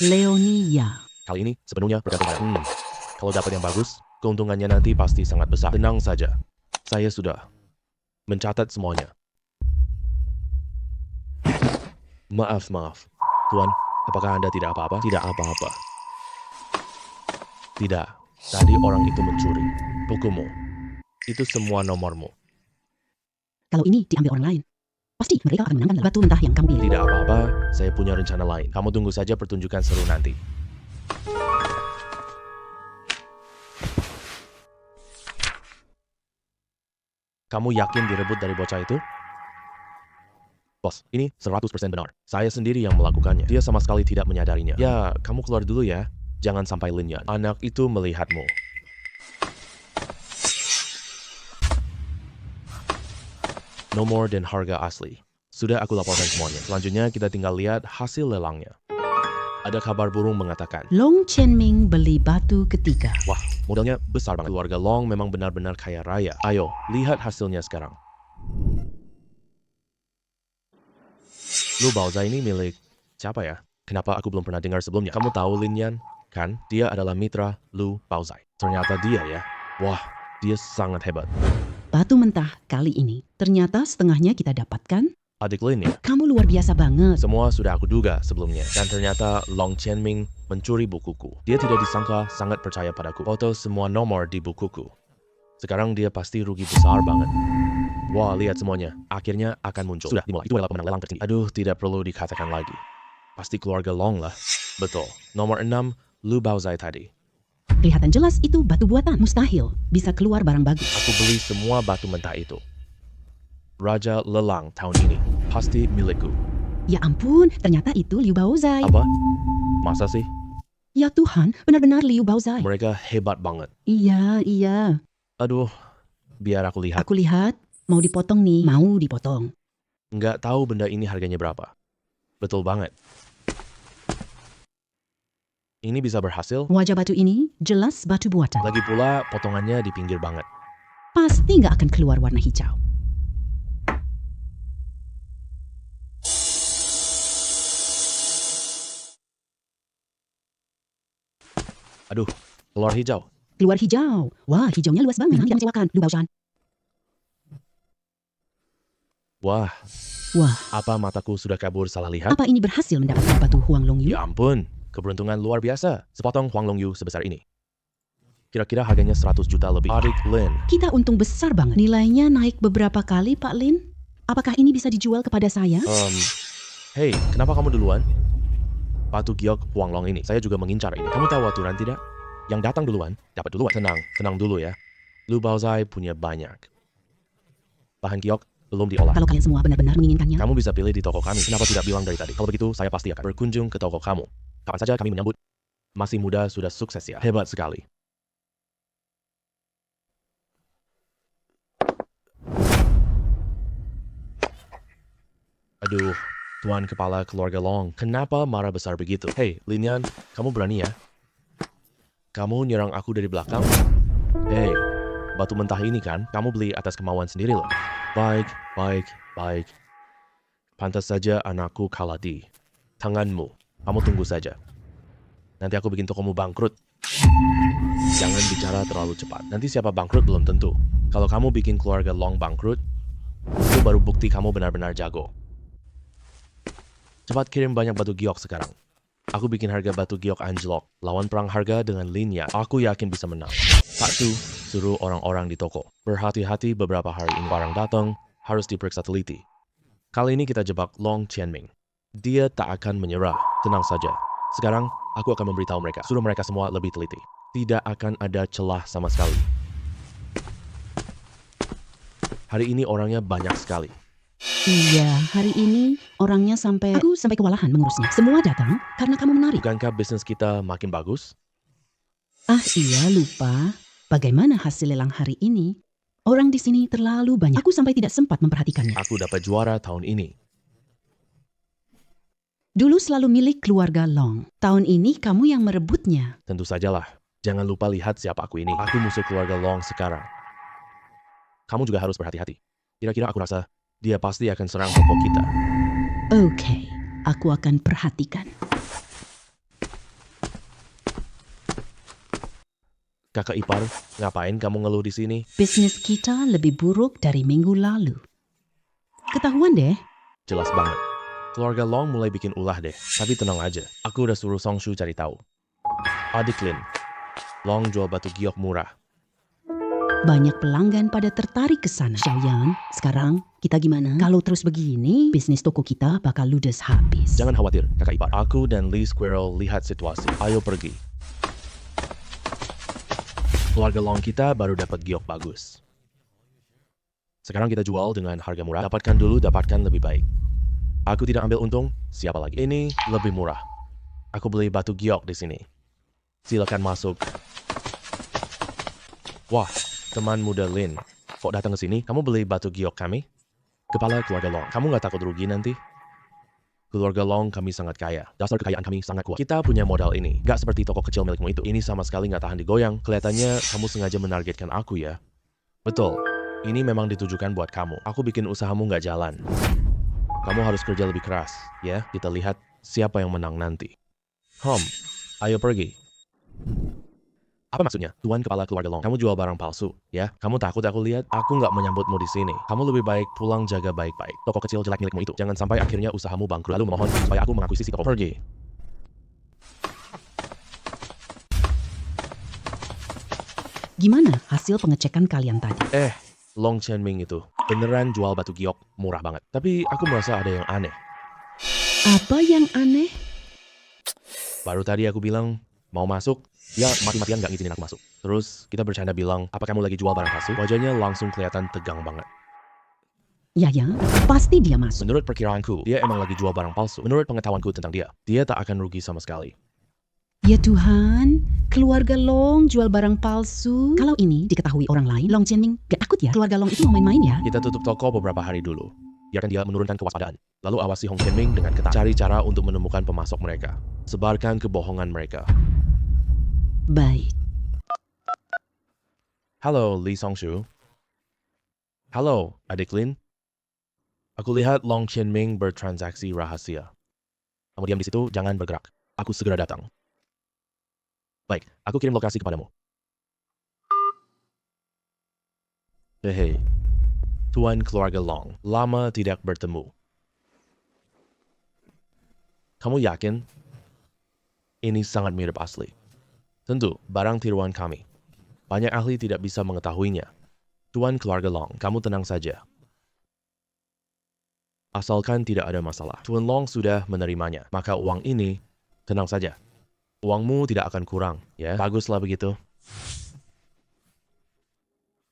Leonia. Kali ini sepenuhnya bergantung pada kalau dapat yang bagus, keuntungannya nanti pasti sangat besar. Tenang saja. Saya sudah mencatat semuanya. Maaf. Tuan, apakah Anda tidak apa-apa? Tidak apa-apa. Tidak. Tadi orang itu mencuri bukumu. Itu semua nomormu. Kalau ini diambil orang lain, pasti mereka akan menangkan batu mentah yang kamu pilih. Tidak apa-apa, saya punya rencana lain. Kamu tunggu saja pertunjukan seru nanti. Kamu yakin direbut dari bocah itu? Bos, ini 100% benar. Saya sendiri yang melakukannya. Dia sama sekali tidak menyadarinya. Ya, kamu keluar dulu ya. Jangan sampai Lin Yan. Anak itu melihatmu. Nomor dan harga asli. Sudah aku laporkan semuanya. Selanjutnya kita tinggal lihat hasil lelangnya. Ada kabar burung mengatakan, Long Chenming beli batu ketiga. wah, modalnya besar banget. Keluarga Long memang benar-benar kaya raya. Ayo, lihat hasilnya sekarang. Lu Baozai ini milik siapa ya? Kenapa aku belum pernah dengar sebelumnya? Kamu tahu Lin Yan? Kan, dia adalah mitra Lu Baozai. Ternyata dia ya. Wah, dia sangat hebat. Batu mentah kali ini, ternyata setengahnya kita dapatkan. Adik Lin ya? Kamu luar biasa banget. Semua sudah aku duga sebelumnya. Dan ternyata Long Chenming mencuri bukuku. Dia tidak disangka sangat percaya padaku. Foto semua nomor di bukuku. Sekarang dia pasti rugi besar banget. Wah, lihat semuanya. Akhirnya akan muncul. Sudah dimulai. Itu adalah pemenang lelang tertinggi. Aduh, tidak perlu dikatakan lagi. Pasti keluarga Long lah. Betul. Nomor 6, Lu Baozai tadi. Kelihatan jelas itu batu buatan. Mustahil bisa keluar barang bagus. Aku beli semua batu mentah itu. Raja Lelang tahun ini. Pasti milikku. Ya ampun, ternyata itu Liu Baozai. Apa? Masa sih? Ya Tuhan, benar-benar Liu Baozai. Mereka hebat banget. Iya. Aduh, biar aku lihat. Aku lihat, mau dipotong nih. Mau dipotong. Nggak tahu benda ini harganya berapa. Betul banget. Ini bisa berhasil. Wajah batu ini jelas batu buatan. Lagi pula potongannya di pinggir banget. Pasti nggak akan keluar warna hijau. Aduh, keluar hijau. Keluar hijau. Wah, hijaunya luas banget. Memang tidak mengecewakan, Lu Baozhan. Wah, Wah, apa mataku sudah kabur salah lihat? apa ini berhasil mendapatkan batu Huang Long Yu? Ya ampun, keberuntungan luar biasa. Sepotong Huang Long Yu sebesar ini. Kira-kira harganya 100 juta lebih. Adik Lin. Kita untung besar banget. Nilainya naik beberapa kali, Pak Lin. Apakah ini bisa dijual kepada saya? Hey, kenapa kamu duluan? Batu giok Huang Long ini, saya juga mengincar ini. Kamu tahu aturan tidak? Yang datang duluan, dapat duluan. Tenang dulu ya. Lu Baozai punya banyak. Bahan giok belum diolah. Kalau kalian semua benar-benar menginginkannya, Kamu bisa pilih di toko kami. Kenapa tidak bilang dari tadi? Kalau begitu, saya pasti akan berkunjung ke toko kamu. Kapan saja kami menyambut. Masih muda, sudah sukses ya. Hebat sekali. Aduh, Tuan Kepala Keluarga Long, kenapa marah besar begitu? Hei, Lin Yan, kamu berani ya? Kamu nyerang aku dari belakang? Hei, batu mentah ini kan, kamu beli atas kemauan sendiri loh. Baik. Pantas saja anakku kalah di tanganmu. Kamu tunggu saja. Nanti aku bikin tokomu bangkrut. Jangan bicara terlalu cepat. Nanti siapa bangkrut belum tentu. Kalau kamu bikin keluarga Long bangkrut, itu baru bukti kamu benar-benar jago. Cepat kirim banyak batu giok sekarang. Aku bikin harga batu giok anjlok. Lawan perang harga dengan Lin Yan. Aku yakin bisa menang. Pak Su, suruh orang-orang di toko. Berhati-hati beberapa hari ini barang datang, harus diperiksa teliti. Kali ini kita jebak Long Qianming. Dia tak akan menyerah, tenang saja. Sekarang, aku akan memberitahu mereka. Suruh mereka semua lebih teliti. Tidak akan ada celah sama sekali. Hari ini orangnya banyak sekali. Iya, hari ini orangnya aku sampai kewalahan mengurusnya. Semua datang karena kamu menarik. Bukankah bisnis kita makin bagus? Ah iya, lupa. Bagaimana hasil lelang hari ini? Orang di sini terlalu banyak. Aku sampai tidak sempat memperhatikannya. Aku dapat juara tahun ini. Dulu selalu milik keluarga Long. Tahun ini kamu yang merebutnya. Tentu sajalah. Jangan lupa lihat siapa aku ini. Aku musuh keluarga Long sekarang. Kamu juga harus berhati-hati. Kira-kira aku rasa dia pasti akan serang toko kita. Oke, aku akan perhatikan. Kakak ipar, ngapain kamu ngeluh di sini? Bisnis kita lebih buruk dari minggu lalu. Ketahuan deh. Jelas banget. Keluarga Long mulai bikin ulah deh. Tapi tenang aja, aku udah suruh Song Shu cari tahu. Adik Lin, Long jual batu giok murah. Banyak pelanggan pada tertarik ke sana. Xiaoyan, sekarang kita gimana? Kalau terus begini, bisnis toko kita bakal ludes habis. Jangan khawatir, kakak ipar. Aku dan Lee Squirrel lihat situasi. Ayo pergi. Keluarga Long kita baru dapat giok bagus. Sekarang kita jual dengan harga murah. Dapatkan dulu, dapatkan lebih baik. Aku tidak ambil untung, siapa lagi? Ini lebih murah. Aku beli batu giok di sini. Silakan masuk. Wah, teman muda Lin. Kok datang ke sini? Kamu beli batu giok kami? Kepala keluarga Long. Kamu nggak takut rugi nanti? Keluarga Long kami sangat kaya. Dasar kekayaan kami sangat kuat. Kita punya modal ini. Gak seperti toko kecil milikmu itu. Ini sama sekali nggak tahan digoyang. Kelihatannya kamu sengaja menargetkan aku ya. Betul. Ini memang ditujukan buat kamu. Aku bikin usahamu nggak jalan. Kamu harus kerja lebih keras, ya. Kita lihat siapa yang menang nanti. Ayo pergi. Apa maksudnya? Tuan kepala keluarga Long, kamu jual barang palsu, ya? Kamu takut aku lihat? Aku nggak menyambutmu di sini. Kamu lebih baik pulang jaga baik-baik. Toko kecil jelek milikmu itu. Jangan sampai akhirnya usahamu bangkrut. Lalu memohon supaya aku mengakuisisi toko. Pergi. Gimana hasil pengecekan kalian tadi? Long Qianming itu beneran jual batu giok murah banget. Tapi aku merasa ada yang aneh. Apa yang aneh? Baru tadi aku bilang, mau masuk, dia mati-matian gak ngizinin aku masuk. Terus kita bercanda bilang, apa kamu lagi jual barang palsu? Wajahnya langsung kelihatan tegang banget. Ya, pasti dia masuk. Menurut perkiraanku, dia emang lagi jual barang palsu. Menurut pengetahuanku tentang dia tak akan rugi sama sekali. Ya Tuhan, keluarga Long jual barang palsu. Kalau ini diketahui orang lain, Long Qianming gak takut ya? Keluarga Long itu mau main-main ya? Kita tutup toko beberapa hari dulu. Biarkan dia menurunkan kewaspadaan. Lalu awasi Hong Qianming dengan ketat. Cari cara untuk menemukan pemasok mereka. Sebarkan kebohongan mereka. Baik. Halo, Lee Songshu. Halo, adik Lin. Aku lihat Long Qianming bertransaksi rahasia. Kamu diam di situ, jangan bergerak. Aku segera datang. Baik, aku kirim lokasi kepadamu. Hei, Tuan keluarga Long, lama tidak bertemu. Kamu yakin? Ini sangat mirip asli. Tentu, barang tiruan kami. Banyak ahli tidak bisa mengetahuinya. Tuan keluarga Long, kamu tenang saja. Asalkan tidak ada masalah. Tuan Long sudah menerimanya, maka uang ini, tenang saja. Uangmu tidak akan kurang, ya? Baguslah begitu.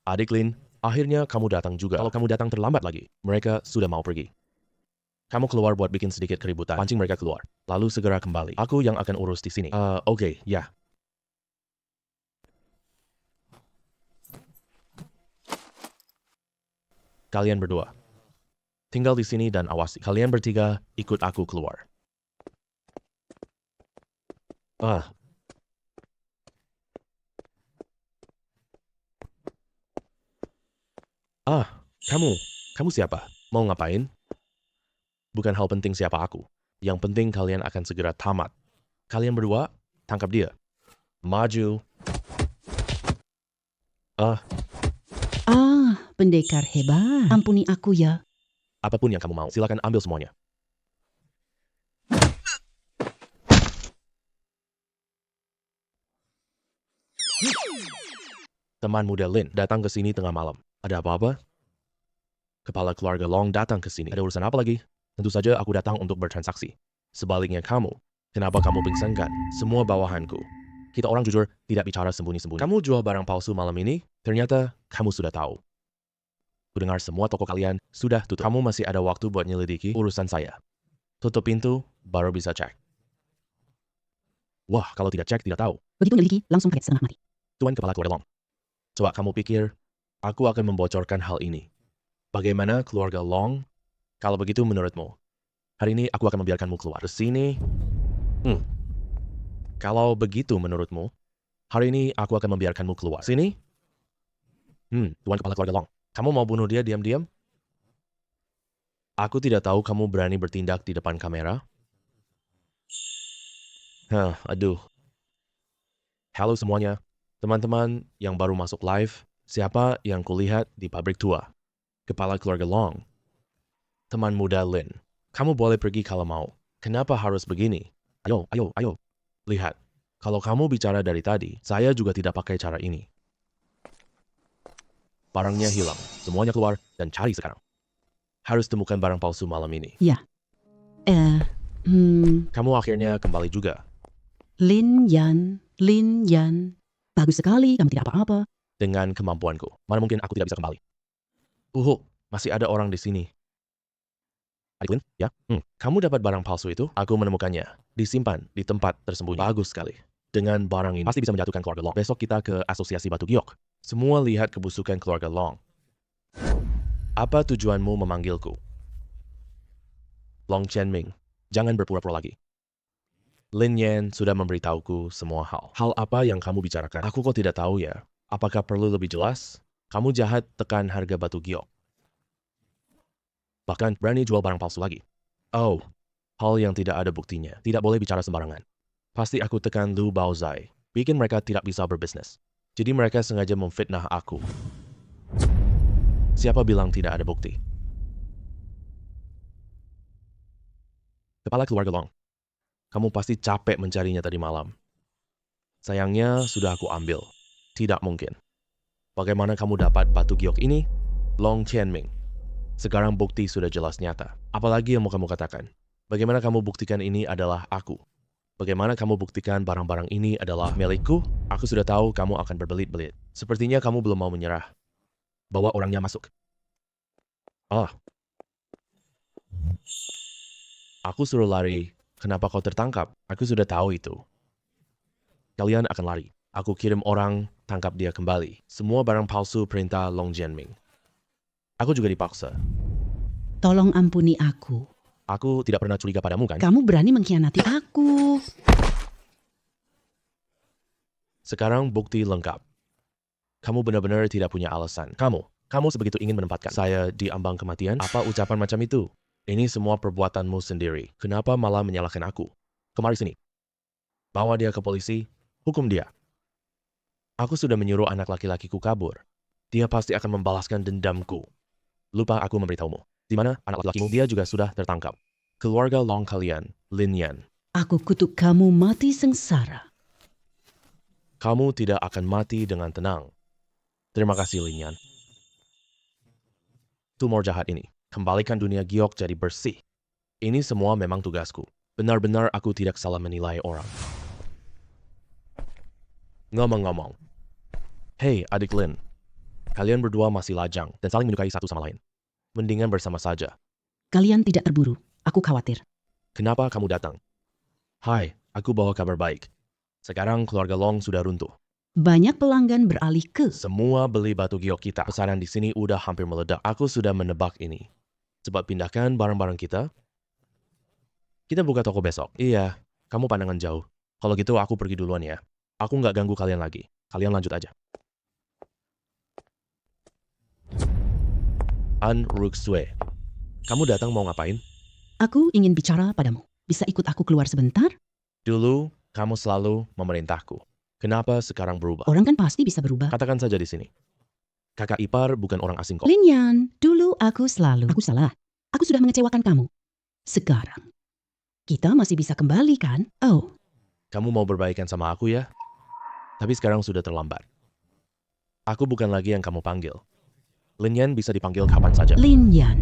Adik Lin, akhirnya kamu datang juga. Kalau kamu datang terlambat lagi, mereka sudah mau pergi. Kamu keluar buat bikin sedikit keributan, pancing mereka keluar. Lalu segera kembali. Aku yang akan urus di sini. Oke, ya. Kalian berdua, tinggal di sini dan awasi. Kalian bertiga ikut aku keluar. Kamu siapa? Mau ngapain? Bukan hal penting siapa aku. Yang penting kalian akan segera tamat. Kalian berdua, tangkap dia. Maju. Pendekar hebat. Ampuni aku ya. Apapun yang kamu mau, silakan ambil semuanya. teman muda Lin, datang ke sini tengah malam. Ada apa-apa? Kepala keluarga Long datang ke sini. Ada urusan apa lagi? Tentu saja aku datang untuk bertransaksi. Sebaliknya kamu, kenapa kamu pingsankan semua bawahanku? Kita orang jujur tidak bicara sembunyi-sembunyi. Kamu jual barang palsu malam ini? Ternyata kamu sudah tahu. Kudengar semua toko kalian sudah tutup. Kamu masih ada waktu buat nyelidiki urusan saya. Tutup pintu, baru bisa cek. Wah, kalau tidak cek, tidak tahu. Begitu nyelidiki, langsung kaget setengah mati. Tuan Kepala Keluarga Long, coba kamu pikir, aku akan membocorkan hal ini. Bagaimana keluarga Long? Kalau begitu menurutmu, hari ini aku akan membiarkanmu keluar. Ke sini. Kalau begitu menurutmu, hari ini aku akan membiarkanmu keluar. Sini. Tuan Kepala Keluarga Long, kamu mau bunuh dia diam-diam? Aku tidak tahu kamu berani bertindak di depan kamera. Aduh. Halo semuanya, teman-teman yang baru masuk live, siapa yang kulihat di pabrik tua? Kepala Keluarga Long. Teman muda Lin, kamu boleh pergi kalau mau. Kenapa harus begini? Ayo. Lihat, kalau kamu bicara dari tadi, saya juga tidak pakai cara ini. Barangnya hilang, semuanya keluar dan cari sekarang. Harus temukan barang palsu malam ini. Ya. Kamu akhirnya kembali juga. Lin Yan. Bagus sekali, kamu tidak apa-apa. Dengan kemampuanku, mana mungkin aku tidak bisa kembali. Masih ada orang di sini. Adik Lin, ya? Kamu dapat barang palsu itu? Aku menemukannya. Disimpan di tempat tersembunyi. Bagus sekali. Dengan barang ini, pasti bisa menjatuhkan keluarga Long. Besok kita ke Asosiasi Batu Giok. Semua lihat kebusukan keluarga Long. Apa tujuanmu memanggilku? Long Qianming, jangan berpura-pura lagi. Lin Yan sudah memberitahuku semua hal. Hal apa yang kamu bicarakan? Aku kok tidak tahu ya. Apakah perlu lebih jelas? Kamu jahat tekan harga batu giok. Bahkan berani jual barang palsu lagi. Oh, hal yang tidak ada buktinya. Tidak boleh bicara sembarangan. Pasti aku tekan Lu Baozai. Bikin mereka tidak bisa berbisnis. Jadi mereka sengaja memfitnah aku. Siapa bilang tidak ada bukti? Kepala Keluarga Long, kamu pasti capek mencarinya tadi malam. Sayangnya sudah aku ambil. Tidak mungkin. Bagaimana kamu dapat batu giok ini? Long Qianming. Sekarang bukti sudah jelas nyata. Apalagi yang mau kamu katakan? Bagaimana kamu buktikan ini adalah aku? Bagaimana kamu buktikan barang-barang ini adalah milikku? Aku sudah tahu kamu akan berbelit-belit. Sepertinya kamu belum mau menyerah. Bawa orangnya masuk. Aku suruh lari. Kenapa kau tertangkap? Aku sudah tahu itu. Kalian akan lari. Aku kirim orang, tangkap dia kembali. Semua barang palsu perintah Long Jianming. Aku juga dipaksa. Tolong ampuni aku. Aku tidak pernah curiga padamu, kan? Kamu berani mengkhianati aku. Sekarang bukti lengkap. Kamu benar-benar tidak punya alasan. Kamu sebegitu ingin menempatkan saya di ambang kematian? Apa ucapan macam itu? Ini semua perbuatanmu sendiri. Kenapa malah menyalahkan aku? Kemari sini. Bawa dia ke polisi, hukum dia. Aku sudah menyuruh anak laki-lakiku kabur. Dia pasti akan membalaskan dendamku. Lupa aku memberitahumu. Di mana anak laki-lakimu? Dia juga sudah tertangkap. Keluarga Long kalian, Lin Yan. Aku kutuk kamu mati sengsara. Kamu tidak akan mati dengan tenang. Terima kasih, Lin Yan. Tumor jahat ini, kembalikan dunia giok jadi bersih. Ini semua memang tugasku. Benar-benar aku tidak salah menilai orang. Ngomong-ngomong. Hei, adik Lin. Kalian berdua masih lajang dan saling menyukai satu sama lain. Mendingan bersama saja. Kalian tidak terburu. Aku khawatir. Kenapa kamu datang? Hai, aku bawa kabar baik. Sekarang keluarga Long sudah runtuh. Banyak pelanggan beralih ke... Semua beli batu giok kita. Pesanan di sini udah hampir meledak. Aku sudah menebak ini. Cepat pindahkan barang-barang kita. Kita buka toko besok. Iya, kamu pandangan jauh. Kalau gitu aku pergi duluan ya. Aku nggak ganggu kalian lagi. Kalian lanjut aja. An Ruxue, kamu datang mau ngapain? Aku ingin bicara padamu. Bisa ikut aku keluar sebentar? Dulu, kamu selalu memerintahku. Kenapa sekarang berubah? Orang kan pasti bisa berubah. Katakan saja di sini. Kakak ipar bukan orang asing kok. Lin Yan, dulu aku selalu... Aku salah. Aku sudah mengecewakan kamu. Sekarang, kita masih bisa kembali kan? Oh, Kamu mau berbaikan sama aku ya? Tapi sekarang sudah terlambat. Aku bukan lagi yang kamu panggil. Lin Yan bisa dipanggil kapan saja. Lin Yan.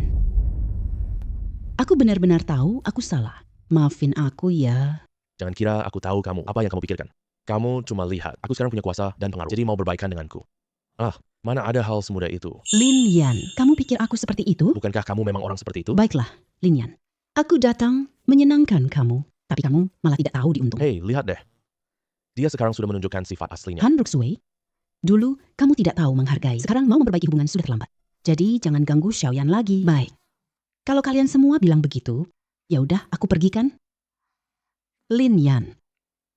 Aku benar-benar tahu aku salah. Maafin aku ya. Jangan kira aku tahu kamu, apa yang kamu pikirkan. Kamu cuma lihat, aku sekarang punya kuasa dan pengaruh, jadi mau berbaikan denganku. Mana ada hal semudah itu. Lin Yan, kamu pikir aku seperti itu? Bukankah kamu memang orang seperti itu? Baiklah, Lin Yan. Aku datang menyenangkan kamu, tapi kamu malah tidak tahu diuntung. Hei, lihat deh. Dia sekarang sudah menunjukkan sifat aslinya. Han Bruxway, dulu kamu tidak tahu menghargai. Sekarang mau memperbaiki hubungan sudah terlambat. Jadi jangan ganggu Xiaoyan lagi. Baik. Kalau kalian semua bilang begitu, ya udah aku pergi kan? Lin Yan,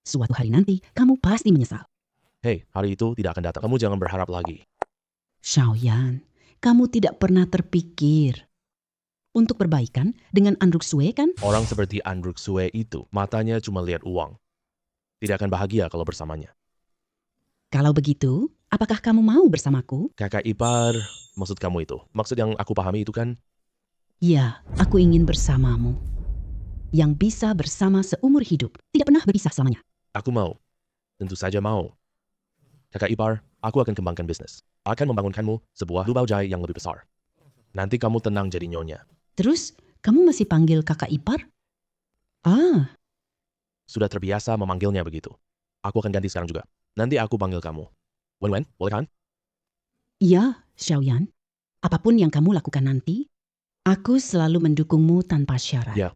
suatu hari nanti kamu pasti menyesal. Hei, hari itu tidak akan datang. Kamu jangan berharap lagi. Xiaoyan, kamu tidak pernah terpikir untuk perbaikan dengan Andruk Sue kan? Orang seperti Andruk Sue itu, matanya cuma lihat uang. Tidak akan bahagia kalau bersamanya. Kalau begitu, apakah kamu mau bersamaku? Kakak ipar, maksud kamu itu. Maksud yang aku pahami itu kan, Ya, aku ingin bersamamu. Yang bisa bersama seumur hidup, tidak pernah berpisah selamanya. aku mau. Tentu saja mau. Kakak ipar, aku akan kembangkan bisnis. Akan membangunkanmu sebuah lubau jai yang lebih besar. Nanti kamu tenang jadi nyonya. Terus, kamu masih panggil kakak ipar? Ah, Sudah terbiasa memanggilnya begitu. Aku akan ganti sekarang juga. Nanti aku panggil kamu. Wen, boleh kan? iya, Xiaoyan. Apapun yang kamu lakukan nanti, aku selalu mendukungmu tanpa syarat. Ya.